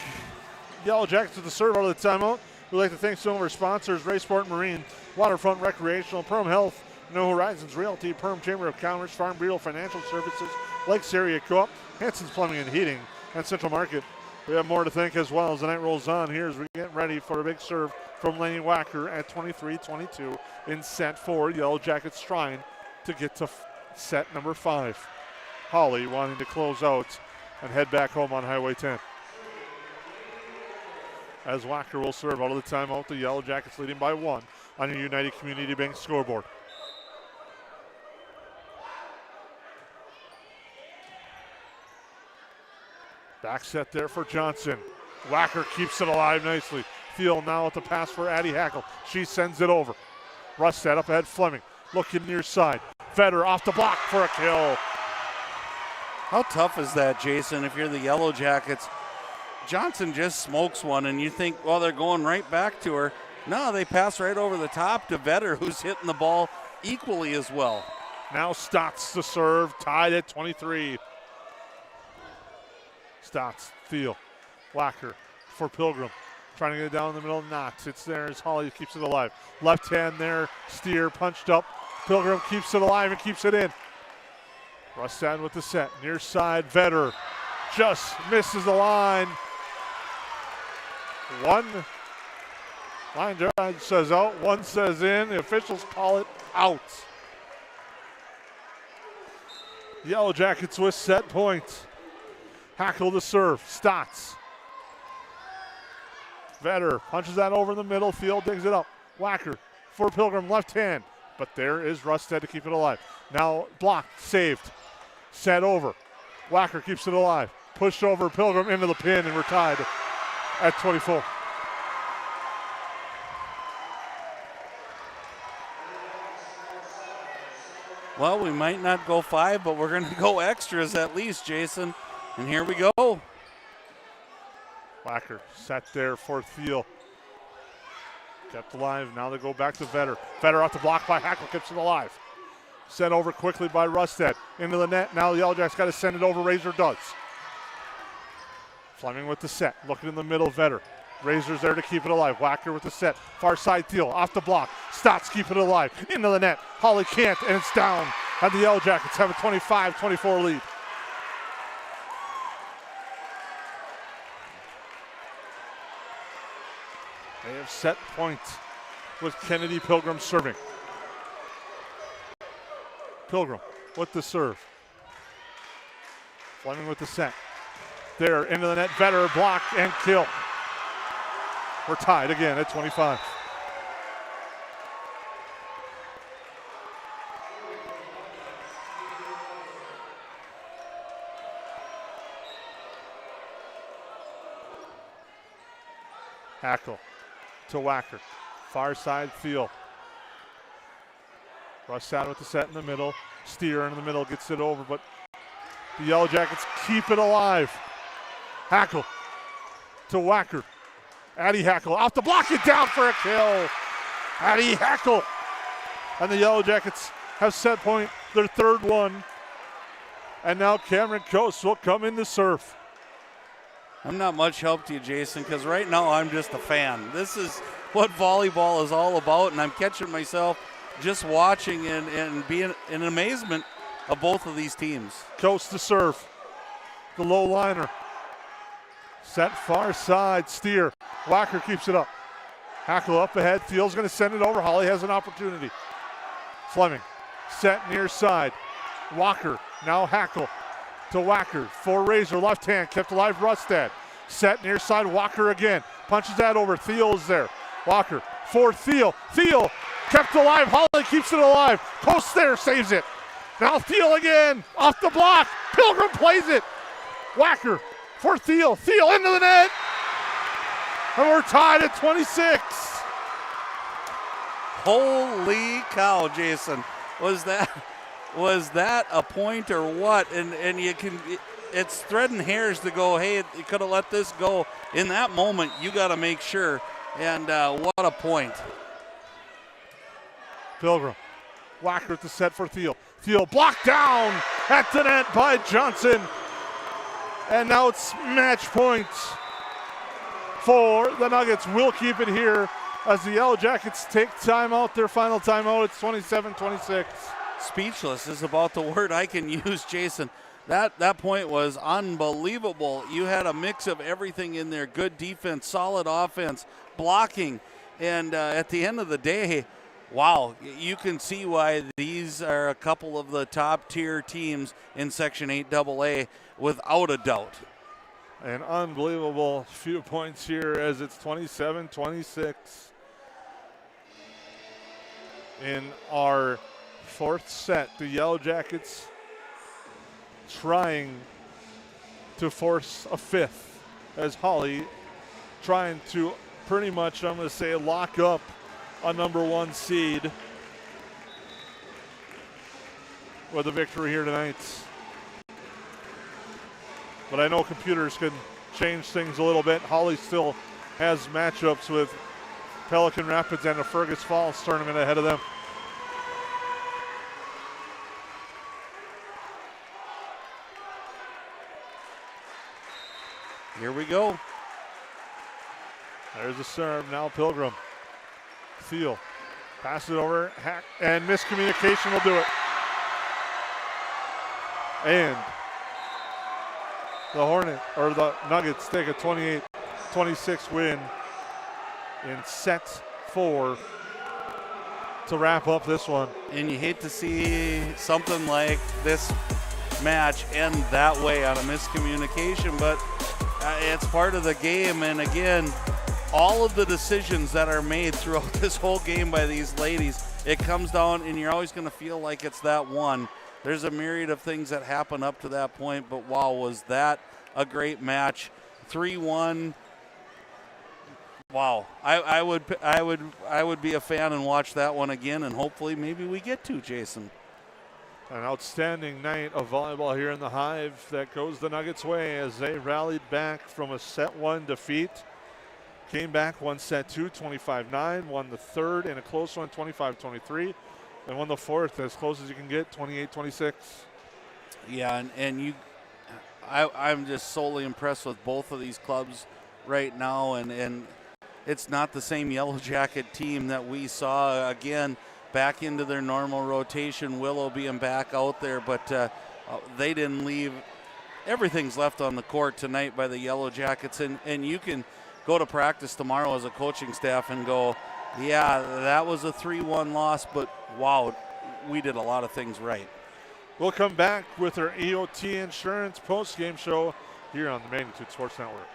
Yellow Jackets with the serve out of the timeout. We'd like to thank some of our sponsors: Ray Sport and Marine, Waterfront Recreational, Perham Health, No Horizons Realty, Perham Chamber of Commerce, Farm Bureau Financial Services, Lakes Area Co-op, Hanson's Plumbing and Heating, and Central Market. We have more to thank as well as the night rolls on here as we get ready for a big serve from Lenny Wacker at 23-22 in set 4. Yellow Jackets trying to get to set number 5. Hawley wanting to close out and head back home on Highway 10. As Wacker will serve out of the timeout, the Yellow Jackets leading by 1 on your United Community Bank scoreboard. Back set there for Johnson. Wacker keeps it alive nicely. Thiel now with the pass for Addie Hackle. She sends it over. Russ set up ahead. Fleming looking near side. Vetter off the block for a kill. How tough is that, Jason, if you're the Yellow Jackets? Johnson just smokes one, and you think, well, they're going right back to her. No, they pass right over the top to Vetter, who's hitting the ball equally as well. Now Stotts to serve, tied at 23. Stotts, Thiel, Wacker for Pilgrim. Trying to get it down in the middle, knocks. It's there as Hawley keeps it alive. Left hand there, Steer punched up. Pilgrim keeps it alive and keeps it in. Rustad with the set. Near side, Vetter just misses the line. One line judge says out, one says in. The officials call it out. Yellow Jackets with set point. Hackle to serve. Stotts. Vetter punches that over in the middle. Field digs it up. Whacker for Pilgrim, left hand. But there is Rustad to keep it alive. Now blocked, saved. Set over. Whacker keeps it alive. Pushed over Pilgrim into the pin, and we're tied at 24. Well, we might not go 5, but we're going to go extras at least, Jason. And here we go. Whacker set there for Thiel. Kept alive. Now they go back to Vetter. Vetter off the block by Hackle, keeps it alive. Sent over quickly by Rustad. Into the net. Now the Yellow Jacks got to send it over. Razor does. Fleming with the set. Looking in the middle. Vetter. Razor's there to keep it alive. Whacker with the set. Far side Thiel. Off the block. Stotts keep it alive. Into the net. Hawley can't, and it's down. And the Yellow Jackets have a 25-24 lead. They have set point with Kennedy Pilgrim serving. Pilgrim with the serve. Fleming with the set. There, into the net, Vetter, block, and kill. We're tied again at 25. Hackle to Whacker. Far side Thiel. Rustad with the set in the middle. Steer in the middle, gets it over, but the Yellow Jackets keep it alive. Hackle to Whacker. Addy Hackle off the block and down for a kill. Addy Hackle. And the Yellow Jackets have set point, their third one. And now Cameron Coast will come in to serve. I'm not much help to you, Jason, because right now I'm just a fan. This is what volleyball is all about, and I'm catching myself just watching and being in amazement of both of these teams. Coast to serve. The low liner. Set far side, Steer. Whacker keeps it up. Hackle up ahead. Thiel's going to send it over. Hawley has an opportunity. Fleming. Set near side. Walker. Now Hackle to Whacker. For Razor. Left hand. Kept alive Rustad. Set near side. Walker again. Punches that over. Thiel's there. Walker for Thiel. Thiel kept alive. Hawley keeps it alive. Coast there. Saves it. Now Thiel again. Off the block. Pilgrim plays it. Whacker for Thiel. Thiel into the net. And we're tied at 26. Holy cow, Jason. Was that a point or what? And you can, it's threading hairs to go, hey, you could have let this go. In that moment, you got to make sure. And what a point. Pilgrim. Whacker at the set for Thiel. Thiel blocked down at the net by Johnson. And now it's match point for the Nuggets. We'll keep it here as the Yellow Jackets take timeout, their final timeout. It's 27-26. Speechless is about the word I can use, Jason. That point was unbelievable. You had a mix of everything in there. Good defense, solid offense, blocking. And at the end of the day, wow, you can see why these are a couple of the top tier teams in Section 8AA without a doubt. An unbelievable few points here as it's 27-26 in our fourth set. The Yellow Jackets trying to force a fifth as Hawley trying to pretty much, I'm going to say, lock up a number one seed with a victory here tonight. But I know computers can change things a little bit. Hawley still has matchups with Pelican Rapids and a Fergus Falls tournament ahead of them. Here we go. There's a serve. Now Pilgrim. Thiel. Pass it over. Hack. And miscommunication will do it. And the Nuggets take a 28-26 win in set 4 to wrap up this one. And you hate to see something like this match end that way on a miscommunication, but it's part of the game. And again, all of the decisions that are made throughout this whole game by these ladies, it comes down and you're always going to feel like it's that one. There's a myriad of things that happen up to that point, but wow, was that a great match. 3-1. Wow, I would be a fan and watch that one again, and hopefully maybe we get to, Jason. An outstanding night of volleyball here in the Hive that goes the Nuggets' way as they rallied back from a set 1 defeat. Came back, won set 2, 25-9, won the third in a close one, 25-23, and won the fourth as close as you can get, 28-26. Yeah, and I'm just solely impressed with both of these clubs right now, and it's not the same Yellow Jacket team that we saw again back into their normal rotation. Willow being back out there, but they didn't leave. Everything's left on the court tonight by the Yellow Jackets, and you can go to practice tomorrow as a coaching staff and go, yeah, that was a 3-1 loss, but wow, we did a lot of things right. We'll come back with our EOT Insurance post-game show here on the Magnitude Sports Network.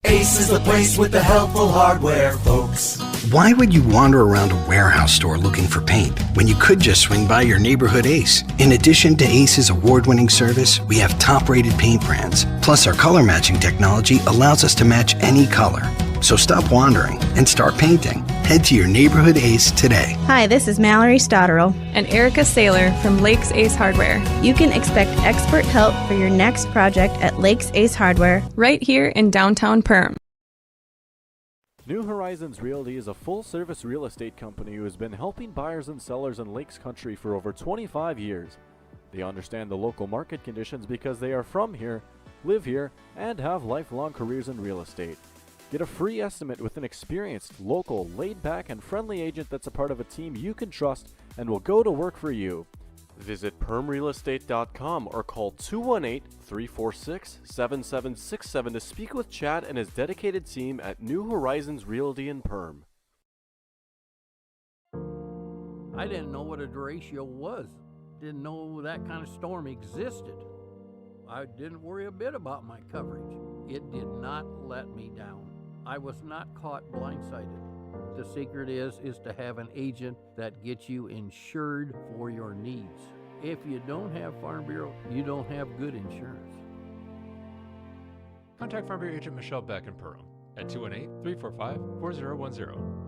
Ace is the place with the helpful hardware, folks. Why would you wander around a warehouse store looking for paint when you could just swing by your neighborhood Ace? In addition to Ace's award-winning service, we have top-rated paint brands. Plus, our color matching technology allows us to match any color. So stop wandering and start painting. Head to your neighborhood Ace today. Hi, this is Mallory Stotterell and Erica Saylor from Lakes Ace Hardware. You can expect expert help for your next project at Lakes Ace Hardware, right here in downtown Perham. New Horizons Realty is a full-service real estate company who has been helping buyers and sellers in Lakes Country for over 25 years. They understand the local market conditions because they are from here, live here, and have lifelong careers in real estate. Get a free estimate with an experienced, local, laid-back, and friendly agent that's a part of a team you can trust and will go to work for you. Visit permrealestate.com or call 218-346-7767 to speak with Chad and his dedicated team at New Horizons Realty in Perm. I didn't know what a derecho was. Didn't know that kind of storm existed. I didn't worry a bit about my coverage. It did not let me down. I was not caught blindsided. The secret is to have an agent that gets you insured for your needs. If you don't have Farm Bureau, you don't have good insurance. Contact Farm Bureau agent Michelle Beck in Perham at 218-345-4010.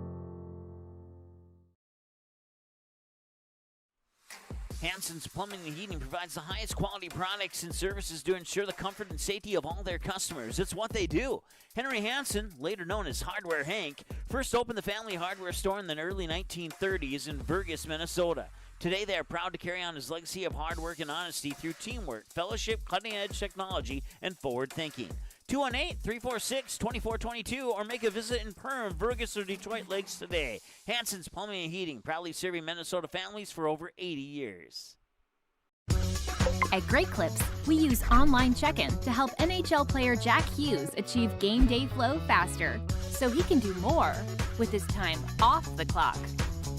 Hansen's Plumbing and Heating provides the highest quality products and services to ensure the comfort and safety of all their customers. It's what they do. Henry Hansen, later known as Hardware Hank, first opened the family hardware store in the early 1930s in Burgess, Minnesota. Today, they are proud to carry on his legacy of hard work and honesty through teamwork, fellowship, cutting-edge technology, and forward thinking. 218-346-2422 or make a visit in Perham, Burgess, or Detroit Lakes today. Hansen's Plumbing and Heating, proudly serving Minnesota families for over 80 years. At Great Clips, we use online check-in to help NHL player Jack Hughes achieve game day flow faster, so he can do more with his time off the clock.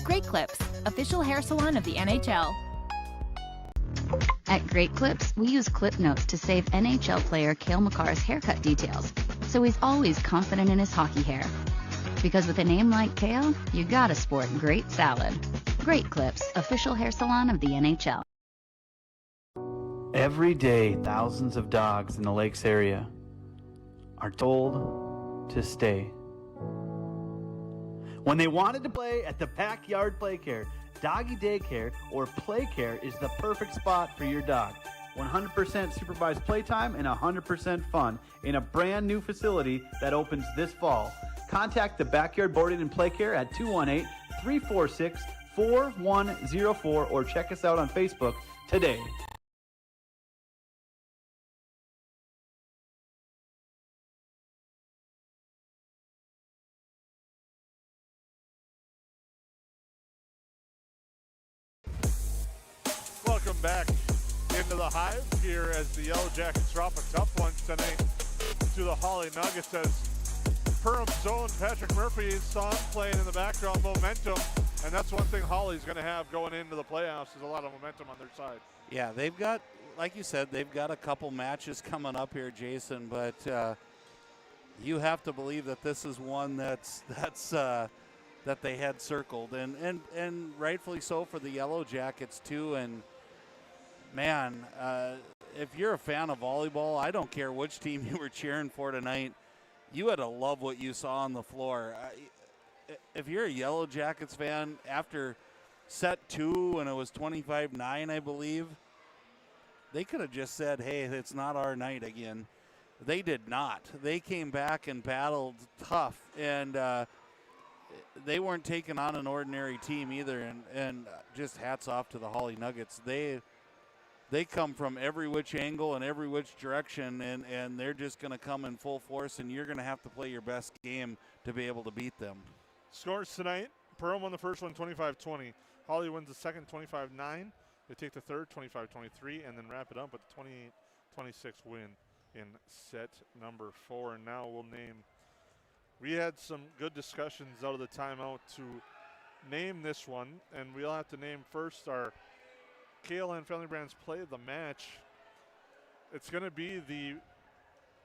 Great Clips, official hair salon of the NHL. At Great Clips, we use clip notes to save NHL player Cale Makar's haircut details, so he's always confident in his hockey hair. Because with a name like Cale, you gotta sport great salad. Great Clips, official hair salon of the NHL. Every day, thousands of dogs in the Lakes area are told to stay. When they wanted to play at the Backyard Playcare, Doggy Daycare, or Playcare is the perfect spot for your dog. 100% supervised playtime and 100% fun in a brand new facility that opens this fall. Contact the Backyard Boarding and Playcare at 218-346-4104 or check us out on Facebook today. Welcome back into the Hive here as the Yellow Jackets drop a tough one tonight to the Hawley Nuggets as Perham's own Patrick Murphy saw him playing in the background momentum, and that's one thing Hawley's going to have going into the playoffs is a lot of momentum on their side. Yeah, they've got, like you said, they've got a couple matches coming up here, Jason, but you have to believe that this is one that they had circled, and rightfully so for the Yellow Jackets too. And man, if you're a fan of volleyball, I don't care which team you were cheering for tonight, you had to love what you saw on the floor. If you're a Yellow Jackets fan, after set 2 and it was 25-9, I believe, they could have just said, hey, it's not our night again. They did not. They came back and battled tough, and they weren't taking on an ordinary team either, and just hats off to the Hawley Nuggets. They come from every which angle and every which direction, and they're just going to come in full force, and you're going to have to play your best game to be able to beat them. Scores tonight, Perham won the first one 25-20. Hawley wins the second 25-9. They take the third 25-23 and then wrap it up with the 28-26 win in set number 4. And now we'll name, we had some good discussions out of the timeout to name this one, and we'll have to name first our KLN Family Brands play of the match. It's going to be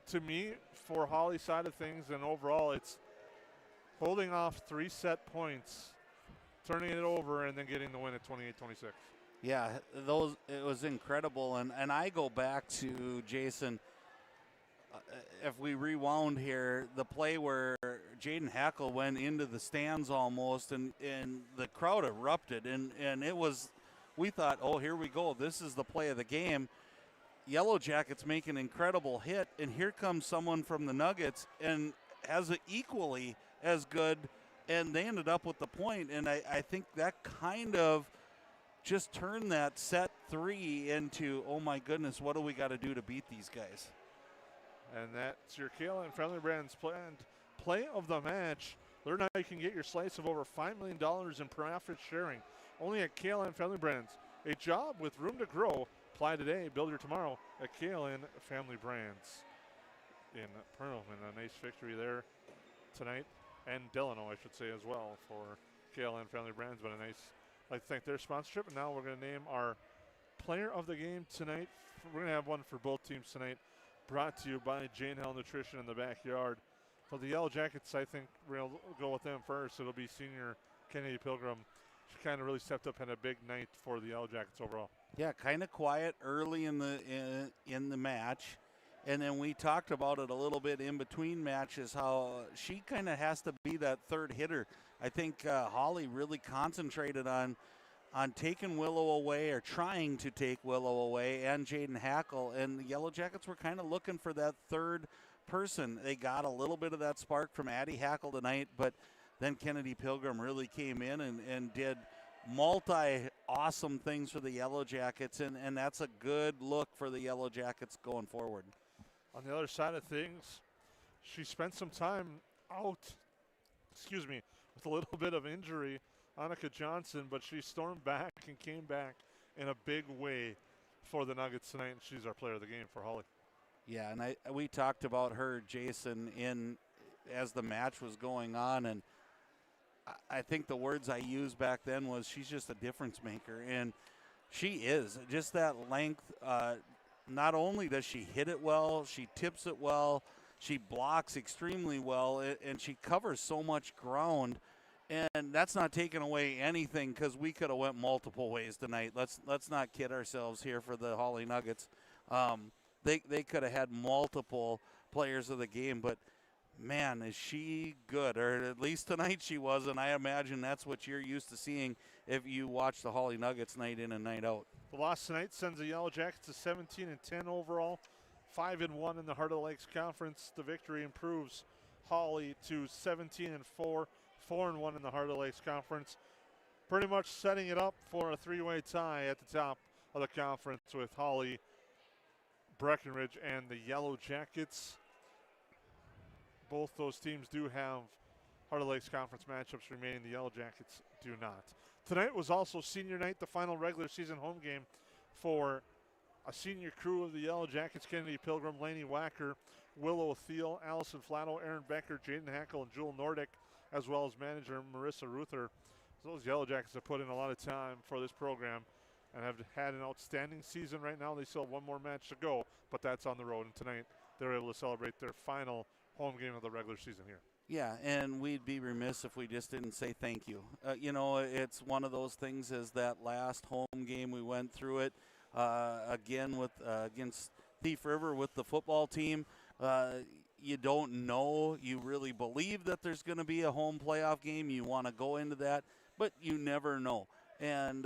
to me, for Hawley side of things and overall, it's holding off 3 set points, turning it over, and then getting the win at 28-26. Yeah, it was incredible. And I go back to, Jason, if we rewound here, the play where Jaden Hackle went into the stands almost, and the crowd erupted, and it was, we thought, oh, here we go. This is the play of the game. Yellow Jackets make an incredible hit, and here comes someone from the Nuggets and has it equally as good, and they ended up with the point. And I think that kind of just turned that set 3 into, oh my goodness, what do we got to do to beat these guys? And that's your KLN Family Brands planned play of the match. Learn how you can get your slice of over $5 million in profit sharing. Only at KLN Family Brands. A job with room to grow. Apply today, build your tomorrow at KLN Family Brands. In Perham, and a nice victory there tonight. And Delano, I should say, as well, for KLN Family Brands. But a nice, I'd like to thank their sponsorship. And now we're going to name our player of the game tonight. We're going to have one for both teams tonight. Brought to you by Jane Hell Nutrition in the backyard. For the Yellow Jackets, I think we'll go with them first. It'll be senior Kennedy Pilgrim. She kind of really stepped up, had a big night for the Yellow Jackets overall. Yeah, kind of quiet early in the match. And then we talked about it a little bit in between matches, how she kind of has to be that third hitter. I think Hawley really concentrated on taking Willow away, or trying to take Willow away, and Jaden Hackle. And the Yellow Jackets were kind of looking for that third person. They got a little bit of that spark from Addie Hackle tonight, but then Kennedy Pilgrim really came in and did multi-awesome things for the Yellow Jackets, and that's a good look for the Yellow Jackets going forward. On the other side of things, she spent some time out, with a little bit of injury, Annika Johnson, but she stormed back and came back in a big way for the Nuggets tonight, and she's our player of the game for Hawley. Yeah, and we talked about her, Jason, as the match was going on, and I think the words I used back then was she's just a difference maker, and she is. Just that length, not only does she hit it well, she tips it well, she blocks extremely well, and she covers so much ground. And that's not taking away anything, because we could have went multiple ways tonight. Let's not kid ourselves here for the Hawley Nuggets. They could have had multiple players of the game, but man, is she good, or at least tonight she was, and I imagine that's what you're used to seeing if you watch the Hawley Nuggets night in and night out. The loss tonight sends the Yellow Jackets to 17-10 overall, 5-1 in the Heart of the Lakes Conference. The victory improves Hawley to 17-4, 4-1 in the Heart of the Lakes Conference. Pretty much setting it up for a three-way tie at the top of the conference with Hawley, Breckenridge, and the Yellow Jackets. Both those teams do have Heart of the Lakes Conference matchups remaining. The Yellow Jackets do not. Tonight was also senior night, the final regular season home game for a senior crew of the Yellow Jackets: Kennedy Pilgrim, Laney Wacker, Willow Thiel, Allison Flatto, Aaron Becker, Jaden Hackle, and Jewel Nordick, as well as manager Marissa Ruther. So those Yellow Jackets have put in a lot of time for this program and have had an outstanding season right now. They still have one more match to go, but that's on the road, and tonight they're able to celebrate their final home game of the regular season here. Yeah, and we'd be remiss if we just didn't say thank you. It's one of those things as that last home game we went through it again with against Thief River with the football team. You don't know. You really believe that there's going to be a home playoff game. You want to go into that, but you never know. And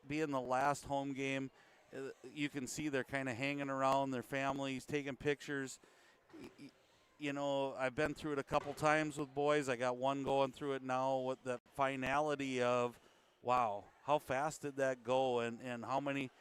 being the last home game, you can see they're kind of hanging around, their families, taking pictures. I've been through it a couple times with boys. I got one going through it now with the finality of, wow, how fast did that go, and how many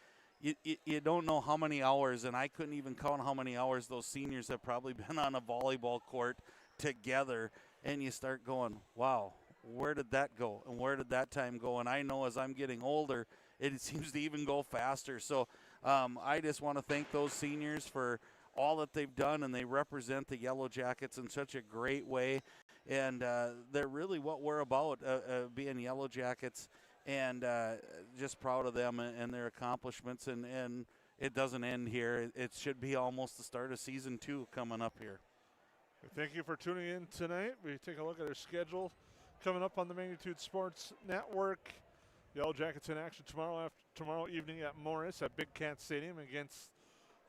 you don't know how many hours, and I couldn't even count how many hours those seniors have probably been on a volleyball court together, and you start going, wow, where did that go, and where did that time go? And I know as I'm getting older, it seems to even go faster. So I just want to thank those seniors for all that they've done, and they represent the Yellow Jackets in such a great way, and they're really what we're about, being Yellow Jackets, and just proud of them and their accomplishments, and it doesn't end here. It should be almost the start of season 2 coming up here. Thank you for tuning in tonight. We take a look at our schedule coming up on the Magnitude Sports Network. Yellow Jackets in action tomorrow evening at Morris at Big Cat Stadium against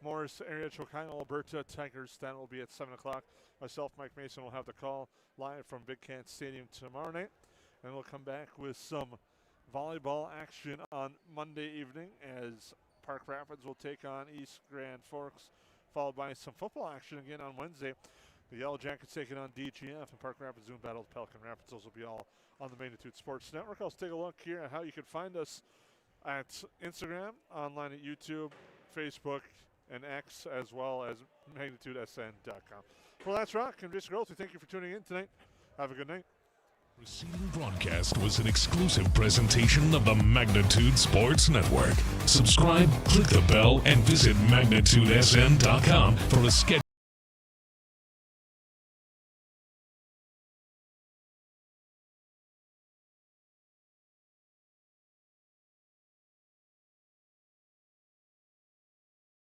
Morris area Chilcano, Alberta Tigers. That will be at 7 o'clock. Myself, Mike Mason, will have the call live from Big Cat Stadium tomorrow night. And we'll come back with some volleyball action on Monday evening as Park Rapids will take on East Grand Forks, followed by some football action again on Wednesday. The Yellow Jackets taking on DGF, and Park Rapids Zoom battle with Pelican Rapids. Those will be all on the Magnitude Sports Network. Let's take a look here at how you can find us at Instagram, online at YouTube, Facebook, and X, as well as MagnitudeSN.com. For Lance Rock and Jason Groth, we thank you for tuning in tonight. Have a good night. Preceding broadcast was an exclusive presentation of the Magnitude Sports Network. Subscribe, click the bell, and visit MagnitudeSN.com for a schedule